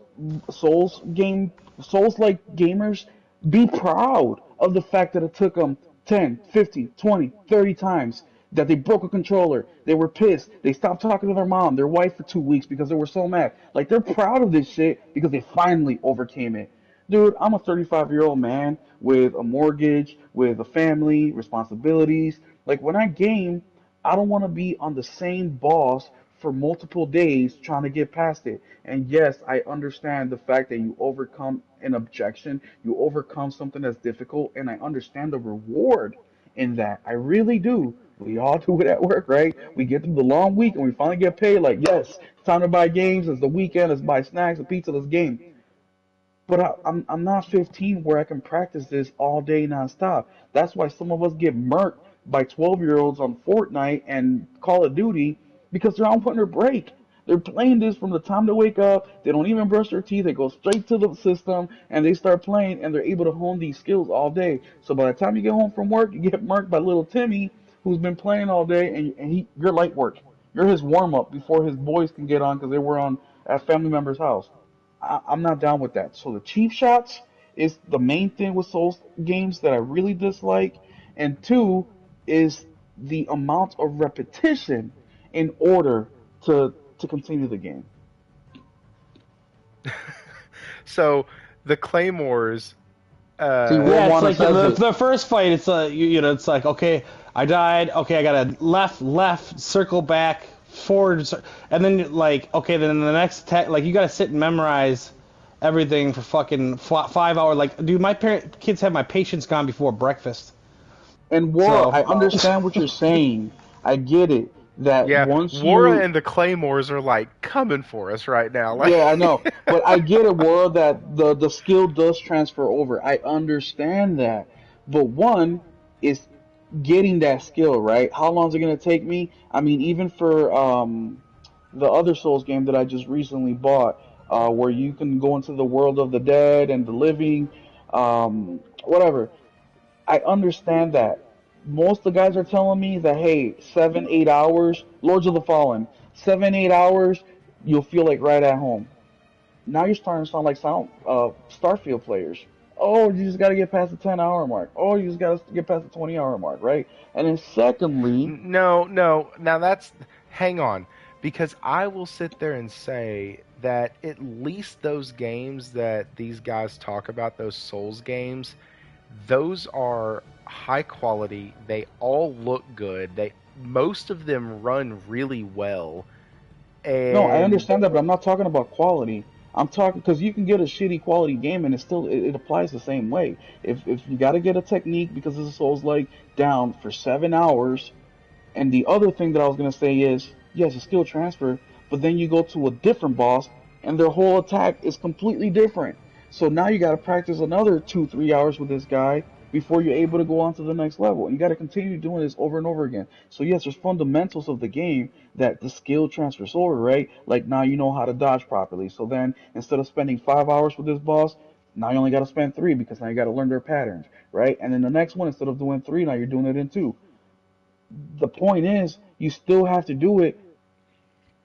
game, Souls like gamers be proud of the fact that it took them 10, 50, 20, 30 times that they broke a controller. They were pissed. They stopped talking to their mom, their wife for 2 weeks because they were so mad. Like they're proud of this shit because they finally overcame it. Dude, I'm a 35-year-old man with a mortgage, with a family, responsibilities. Like when I game, I don't want to be on the same boss for multiple days trying to get past it. And yes, I understand the fact that you overcome an objection, you overcome something that's difficult, and I understand the reward in that. I really do. We all do it at work, right? We get through the long week and we finally get paid. Like, yes, it's time to buy games. It's the weekend. Let's buy snacks, a pizza, let's game. But I'm not 15 where I can practice this all day nonstop. That's why some of us get murked by 12-year-olds on Fortnite and Call of Duty because they're on winter break. They're playing this from the time they wake up. They don't even brush their teeth. They go straight to the system and they start playing and they're able to hone these skills all day. So by the time you get home from work, you get murked by little Timmy who's been playing all day and you're light work. You're his warm up before his boys can get on because they were on at family member's house. I'm not down with that. So the cheap shots is the main thing with Souls games that I really dislike, and two is the amount of repetition in order to continue the game. So the claymores. See, Uh, Yeah, it's Rowana like says the it. the first fight. It's you know, it's like okay, I died. Okay, I gotta left, circle back, forward, and then like okay, then the next attack, like you gotta sit and memorize everything for fucking 5 hours. Like, dude, kids have my patience gone before breakfast. And Wara, So I understand what you're saying. I get it. That yeah, once Wara you and the claymores are like coming for us right now. Like, Yeah, I know, but I get it, World, that the skill does transfer over. I understand that, but one is getting that skill right. How long is it gonna take me? I mean, even for the other Souls game that I just recently bought, where you can go into the world of the dead and the living, whatever. I understand that. Most of the guys are telling me that hey, 7, 8 hours, Lords of the Fallen, 7, 8 hours, you'll feel like right at home. Now you're starting to sound like Starfield players. Oh, you just got to get past the 10-hour mark. Oh, you just got to get past the 20-hour mark, right? And then secondly, no, no. Now that's hang on, because I will sit there and say that at least those games that these guys talk about, those Souls games, those are high quality. They all look good. They most of them run really well. no, I And understand that, but I'm not talking about quality. I'm talking because you can get a shitty quality game and it applies the same way. If you got to get a technique because this is Souls like down for 7 hours, and the other thing that I was gonna say is, yes, a skill transfer, but then you go to a different boss, and their whole attack is completely different. So now you gotta practice another 2, 3 hours with this guy before you're able to go on to the next level. And you gotta continue doing this over and over again. So yes, there's fundamentals of the game that the skill transfers over, right? Like now you know how to dodge properly. So then instead of spending 5 hours with this boss, now you only gotta spend three because now you gotta learn their patterns, right? And then the next one, instead of doing three, now you're doing it in two. The point is, you still have to do it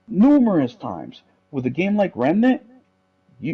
numerous times. With a game like Remnant,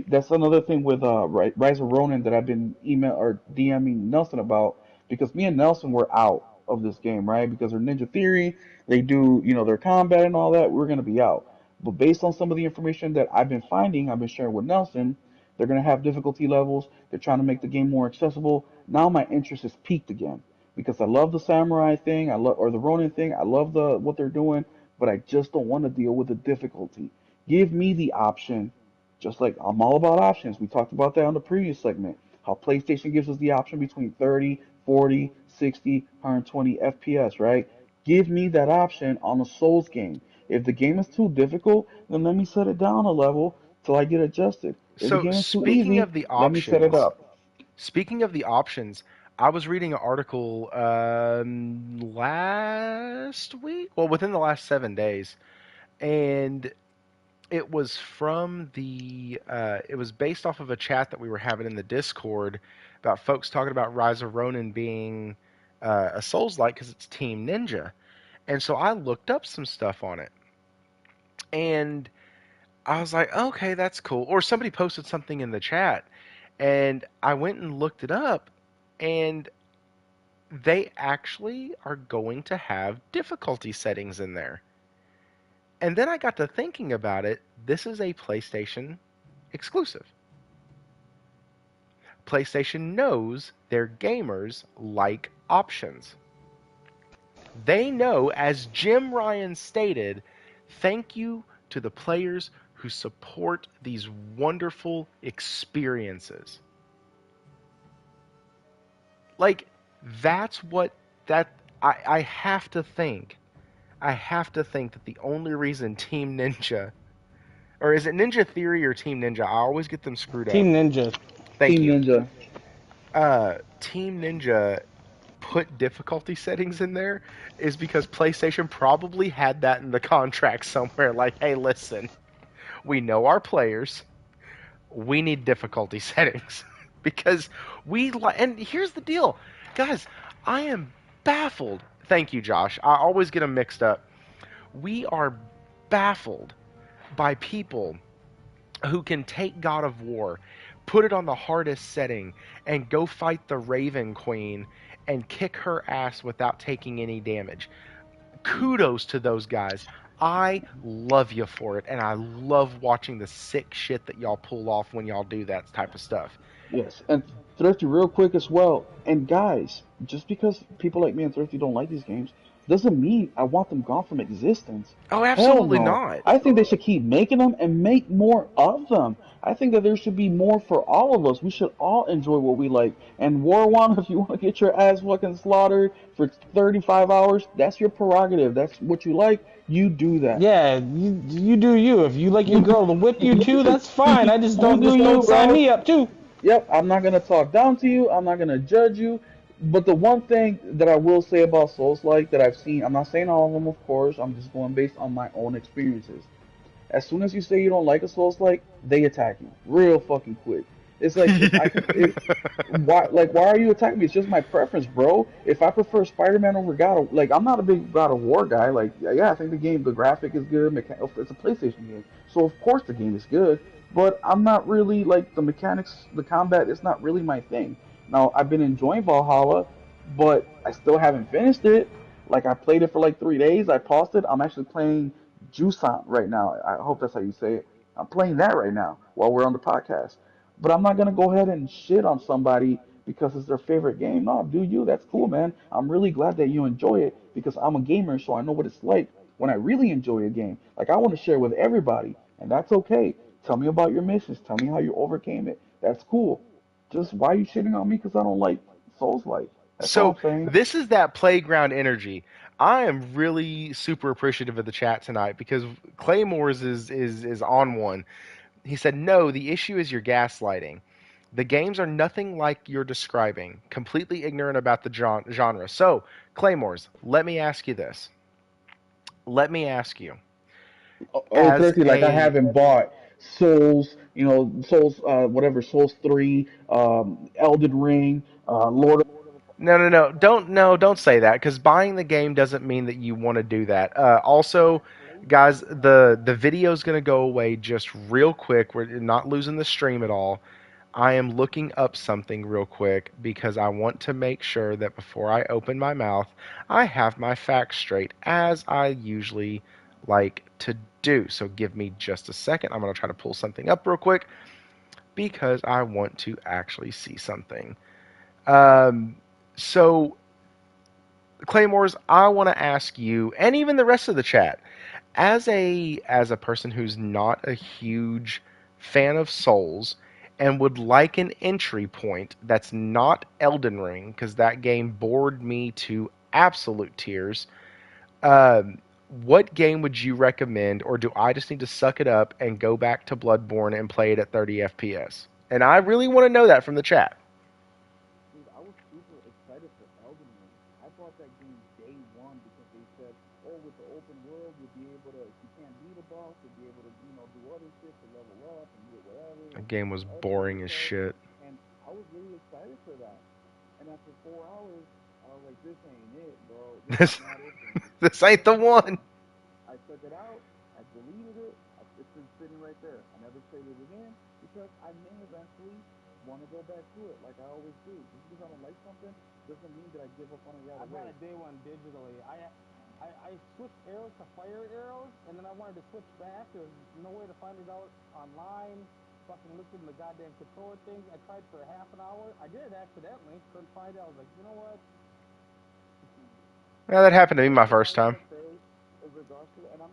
that's another thing with Rise of Ronin that I've been email or DMing Nelson about because me and Nelson were out of this game, right? Because they're Ninja Theory, they do their combat and all that. We're gonna be out. But based on some of the information that I've been finding, I've been sharing with Nelson, they're gonna have difficulty levels. They're trying to make the game more accessible. Now my interest is peaked again because I love the samurai thing, I love or the Ronin thing. I love the what they're doing, but I just don't want to deal with the difficulty. Give me the option just like I'm all about options. We talked about that on the previous segment. How PlayStation gives us the option between 30, 40, 60, 120 FPS, right? Give me that option on a Souls game. If the game is too difficult, then let me set it down a level till I get adjusted. If the So game is too easy, let me set it up. speaking of the options, I was reading an article last week, well, within the last 7 days, and it was from it was based off of a chat that we were having in the Discord about folks talking about Rise of Ronin being a Souls-like because it's Team Ninja. And so I looked up some stuff on it, and I was like, okay, that's cool. Or somebody posted something in the chat, and I went and looked it up, and they actually are going to have difficulty settings in there. And then I got to thinking about it. This is a PlayStation exclusive. PlayStation knows their gamers like options. They know, as Jim Ryan stated, thank you to the players who support these wonderful experiences. Like, that's what that I have to think. I have to think that the only reason Team Ninja, or is it Ninja Theory or Team Ninja? I always get them screwed up. Team Ninja. Thank Team you. Ninja. Team Ninja put difficulty settings in there is because PlayStation probably had that in the contract somewhere. Like, hey, listen, we know our players. We need difficulty settings because and here's the deal, guys. I am baffled. Thank you, Josh. I always get them mixed up. We are baffled by people who can take God of War, put it on the hardest setting, and go fight the Raven Queen and kick her ass without taking any damage. Kudos to those guys. I love you for it, and I love watching the sick shit that y'all pull off when y'all do that type of stuff. Yes, and Thrifty, real quick as well. And guys, just because people like me and Thrifty don't like these games, doesn't mean I want them gone from existence. Oh, Hell absolutely no. not. I think they should keep making them and make more of them. I think that there should be more for all of us. We should all enjoy what we like. And War One, if you want to get your ass fucking slaughtered for 35 hours, that's your prerogative. That's what you like. You do that. Yeah, you do you. If you like your girl to whip you too, that's fine. I just You don't do just you, don't sign bro. me up too. Yep, I'm not gonna talk down to you. I'm not gonna judge you. But the one thing that I will say about Souls like that I've seen, I'm not saying all of them, of course. I'm just going based on my own experiences. As soon as you say you don't like a Souls like, they attack you real fucking quick. It's like if I can, if why are you attacking me? It's just my preference, bro. If I prefer Spider-Man over God, like I'm not a big God of War guy. Like yeah, I think the graphic is good. It's a PlayStation game, so of course the game is good. But I'm not really like the mechanics, the combat is not really my thing. Now I've been enjoying Valhalla, but I still haven't finished it. Like I played it for like 3 days. I paused it. I'm actually playing Jusant right now. I hope that's how you say it. I'm playing that right now while we're on the podcast. But I'm not gonna go ahead and shit on somebody because it's their favorite game. No, do you? That's cool, man. I'm really glad that you enjoy it because I'm a gamer, so I know what it's like when I really enjoy a game. Like I want to share with everybody, and that's okay. Tell me about your missions. Tell me how you overcame it. That's cool. Just why are you shitting on me because I don't like Souls-like? That's all So I'm saying. this is that playground energy. I am really super appreciative of the chat tonight because Claymore's is on one. He said, "No, the issue is your gaslighting. The games are nothing like you're describing. Completely ignorant about the genre." So, Claymore's, let me ask you this. Let me ask you, Oh, as Thirsty, like I a haven't bought Souls, Souls, whatever, Souls 3, Elden Ring, Lord of no, no, no, don't say that because buying the game doesn't mean that you want to do that. Also, guys, the video is going to go away just real quick. We're not losing the stream at all. I am looking up something real quick because I want to make sure that before I open my mouth, I have my facts straight, as I usually like to do. So give me just a second. I'm going to try to pull something up real quick because I want to actually see something. Um, so, Claymores, I want to ask you, and even the rest of the chat, as a person who's not a huge fan of Souls and would like an entry point that's not Elden Ring because that game bored me to absolute tears. Um, what game would you recommend, or do I just need to suck it up and go back to Bloodborne and play it at 30 FPS? And I really want to know that from the chat. Dude, I was super excited for Elden Ring. I bought that game day one because they said, oh, with the open world, you'll be able to, if you can't beat a boss, you'll be able to, do other shit to level up and get whatever The and game was upgrade boring as yourself. shit. And I was really excited for that. And after 4 hours, I was like, this ain't it, bro. This is This not it for me. this ain't the one. I took it out. I deleted it. It's been sitting right there. I never traded it in because I may eventually want to go back to it, like I always do. Just because I don't like something doesn't mean that I give up on it right I away. bought it day one digitally. I switched arrows to fire arrows, and then I wanted to switch back. There was no way to find it out online. Fucking looked in the goddamn controller things. I tried for a half an hour. I did it accidentally. Couldn't find it. I was like, you know what? Yeah, that happened to me One my thing I first time. want to say in regards to it, and I'm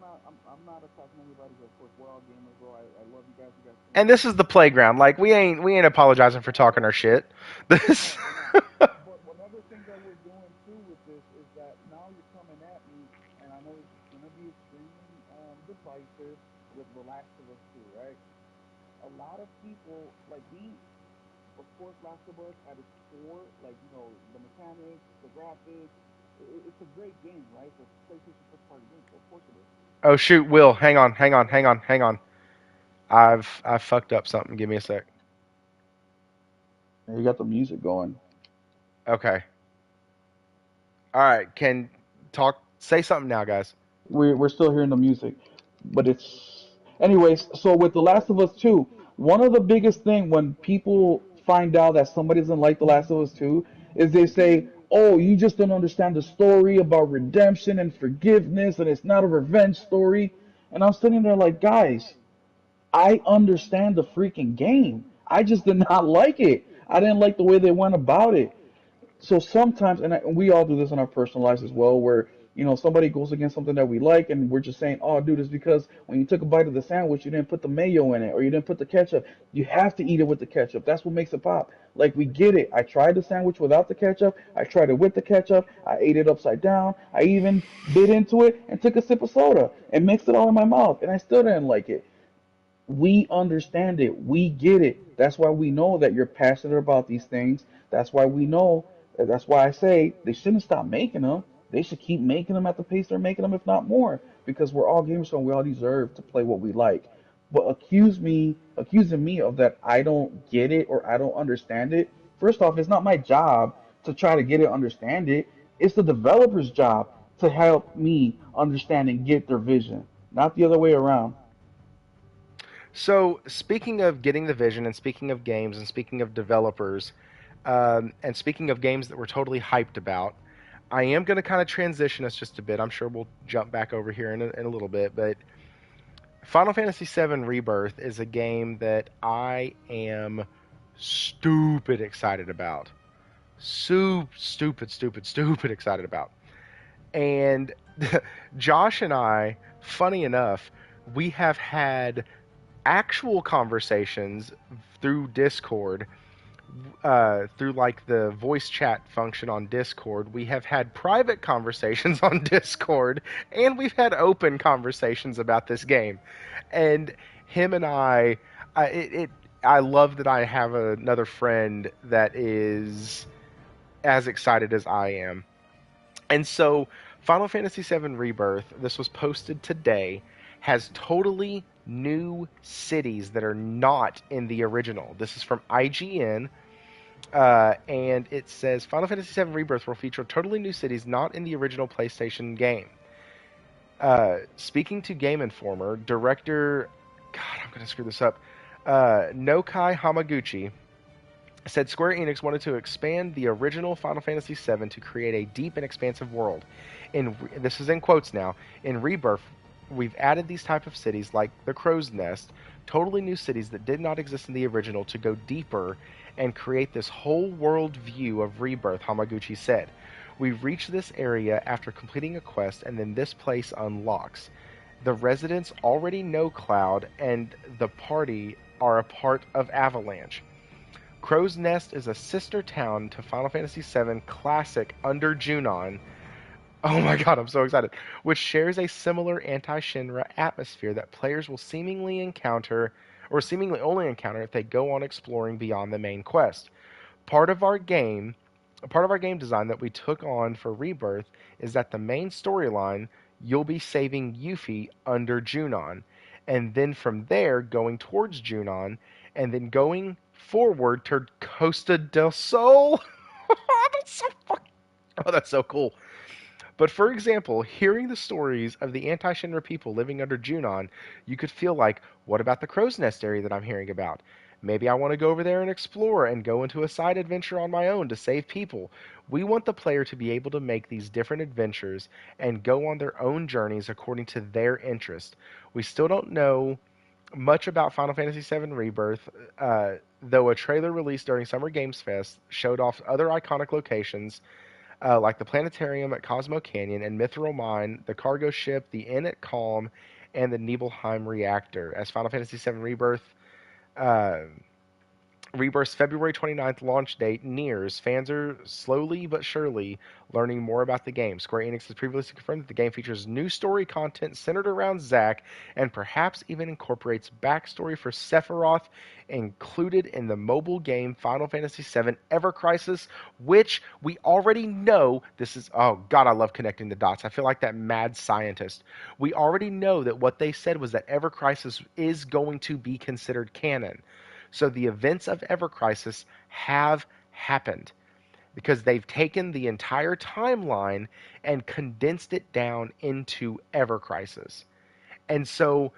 not attacking anybody. Because of course, we're all gamers, bro. I love you guys. You guys And think this is the playground. Like we ain't apologizing for talking our shit. This we're not. But another thing that we're doing too with this is that now you're coming at me, and I know it's gonna be extremely divisive with The Last of Us 2, right? A lot of people like we, of course, Last of Us at its core, like the mechanics, the graphics, it's a great game, right? It's a PlayStation first party game, so of course it is. Oh shoot, Will, hang on, hang on, hang on, hang on. I've fucked up something. Give me a sec. And you got the music going. Okay. All right, can talk say something now, guys. We're still hearing the music, but it's anyways. So with The Last of Us 2, one of the biggest thing when people find out that somebody doesn't like The Last of Us 2 is they say, "Oh, you just don't understand the story about redemption and forgiveness, and it's not a revenge story." And I'm sitting there like, guys, I understand the freaking game. I just did not like it. I didn't like the way they went about it. So sometimes, and we all do this in our personal lives as well, where somebody goes against something that we like, and we're just saying, "Oh, dude, it's because when you took a bite of the sandwich, you didn't put the mayo in it, or you didn't put the ketchup. You have to eat it with the ketchup. That's what makes it pop." Like we get it. I tried the sandwich without the ketchup. I tried it with the ketchup. I ate it upside down. I even bit into it and took a sip of soda and mixed it all in my mouth, and I still didn't like it. We understand it. We get it. That's why we know that you're passionate about these things. That's why we know. That's why I say they shouldn't stop making them. They should keep making them at the pace they're making them, if not more, because we're all gamers, so we all deserve to play what we like. But accusing me of that I don't get it or I don't understand it. First off, it's not my job to try to get it, understand it. It's the developer's job to help me understand and get their vision, not the other way around. So, speaking of getting the vision, and speaking of games, and speaking of developers, and speaking of games that we're totally hyped about, I am going to kind of transition us just a bit. I'm sure we'll jump back over here in a little bit, but Final Fantasy VII Rebirth is a game that I am stupid excited about. Stupid excited about. And Josh and I, funny enough, we have had actual conversations through Discord, through like the voice chat function on Discord. We have had private conversations on Discord, and we've had open conversations about this game. And him and I love that I have another friend that is as excited as I am. And so, Final Fantasy VII Rebirth, this was posted today, has totally new cities that are not in the original. This is from IGN, and it says Final Fantasy VII Rebirth will feature totally new cities not in the original PlayStation game. Speaking to Game Informer, director, God, I'm going to screw this up, Nokai Hamaguchi said Square Enix wanted to expand the original Final Fantasy VII to create a deep and expansive world. This is in quotes now. In Rebirth, we've added these type of cities like the Crow's Nest, totally new cities that did not exist in the original, to go deeper and create this whole world view of Rebirth, Hamaguchi said. We reach this area after completing a quest, and then this place unlocks. The residents already know Cloud, and the party are a part of Avalanche. Crow's Nest is a sister town to Final Fantasy VII Classic Under Junon. Oh my god, I'm so excited. Which shares a similar anti-Shinra atmosphere that players will seemingly encounter, or seemingly only encounter, if they go on exploring beyond the main quest. Part of our game, part of our game design that we took on for Rebirth is that the main storyline, you'll be saving Yuffie under Junon, and then from there going towards Junon, and then going forward to Costa del Sol. That's so fucking. Oh, that's so cool. But for example, hearing the stories of the anti-Shinra people living under Junon, you could feel like, what about the Crow's Nest area that I'm hearing about? Maybe I want to go over there and explore and go into a side adventure on my own to save people. We want the player to be able to make these different adventures and go on their own journeys according to their interest. We still don't know much about Final Fantasy VII Rebirth, though a trailer released during Summer Games Fest showed off other iconic locations like the planetarium at Cosmo Canyon and Mithril Mine, the cargo ship, the inn at Calm, and the Nibelheim reactor. As Final Fantasy VII uh, Rebirth's February 29th launch date nears, fans are slowly but surely learning more about the game. Square Enix has previously confirmed that the game features new story content centered around Zack and perhaps even incorporates backstory for Sephiroth included in the mobile game Final Fantasy VII Ever Crisis, which we already know this is. Oh, God, I love connecting the dots. I feel like that mad scientist. We already know that what they said was that Ever Crisis is going to be considered canon. So the events of Ever Crisis have happened because they've taken the entire timeline and condensed it down into Ever Crisis. And so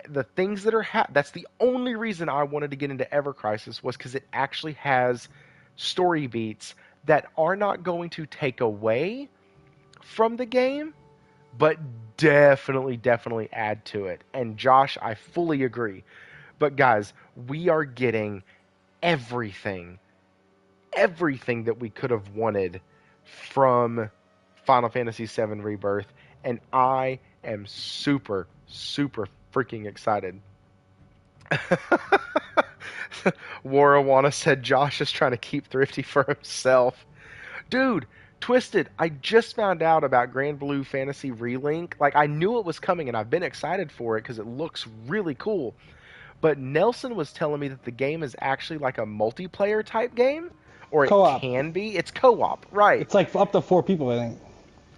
the things that are that's the only reason I wanted to get into Ever Crisis was because it actually has story beats that are not going to take away from the game, but definitely add to it. And Josh, I fully agree. But guys, we are getting everything, everything that we could have wanted from Final Fantasy VII Rebirth, and I am super freaking excited. Warawana said Josh is trying to keep Thrifty for himself. Dude, Twisted, I just found out about Grand Blue Fantasy Relink. Like, I knew it was coming, and I've been excited for it because it looks really cool. But Nelson was telling me that the game is actually like a multiplayer type game, or it Co-op. can be. It's co-op, right? It's like up to 4 people, I think.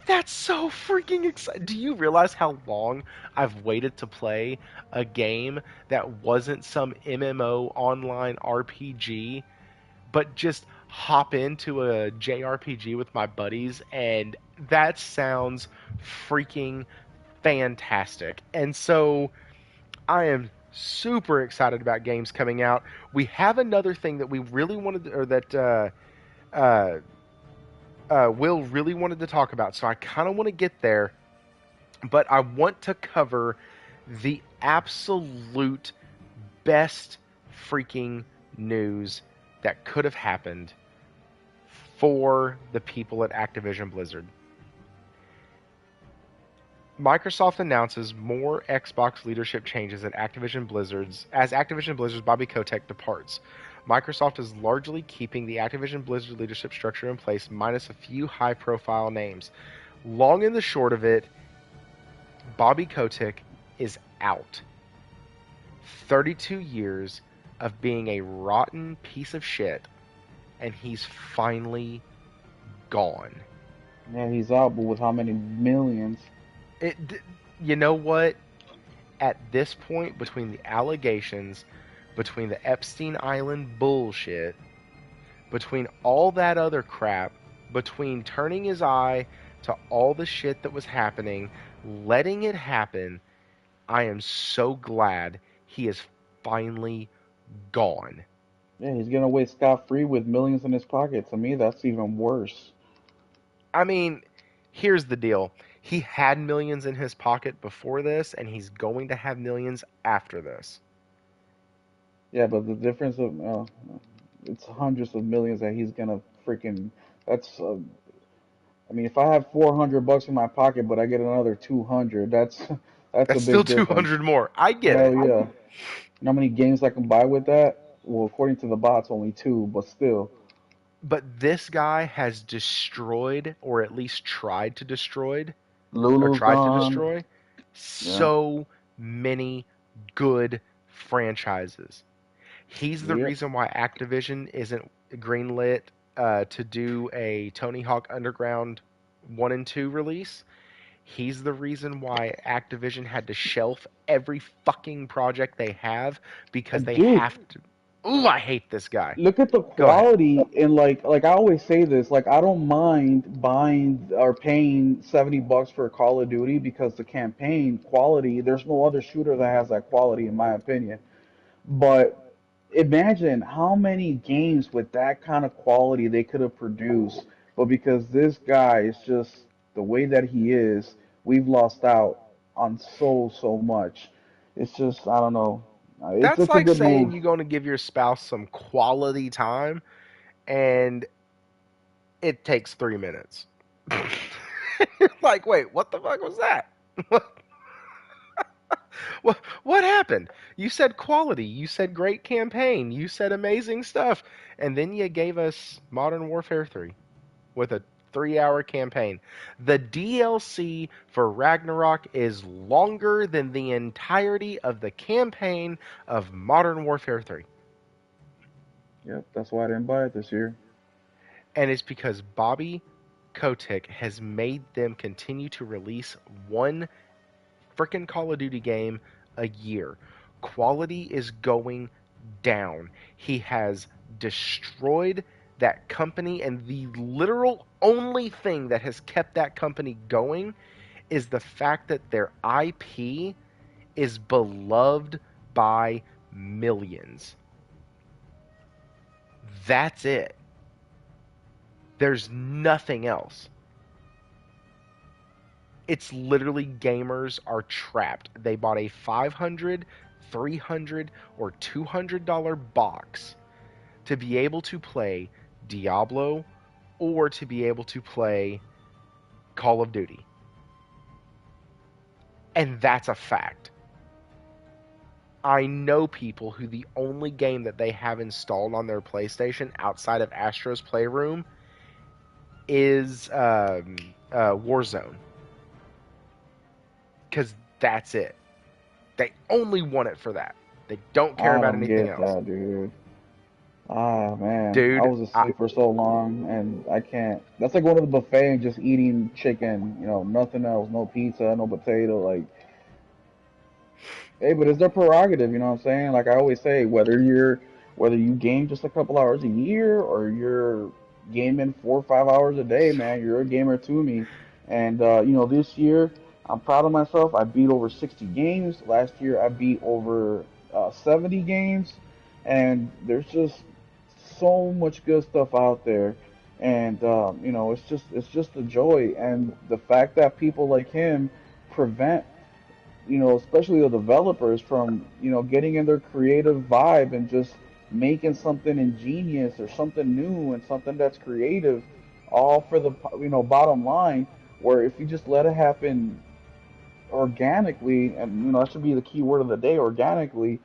That's so freaking exciting. Do you realize how long I've waited to play a game that wasn't some MMO online RPG, but just hop into a JRPG with my buddies? And that sounds freaking fantastic. And so I am super excited about games coming out. We have another thing that we really wanted, or that uh, Will really wanted to talk about. So I kind of want to get there, but I want to cover the absolute best freaking news that could have happened for the people at Activision Blizzard. Microsoft announces more Xbox leadership changes at Activision Blizzard's Bobby Kotick departs. Microsoft is largely keeping the Activision Blizzard leadership structure in place, minus a few high-profile names. Long and the short of it, Bobby Kotick is out. 32 years of being a rotten piece of shit, and he's finally gone. Yeah, he's out, but with how many millions? It, you know what? At this point, between the allegations, between the Epstein Island bullshit, between all that other crap, between turning his eye to all the shit that was happening, letting it happen, I am so glad he is finally gone. Yeah, he's getting away scot-free with millions in his pocket. To me, that's even worse. I mean, here's the deal. He had millions in his pocket before this, and he's going to have millions after this. Yeah, but the difference of it's hundreds of millions that he's gonna freaking. That's. I mean, if I have $400 in my pocket, but I get another 200, that's a That's still big difference. 200 more. I get Hell it. yeah. You know how many games I can buy with that? Well, according to the bots, only two, but still. But this guy has destroyed, or at least Lulu's tried to gone. destroy, Yeah. so many good franchises. He's the Yep. reason why Activision isn't greenlit to do a Tony Hawk Underground 1 and 2 release. He's the reason why Activision had to shelf every fucking project they have because they Dude, have to. Ooh, I hate this guy. look at the Go ahead. quality and like I always say this, like I don't mind buying or paying $70 for a Call of Duty because the campaign quality, there's no other shooter that has that quality in my opinion. But imagine how many games with that kind of quality they could have produced, but because this guy is just the way that he is, we've lost out on so much. It's just I don't know. That's It's a like good saying move. you're going to give your spouse some quality time and it takes 3 minutes. Like, wait, what the fuck was that? What happened? You said quality, you said great campaign, you said amazing stuff, and then you gave us Modern Warfare 3 with a 3-hour campaign. The DLC for Ragnarok is longer than the entirety of the campaign of Modern Warfare 3. Yep, that's why I didn't buy it this year. And it's because Bobby Kotick has made them continue to release one frickin' Call of Duty game a year. Quality is going down. He has destroyed that company, and the literal only thing that has kept that company going is the fact that their IP is beloved by millions. That's it. There's nothing else. It's literally gamers are trapped. They bought a $500, $300, or $200 box to be able to play Diablo or to be able to play Call of Duty. And that's a fact. I know people who the only game that they have installed on their PlayStation outside of Astro's Playroom is Warzone. Because that's it. They only want it for that. They don't care I about don't anything get else. that, dude. Ah, man. I Dude, was asleep for so long and I can't. That's like going to the buffet and just eating chicken, nothing else, no pizza, no potato. Like, hey, but it's their prerogative, you know what I'm saying? Like I always say, whether you game just a couple hours a year or you're gaming 4 or 5 hours a day, man, you're a gamer to me. And this year I'm proud of myself. I beat over 60 games. Last year I beat over 70 games, and there's just so much good stuff out there. And it's just a joy, and the fact that people like him prevent especially the developers from, getting in their creative vibe and just making something ingenious or something new and something that's creative, all for the, bottom line, where if you just let it happen organically, and that should be the key word of the day, organically,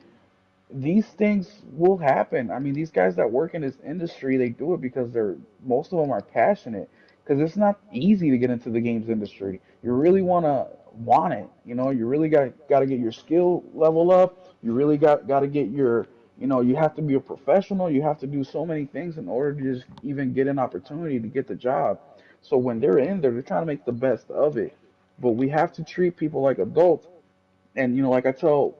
these things will happen. I mean, these guys that work in this industry, they do it because most of them are passionate. Because it's not easy to get into the games industry. You really want it. You really got to get your skill level up. You really got to get you have to be a professional. You have to do so many things in order to just even get an opportunity to get the job. So when they're in there, they're trying to make the best of it. But we have to treat people like adults, and like I tell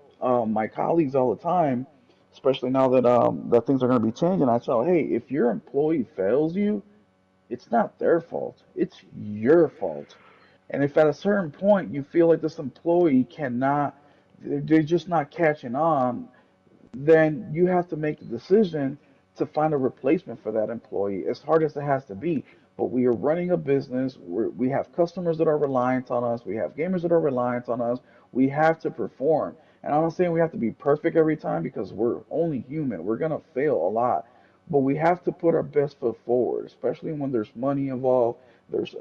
my colleagues all the time, especially now that things are going to be changing. I tell, hey, if your employee fails you, it's not their fault. It's your fault. And if at a certain point you feel like this employee cannot, they're just not catching on, then you have to make the decision to find a replacement for that employee, as hard as it has to be. But we are running a business. We have customers that are reliant on us. We have gamers that are reliant on us. We have to perform. And I'm not saying we have to be perfect every time because we're only human. We're going to fail a lot. But we have to put our best foot forward, especially when there's money involved, there's,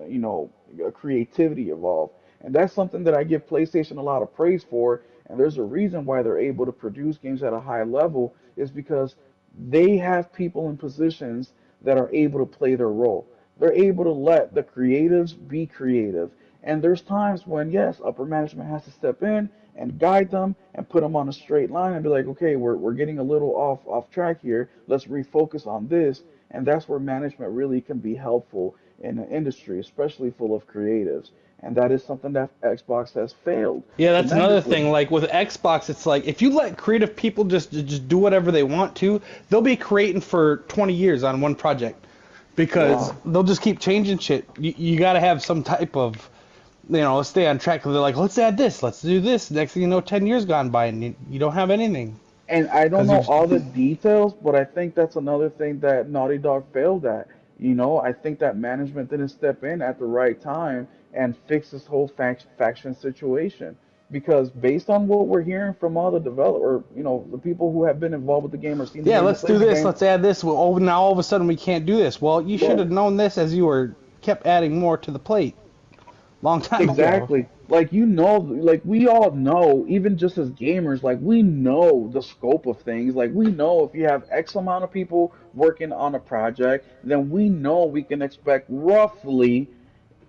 creativity involved. And that's something that I give PlayStation a lot of praise for, and there's a reason why they're able to produce games at a high level is because they have people in positions that are able to play their role. They're able to let the creatives be creative. And there's times when, yes, upper management has to step in and guide them and put them on a straight line and be like, okay, we're getting a little off track here. Let's refocus on this. And that's where management really can be helpful in an industry, especially full of creatives. And that is something that Xbox has failed Yeah, that's another tremendously. thing. Like with Xbox, it's like if you let creative people just do whatever they want to, they'll be creating for 20 years on one project because Yeah. they'll just keep changing shit. You got to have some type of, stay on track. 'Cause they're like, let's add this, let's do this. Next thing you know, 10 years gone by and you don't have anything And I don't because know you're. all the details, but I think that's another thing that Naughty Dog failed at. I think that management didn't step in at the right time and fix this whole faction situation. Because based on what we're hearing from all the developer, the people who have been involved with the game or seen the Yeah, game or let's do played the this. game, Let's add this. Well, oh, now all of a sudden we can't do this. Well, you should yeah, have known this as you were kept adding more to the plate long time ago. exactly. Like like we all know, even just as gamers, like we know the scope of things. Like we know if you have X amount of people working on a project, then we know we can expect roughly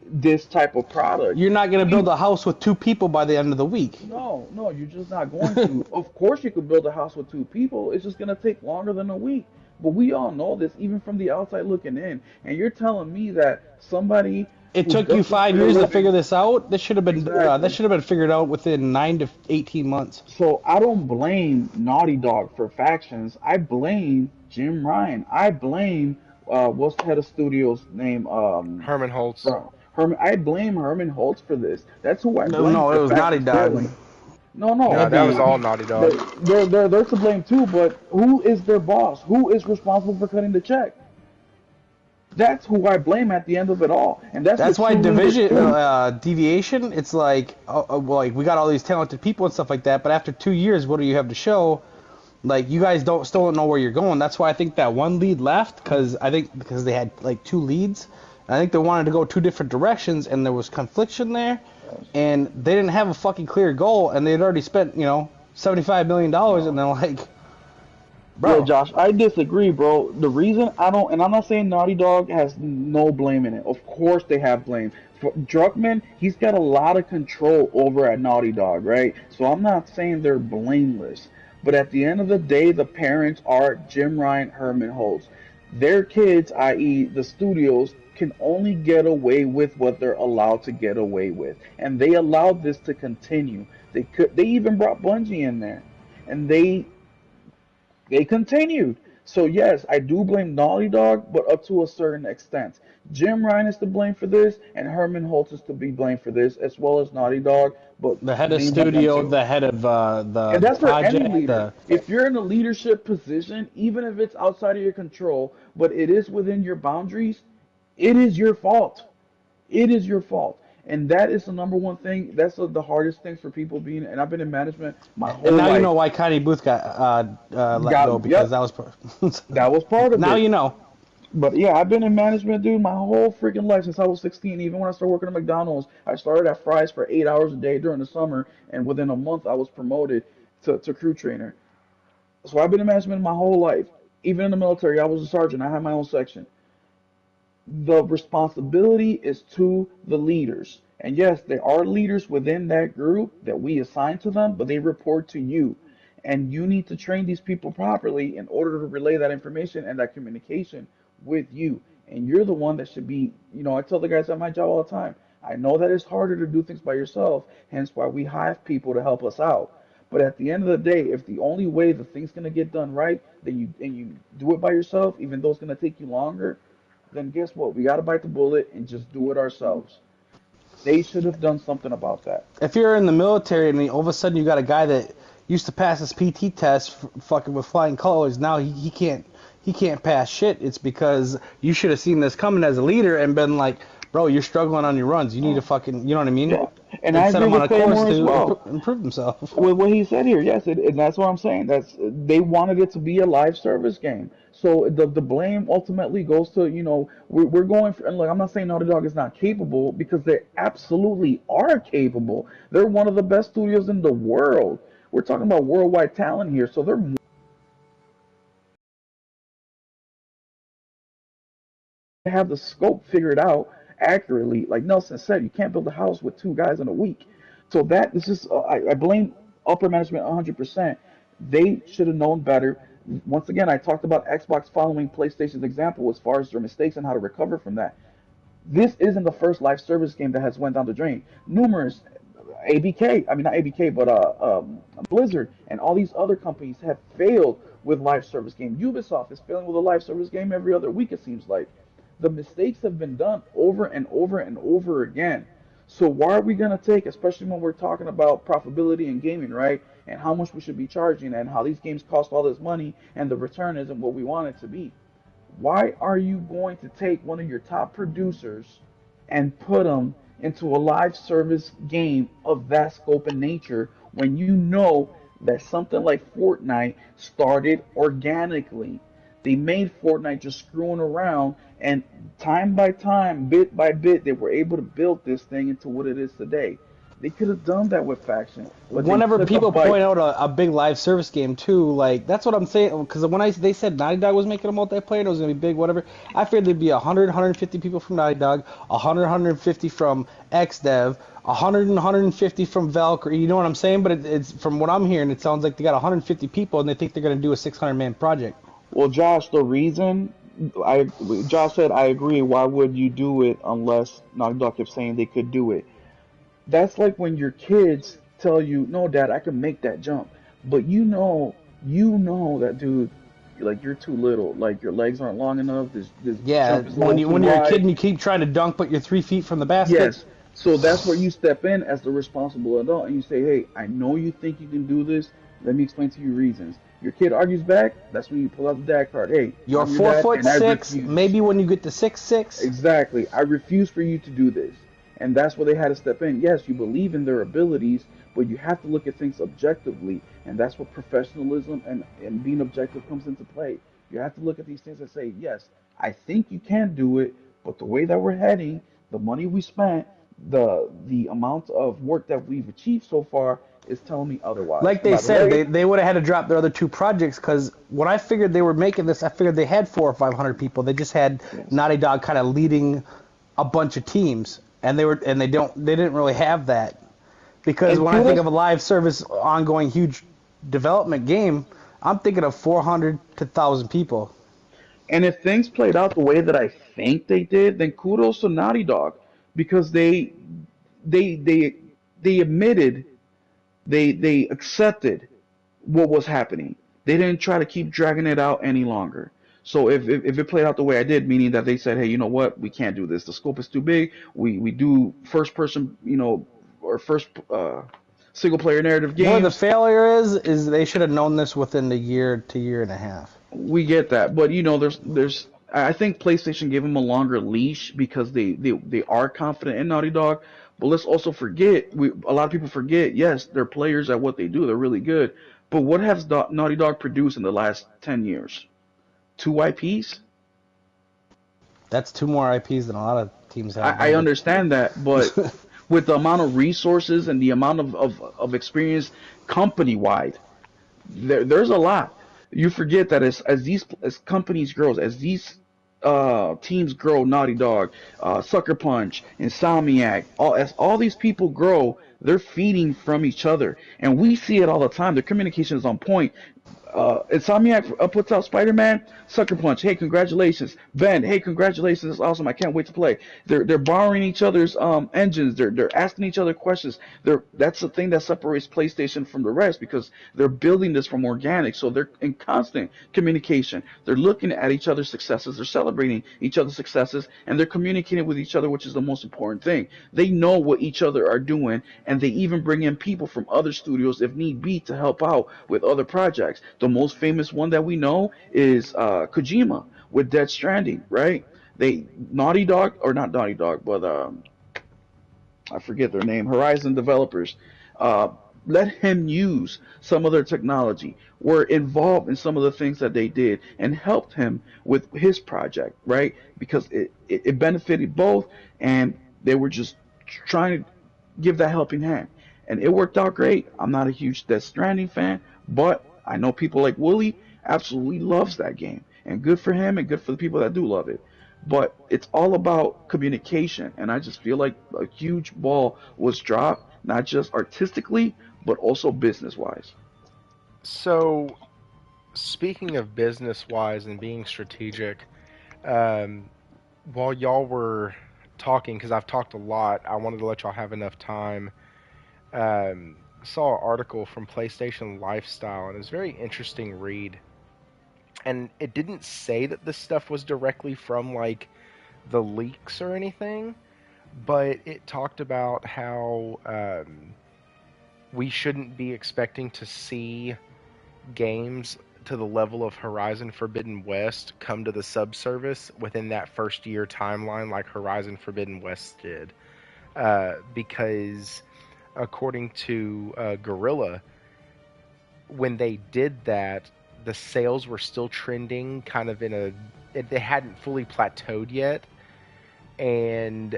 this type of product. You're not gonna build We a house with two people by the end of the week. No, no, you're just not going to. Of course, you could build a house with two people. It's just gonna take longer than a week. But we all know this, even from the outside looking in. And you're telling me that somebody It who took you does this for five a years to living, figure this out. This exactly. should have been figured out within 9 to 18 months. So I don't blame Naughty Dog for factions. I blame Jim Ryan. I blame what's the head of studio's name? Herman Holtz. Herman. I blame Herman Holtz for this. That's who I No, blame no, it for was Naughty factions Dog. failing. No, no. No, That'd that was be. all Naughty Dog. They're to blame too. But who is their boss? Who is responsible for cutting the check? That's who I blame at the end of it all, and that's That's what why truly the division, truth. deviation. It's like, well, like we got all these talented people and stuff like that, but after 2 years, what do you have to show? Like you guys still don't know where you're going. That's why I think that one lead left because they had like two leads. I think they wanted to go two different directions, and there was confliction there, and they didn't have a fucking clear goal, and they had already spent $75 million, and No. they're like, Yeah, bro, Josh, I disagree, bro. The reason I don't, and I'm not saying Naughty Dog has no blame in it. Of course they have blame. For Druckmann, he's got a lot of control over at Naughty Dog, right? So I'm not saying they're blameless. But at the end of the day, the parents are Jim Ryan, Herman Holtz. Their kids, i.e., the studios, can only get away with what they're allowed to get away with, and they allowed this to continue. They even brought Bungie in there, and they continued. So yes, I do blame Naughty Dog, but up to a certain extent. Jim Ryan is to blame for this, and Herman Holtz is to be blamed for this, as well as Naughty Dog, but the head of mainly them studio, two. the head of the And the that's for any project, leader. If you're in a leadership position, even if it's outside of your control, but it is within your boundaries, it is your fault. It is your fault. And that is the number one thing. That's the hardest thing for people being, and I've been in management my and whole now you life. know why Connie Booth got let go Got, because yep, that was that was part of now it. you know. But yeah, I've been in management, dude, my whole freaking life since I was 16. Even when I started working at McDonald's, I started at Fry's for 8 hours a day during the summer, and within a month, I was promoted to crew trainer. So I've been in management my whole life. Even in the military, I was a sergeant. I had my own section. The responsibility is to the leaders. And yes, there are leaders within that group that we assign to them, but they report to you. And you need to train these people properly in order to relay that information and that communication with you. And you're the one that should be, I tell the guys at my job all the time, I know that it's harder to do things by yourself, hence why we have people to help us out. But at the end of the day, if the only way the thing's gonna get done right, then you do it by yourself, even though it's gonna take you longer, then guess what? We got to bite the bullet and just do it ourselves. They should have done something about that. If you're in the military and all of a sudden you got a guy that used to pass his PT test fucking with flying colors, now he can't pass shit. It's because you should have seen this coming as a leader and been like, bro, you're struggling on your runs. You need to fucking, you know what I mean? Yeah, and I And set agree him on with a course Claymore as to well. improve himself. With what he said here, yes, and that's what I'm saying. That's they wanted it to be a live service game, so the blame ultimately goes to we're going for. And look, I'm not saying Naughty Dog is not capable because they absolutely are capable. They're one of the best studios in the world. We're talking about worldwide talent here, so they're have the scope figured out accurately. Like Nelson said, you can't build a house with two guys in a week. So that this is I blame upper management 100%. They should have known better. Once again, I talked about Xbox following PlayStation's example as far as their mistakes and how to recover from that. This isn't the first live service game that has went down the drain. Numerous ABK, I mean not ABK, but Blizzard and all these other companies have failed with live service game. Ubisoft is failing with a live service game every other week. It seems like the mistakes have been done over and over and over again. So why are we gonna take, especially when we're talking about profitability in gaming, right? And how much we should be charging, and how these games cost all this money, and the return isn't what we want it to be. Why are you going to take one of your top producers and put them into a live service game of that scope and nature when you know that something like Fortnite started organically? They made Fortnite just screwing around, and time by time, bit by bit, they were able to build this thing into what it is today. They could have done that with Faction, but they Whenever took a people bite. point out a big live service game too, like that's what I'm saying. Because when they said Naughty Dog was making a multiplayer, and it was gonna be big, whatever. I figured there'd be 100, 150 people from Naughty Dog, 100, 150 from XDev, 100 and 150 from Valkyrie. You know what I'm saying? But it's from what I'm hearing, it sounds like they got 150 people, and they think they're gonna do a 600-man project. Well, Josh, the reason I Josh said I agree. Why would you do it unless Naughty Dog kept saying they could do it? That's like when your kids tell you, "No, Dad, I can make that jump," but you know that dude, like you're too little. Like your legs aren't long enough. This Yeah, jump is a little too when you're a kid wide. and you keep trying to dunk, but you're 3 feet from the basket. Yes. So that's where you step in as the responsible adult and you say, "Hey, I know you think you can do this. Let me explain to you reasons." Your kid argues back. That's when you pull out the dad card. Hey, You're I'm your four dad, foot and I six. refuse. Maybe when you get to 6'6". Exactly. I refuse for you to do this. And that's where they had to step in. Yes, you believe in their abilities, but you have to look at things objectively. And that's where professionalism and being objective comes into play. You have to look at these things and say, yes, I think you can do it, but the way that we're heading, the money we spent, the amount of work that we've achieved so far is telling me otherwise. Like And they by the said, way, they would have had to drop their other two projects because when I figured they were making this, I figured they had 400 or 500 people. They just had yes. Naughty Dog kind of leading a bunch of teams, and they didn't really have that because And when I think kudos of a live service, ongoing, huge development game, I'm thinking of 400 to 1,000 people. And if things played out the way that I think they did, then kudos to Naughty Dog because they they they admitted they accepted what was happening. They didn't try to keep dragging it out any longer. So if it played out the way I did, meaning that they said, hey, you know what, we can't do this. The scope is too big. We do first person, or first single player narrative Where the games. failure is they should have known this within the year to year and a half. We get that, but there's I think PlayStation gave them a longer leash because they are confident in Naughty Dog. But let's also forget, a lot of people forget. Yes, they're players at what they do. They're really good. But what has Naughty Dog produced in the last 10 years? Two IPs? That's 2 more IPs than a lot of teams have, I maybe. understand that, but with the amount of resources and the amount of experience company wide, there's a lot. You forget that as companies grows, as these teams grow, Naughty Dog, Sucker Punch, Insomniac, as all these people grow, they're feeding from each other, and we see it all the time. Their communication is on point. Insomniac puts out Spider-Man, Sucker Punch. Hey, congratulations, Ben. Hey, congratulations. It's awesome. I can't wait to play. They're borrowing each other's engines. They're asking each other questions. That's the thing that separates PlayStation from the rest because they're building this from organic. So they're in constant communication. They're looking at each other's successes. They're celebrating each other's successes, and they're communicating with each other, which is the most important thing. They know what each other are doing, and they even bring in people from other studios if need be to help out with other projects. The most famous one that we know is Kojima with Death Stranding, right? They Naughty Dog or not Naughty Dog, but I forget their name. Horizon developers uh, let him use some of their technology. Were involved in some of the things that they did and helped him with his project, right? Because it benefited both, and they were just trying to give that helping hand, and it worked out great. I'm not a huge Death Stranding fan, but I know people like Willie absolutely loves that game, and good for him, and good for the people that do love it. But it's all about communication, and I just feel like a huge ball was dropped, not just artistically, but also business wise. So, speaking of business wise and being strategic, um, while y'all were talking, because I've talked a lot, I wanted to let y'all have enough time. Saw an article from PlayStation Lifestyle, and it was a very interesting read. And it didn't say that this stuff was directly from like the leaks or anything, but it talked about how we shouldn't be expecting to see games to the level of Horizon Forbidden West come to the subservice within that first year timeline like Horizon Forbidden West did. Because according to Gorilla, when they did that, the sales were still trending kind of they hadn't fully plateaued yet. And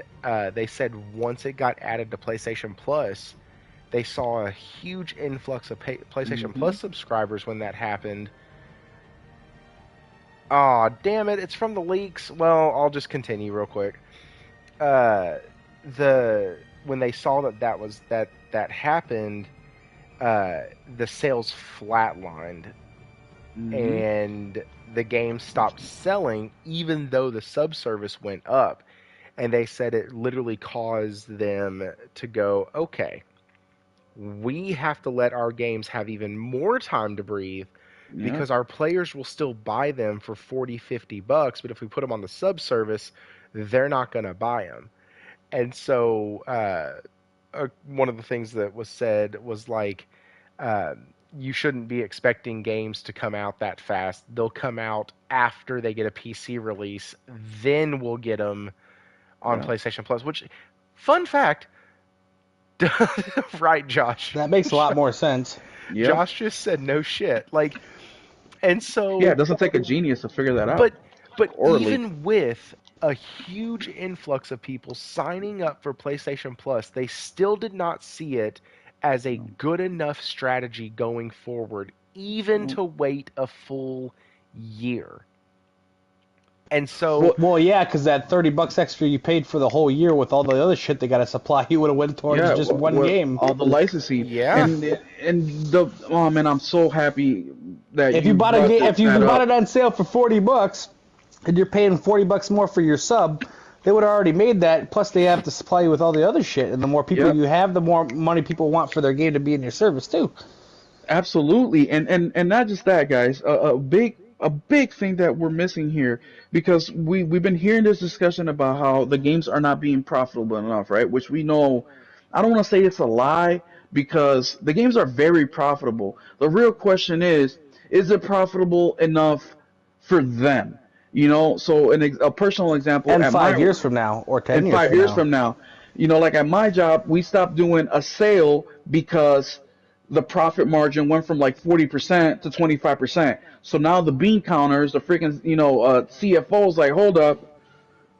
they said once it got added to PlayStation Plus, they saw a huge influx of PlayStation Hmm. Plus subscribers when that happened. Aw, damn it, it's from the leaks. Well, I'll just continue real quick. Uh, the when they saw that happened, uh, the sales flatlined Hmm. and the game stopped selling, even though the subservice went up. And they said it literally caused them to go, okay, we have to let our games have even more time to breathe Yeah. because our players will still buy them for 40, $50, but if we put them on the subservice, they're not going to buy them. And so one of the things that was said was like, uh, you shouldn't be expecting games to come out that fast. They'll come out after they get a PC release. Then we'll get them on Yeah. PlayStation Plus. Which, fun fact, right, Josh? That makes a lot more sense. Yep. Josh just said no shit. Like, and Yeah. It so, doesn't take a genius to figure that out but but or a leak. even with a huge influx of people signing up for PlayStation Plus, they still did not see it as a No. good enough strategy going forward, even No. to wait a full year. And Well, so, Well, yeah, because that $30 extra you paid for the whole year with all the other shit they got to supply, you would have went towards yeah, just one well, game. all the licensing yeah, and the oh man, I'm so happy that If you you bought a brought game, if you that bought up. it on sale for $40, and you're paying $40 more for your sub, they would have already made that. Plus, they have to supply you with all the other shit, and the more people Yep, you have, the more money people want for their game to be in your service too. absolutely, and not just that, guys. A big thing that we're missing here because we've been hearing this discussion about how the games are not being profitable enough, right? Which we know. I don't want to say it's a lie because the games are very profitable. The real question is it profitable enough for them? So a personal example And at 5 years from now, or in 10 years five from years now. from now. Like at my job, we stopped doing a sale because the profit margin went from like 40% to 25%. So now the bean counters, the freaking, CFOs like, hold up,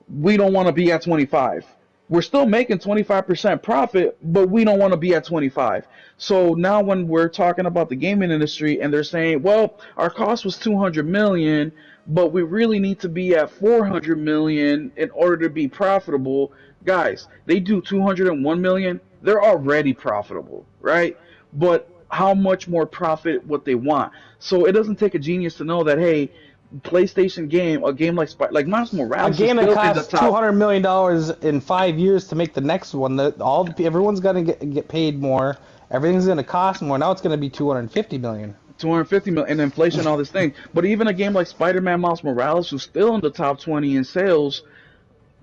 we don't want to be at 25. We're still making 25% profit, but we don't want to be at 25. So now when we're talking about the gaming industry and they're saying, well, our cost was 200 million, but we really need to be at 400 million in order to be profitable. Guys, they do 201 million, they're already profitable, right? But how much more profit would they want? So it doesn't take a genius to know that, hey, PlayStation game, a game like Miles A Morales is game that still in the costs top. $200 million in 5 years to make the next one, everyone's gonna get paid more. Everything's gonna cost more. Now it's gonna be 250 million. 250 million and inflation, all this thing. But even a game like Spider-Man Miles Morales, who's still in the top 20 in sales,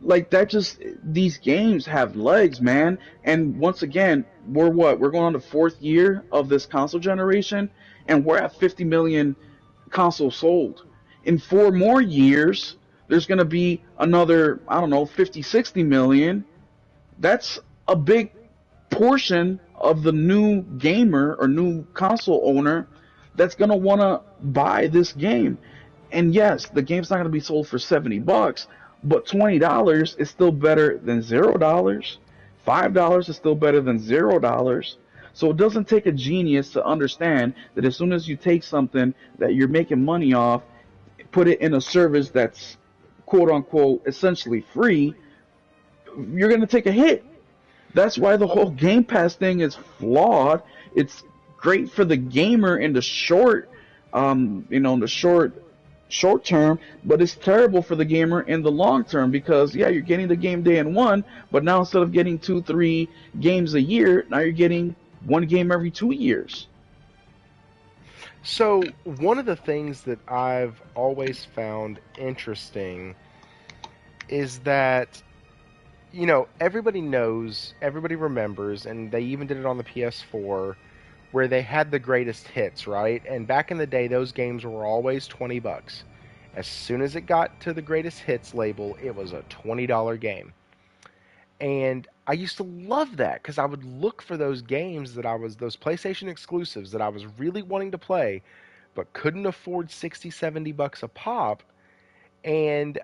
like that just these games have legs, man. And once again, we're what? We're going on the fourth year of this console generation, and we're at 50 million consoles sold. In 4 more years, there's going to be another, I don't know, 50, 60 million. That's a big portion of the new gamer or new console owner that's going to want to buy this game. And yes, the game's not going to be sold for $70, but $20 is still better than $0. $5 is still better than $0. So it doesn't take a genius to understand that as soon as you take something that you're making money off, put it in a service that's quote unquote essentially free, you're going to take a hit. That's why the whole Game Pass thing is flawed. It's great for the gamer in the in the short term, but it's terrible for the gamer in the long term because yeah, you're getting the game day in one, but now instead of getting 2-3 games a year, now you're getting one game every 2 years. So, one of the things that I've always found interesting is that, everybody knows, everybody remembers, and they even did it on the PS4, where they had the greatest hits, right? And back in the day, those games were always $20. As soon as it got to the greatest hits label, it was a $20 game. And I used to love that because I would look for those games those PlayStation exclusives that I was really wanting to play, but couldn't afford 60, $70 a pop. And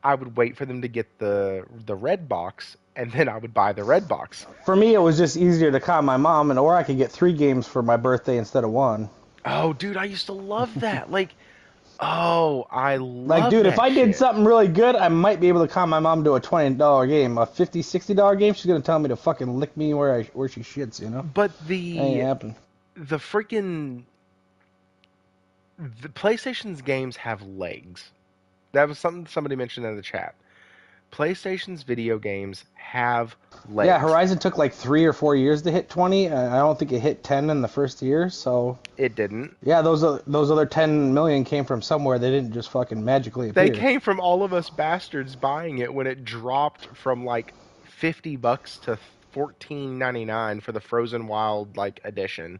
I would wait for them to get the red box, and then I would buy the red box. For me, it was just easier to call my mom, or I could get 3 games for my birthday instead of 1. Oh, dude, I used to love that. Oh, I Like, love dude, if that I did shit. something really good, I might be able to call my mom to a $20 game. A $50, $60 game, she's gonna tell me to fucking lick me where she shits, But That ain't happening. the freaking the PlayStation's games have legs. That was something somebody mentioned in the chat. PlayStation's video games have legs. Yeah, Horizon took like 3 or 4 years to hit 20, and I don't think it hit 10 in the first year. So It didn't. yeah, those other 10 million came from somewhere. They didn't just fucking magically They appear. came from all of us bastards buying it when it dropped from like $50 to $14.99 for the Frozen Wild edition.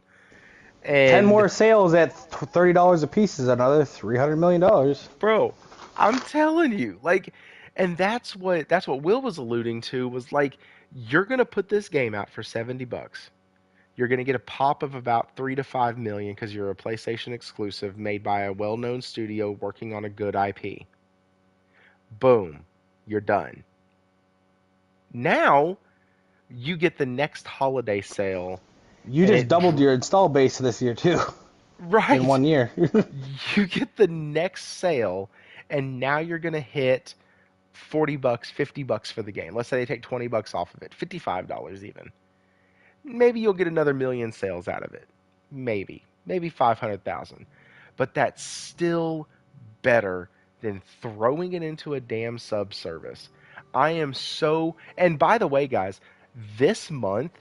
10 And more sales at $30 a piece is another $300 million. bro, I'm telling you, and that's what Will was alluding to was you're gonna put this game out for $70. You're gonna get a pop of about 3 to 5 million because you're a PlayStation exclusive made by a well-known studio working on a good IP. Boom, you're done. Now you get the next holiday sale. You just doubled your install base this year too. Right. In 1 year. You get the next sale, and now you're gonna hit $40, $50 for the game. Let's say they take $20 off of it, $55 even. Maybe you'll get another million sales out of it. Maybe 500,000. But that's still better than throwing it into a damn subservice. I am so. And by the way, guys, this month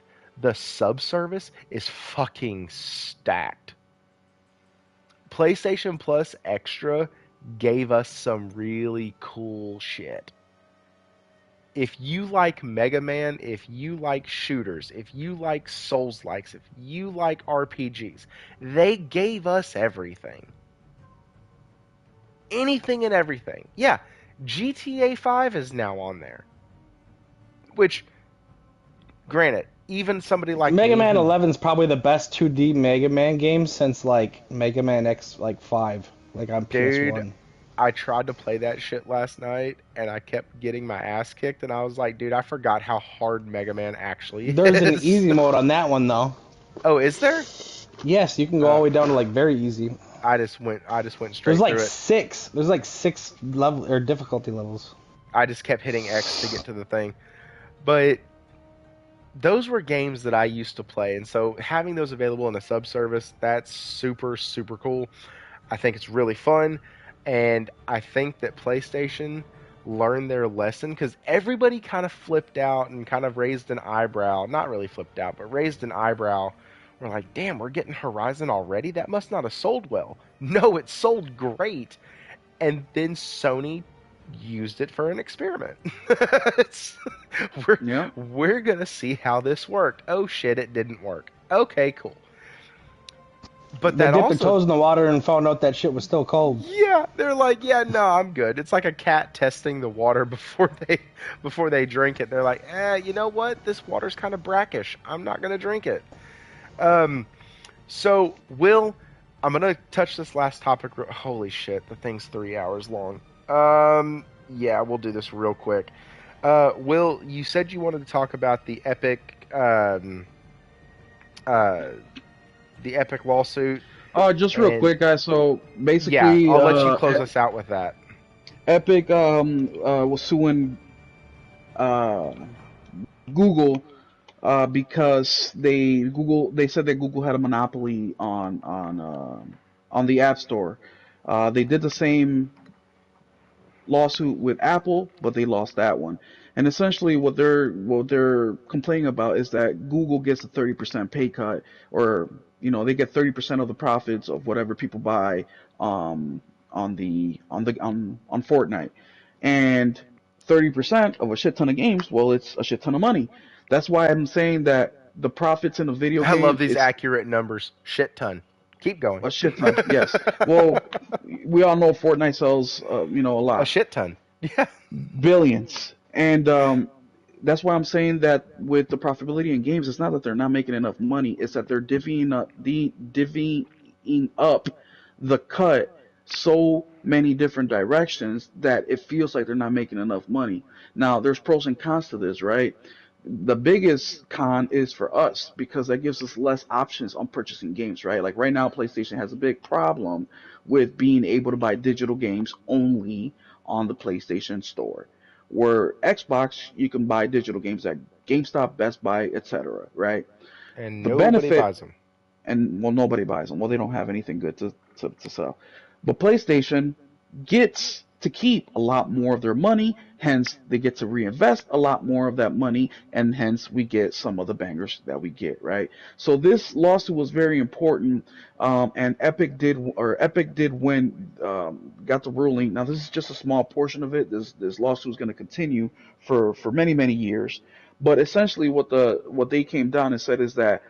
the subservice is fucking stacked. PlayStation Plus Extra gave us some really cool shit. If you like Mega Man, if you like shooters, if you like Souls-likes, if you like RPGs, they gave us everything. Anything and everything. Yeah, GTA 5 is now on there. Which, granted, even somebody like Mega me Man who, 11 is probably the best 2D Mega Man game since Mega Man X 5, on dude, PS1. I tried to play that shit last night, and I kept getting my ass kicked, and I was like, dude, I forgot how hard Mega Man actually There's an is. easy mode on that one though. Oh, is there? Yes, you can go all Uh, the way down to like very easy. I just went straight through it. There's like six level or difficulty levels. I just kept hitting X to get to the thing. But those were games that I used to play, and so having those available in a subservice, that's super, super cool. I think it's really fun, and I think that PlayStation learned their lesson because everybody kind of flipped out and kind of raised an eyebrow. Not really flipped out, but raised an eyebrow. We're like, damn, we're getting Horizon already? That must not have sold well. No, it sold great. And then Sony used it for an experiment. It's- we're Yeah. we're gonna see how this worked. Oh shit, it didn't work. Okay, cool. But They that dipped their also, toes in the water and found out that shit was still cold. yeah, they're like, yeah, no, I'm good. It's like a cat testing the water before they drink it. They're like, you know what? This water's kind of brackish. I'm not gonna drink it. Um, so Will, I'm gonna touch this last topic. Holy shit, the thing's 3 hours long. Yeah, we'll do this real quick. Will, you said you wanted to talk about uh, the Epic lawsuit, Just real and quick, guys. So yeah, basically, I'll let you close us out with that. Epic was suing uh, Google because they said that Google had a monopoly on the App Store. They did the same lawsuit with Apple, but they lost that one. And essentially, what they're complaining about is that Google gets a 30% pay cut, or they get 30% of the profits of whatever people buy on Fortnite, and 30% of a shit ton of games. Well, it's a shit ton of money. That's why I'm saying that the profits in a video I love game these is accurate numbers. Shit ton. Keep going. a shit ton. Yes. Well, we all know Fortnite sells, a A lot. shit ton. Yeah. Billions. And that's why I'm saying that with the profitability in games, it's not that they're not making enough money, it's that they're divvying up the cut so many different directions that it feels like they're not making enough money. Now, there's pros and cons to this, right? The biggest con is for us because that gives us less options on purchasing games, right? Like right now, PlayStation has a big problem with being able to buy digital games only on the PlayStation Store. Where Xbox, you can buy digital games at GameStop, Best Buy, etc., right? And The nobody benefit, buys them. and well, nobody buys them. Well, they don't have anything good to sell. But PlayStation gets to keep a lot more of their money, hence they get to reinvest a lot more of that money, and hence we get some of the bangers that we get, right? So this lawsuit was very important, and Epic did win, got the ruling. Now this is just a small portion of it. This lawsuit is going to continue for many years, but essentially what they came down and said is that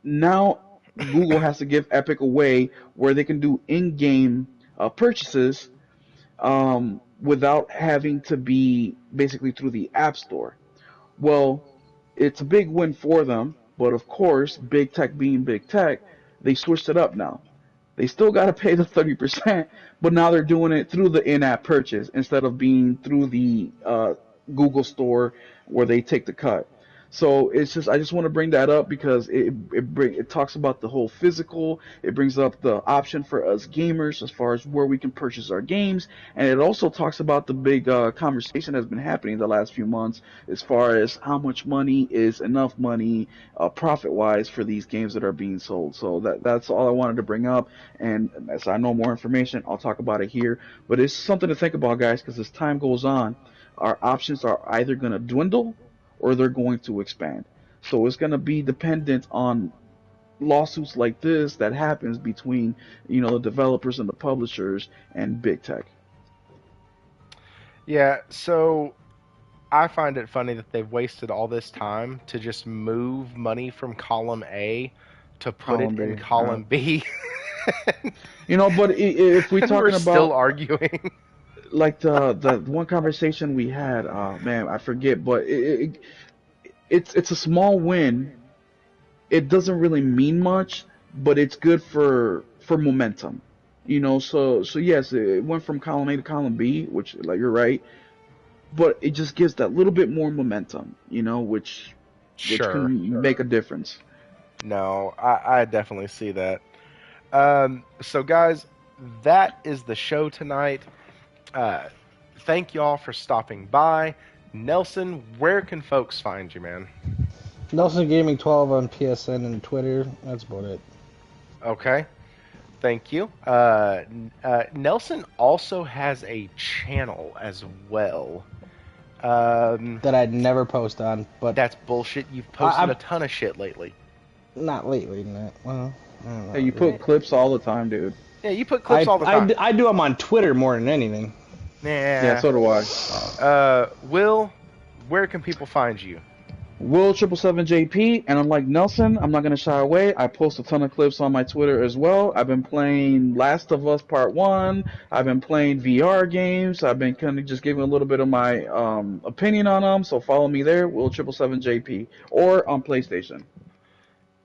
now Google has to give Epic a way where they can do in-game purchases without having to be basically through the App Store. Well, it's a big win for them, but of course, big tech being big tech, they switched it up now. They still got to pay the 30%, but now they're doing it through the in-app purchase instead of being through the Google Store where they take the cut. So I just want to bring that up because it talks about the whole physical. It brings up the option for us gamers as far as where we can purchase our games, and it also talks about the big conversation that's been happening the last few months as far as how much money is enough money profit wise for these games that are being sold. So that's all I wanted to bring up, and as I know more information, I'll talk about it here. But it's something to think about, guys, because as time goes on, our options are either going to dwindle or they're going to expand. So it's going to be dependent on lawsuits like this that happens between, the developers and the publishers and big tech. Yeah, so I find it funny that they've wasted all this time to just move money from column A to put it Column in B. column B. But if we're And we're talking still about arguing. like the one conversation we had, man, I forget, but it's a small win. It doesn't really mean much, but it's good for momentum. So yes, it went from column A to column B, which like you're right, but it just gives that little bit more momentum, which Sure. can make a difference. No, I definitely see that. So, guys, that is the show tonight. Uh, Thank y'all for stopping by. Nelson, where can folks find you, man? Nelson Gaming 12 on PSN and Twitter. That's about it. Okay. Thank you. Nelson also has a channel as well. That I'd never post on, but That's bullshit. You've posted I a ton of shit lately. not lately. Not, well, I don't Hey, you know. put clips all the time, dude. Yeah, you put clips all the time. I do them on Twitter more than anything. Yeah, Yeah. so do I. Will, where can people find you? Will 777JP, and unlike Nelson, I'm not gonna shy away. I post a ton of clips on my Twitter as well. I've been playing Last of Us Part 1. I've been playing VR games. I've been kind of just giving a little bit of my opinion on them. So follow me there, Will 777JP, or on PlayStation.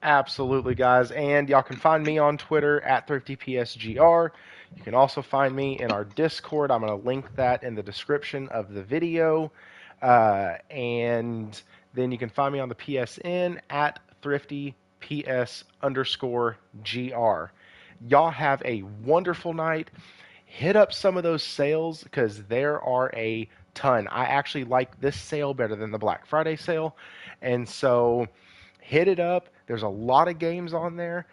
Absolutely, guys. And y'all can find me on Twitter at ThriftyPSGR. You can also find me in our Discord. I'm going to link that in the description of the video. And then you can find me on the PSN at ThriftyPS_GR. Y'all have a wonderful night. Hit up some of those sales because there are a ton. I actually like this sale better than the Black Friday sale. And so hit it up. There's a lot of games on there.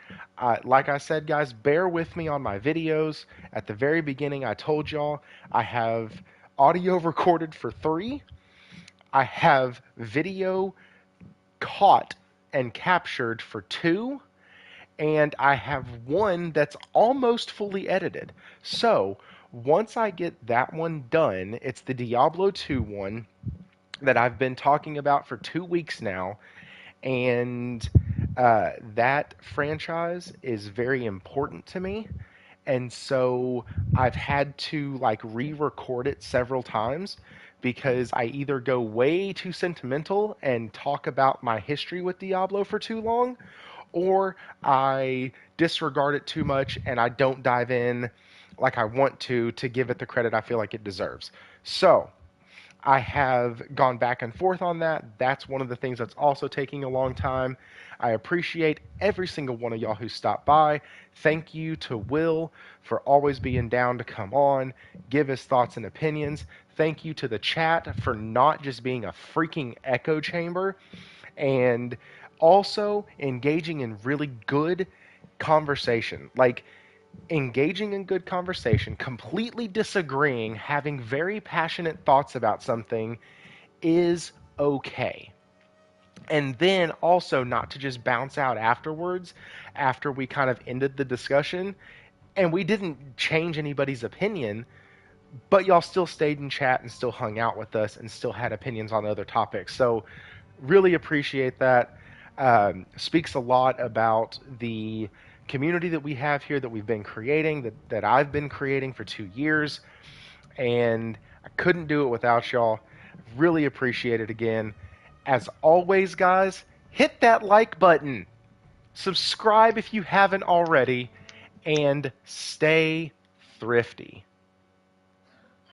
Like I said, guys, bear with me on my videos. At the very beginning, I told y'all I have audio recorded for 3. I have video caught and captured for 2. And I have one that's almost fully edited. So once I get that one done, it's the Diablo 2 one that I've been talking about for 2 weeks now. And that franchise is very important to me. And so I've had to like re-record it several times because I either go way too sentimental and talk about my history with Diablo for too long, or I disregard it too much and I don't dive in like I want to give it the credit I feel like it deserves. So I have gone back and forth on that. That's one of the things that's also taking a long time. I appreciate every single one of y'all who stopped by. Thank you to Will for always being down to come on, give his thoughts and opinions. Thank you to the chat for not just being a freaking echo chamber and also engaging in really good conversation. Like, engaging in good conversation, completely disagreeing, having very passionate thoughts about something is okay. And then also not to just bounce out afterwards, after we kind of ended the discussion, and we didn't change anybody's opinion, but y'all still stayed in chat and still hung out with us and still had opinions on other topics. So, really appreciate that. Speaks a lot about the community that we have here that we've been creating, that I've been creating for 2 years. And I couldn't do it without y'all. Really appreciate it again. As always, guys, hit that like button. Subscribe if you haven't already. And stay thrifty.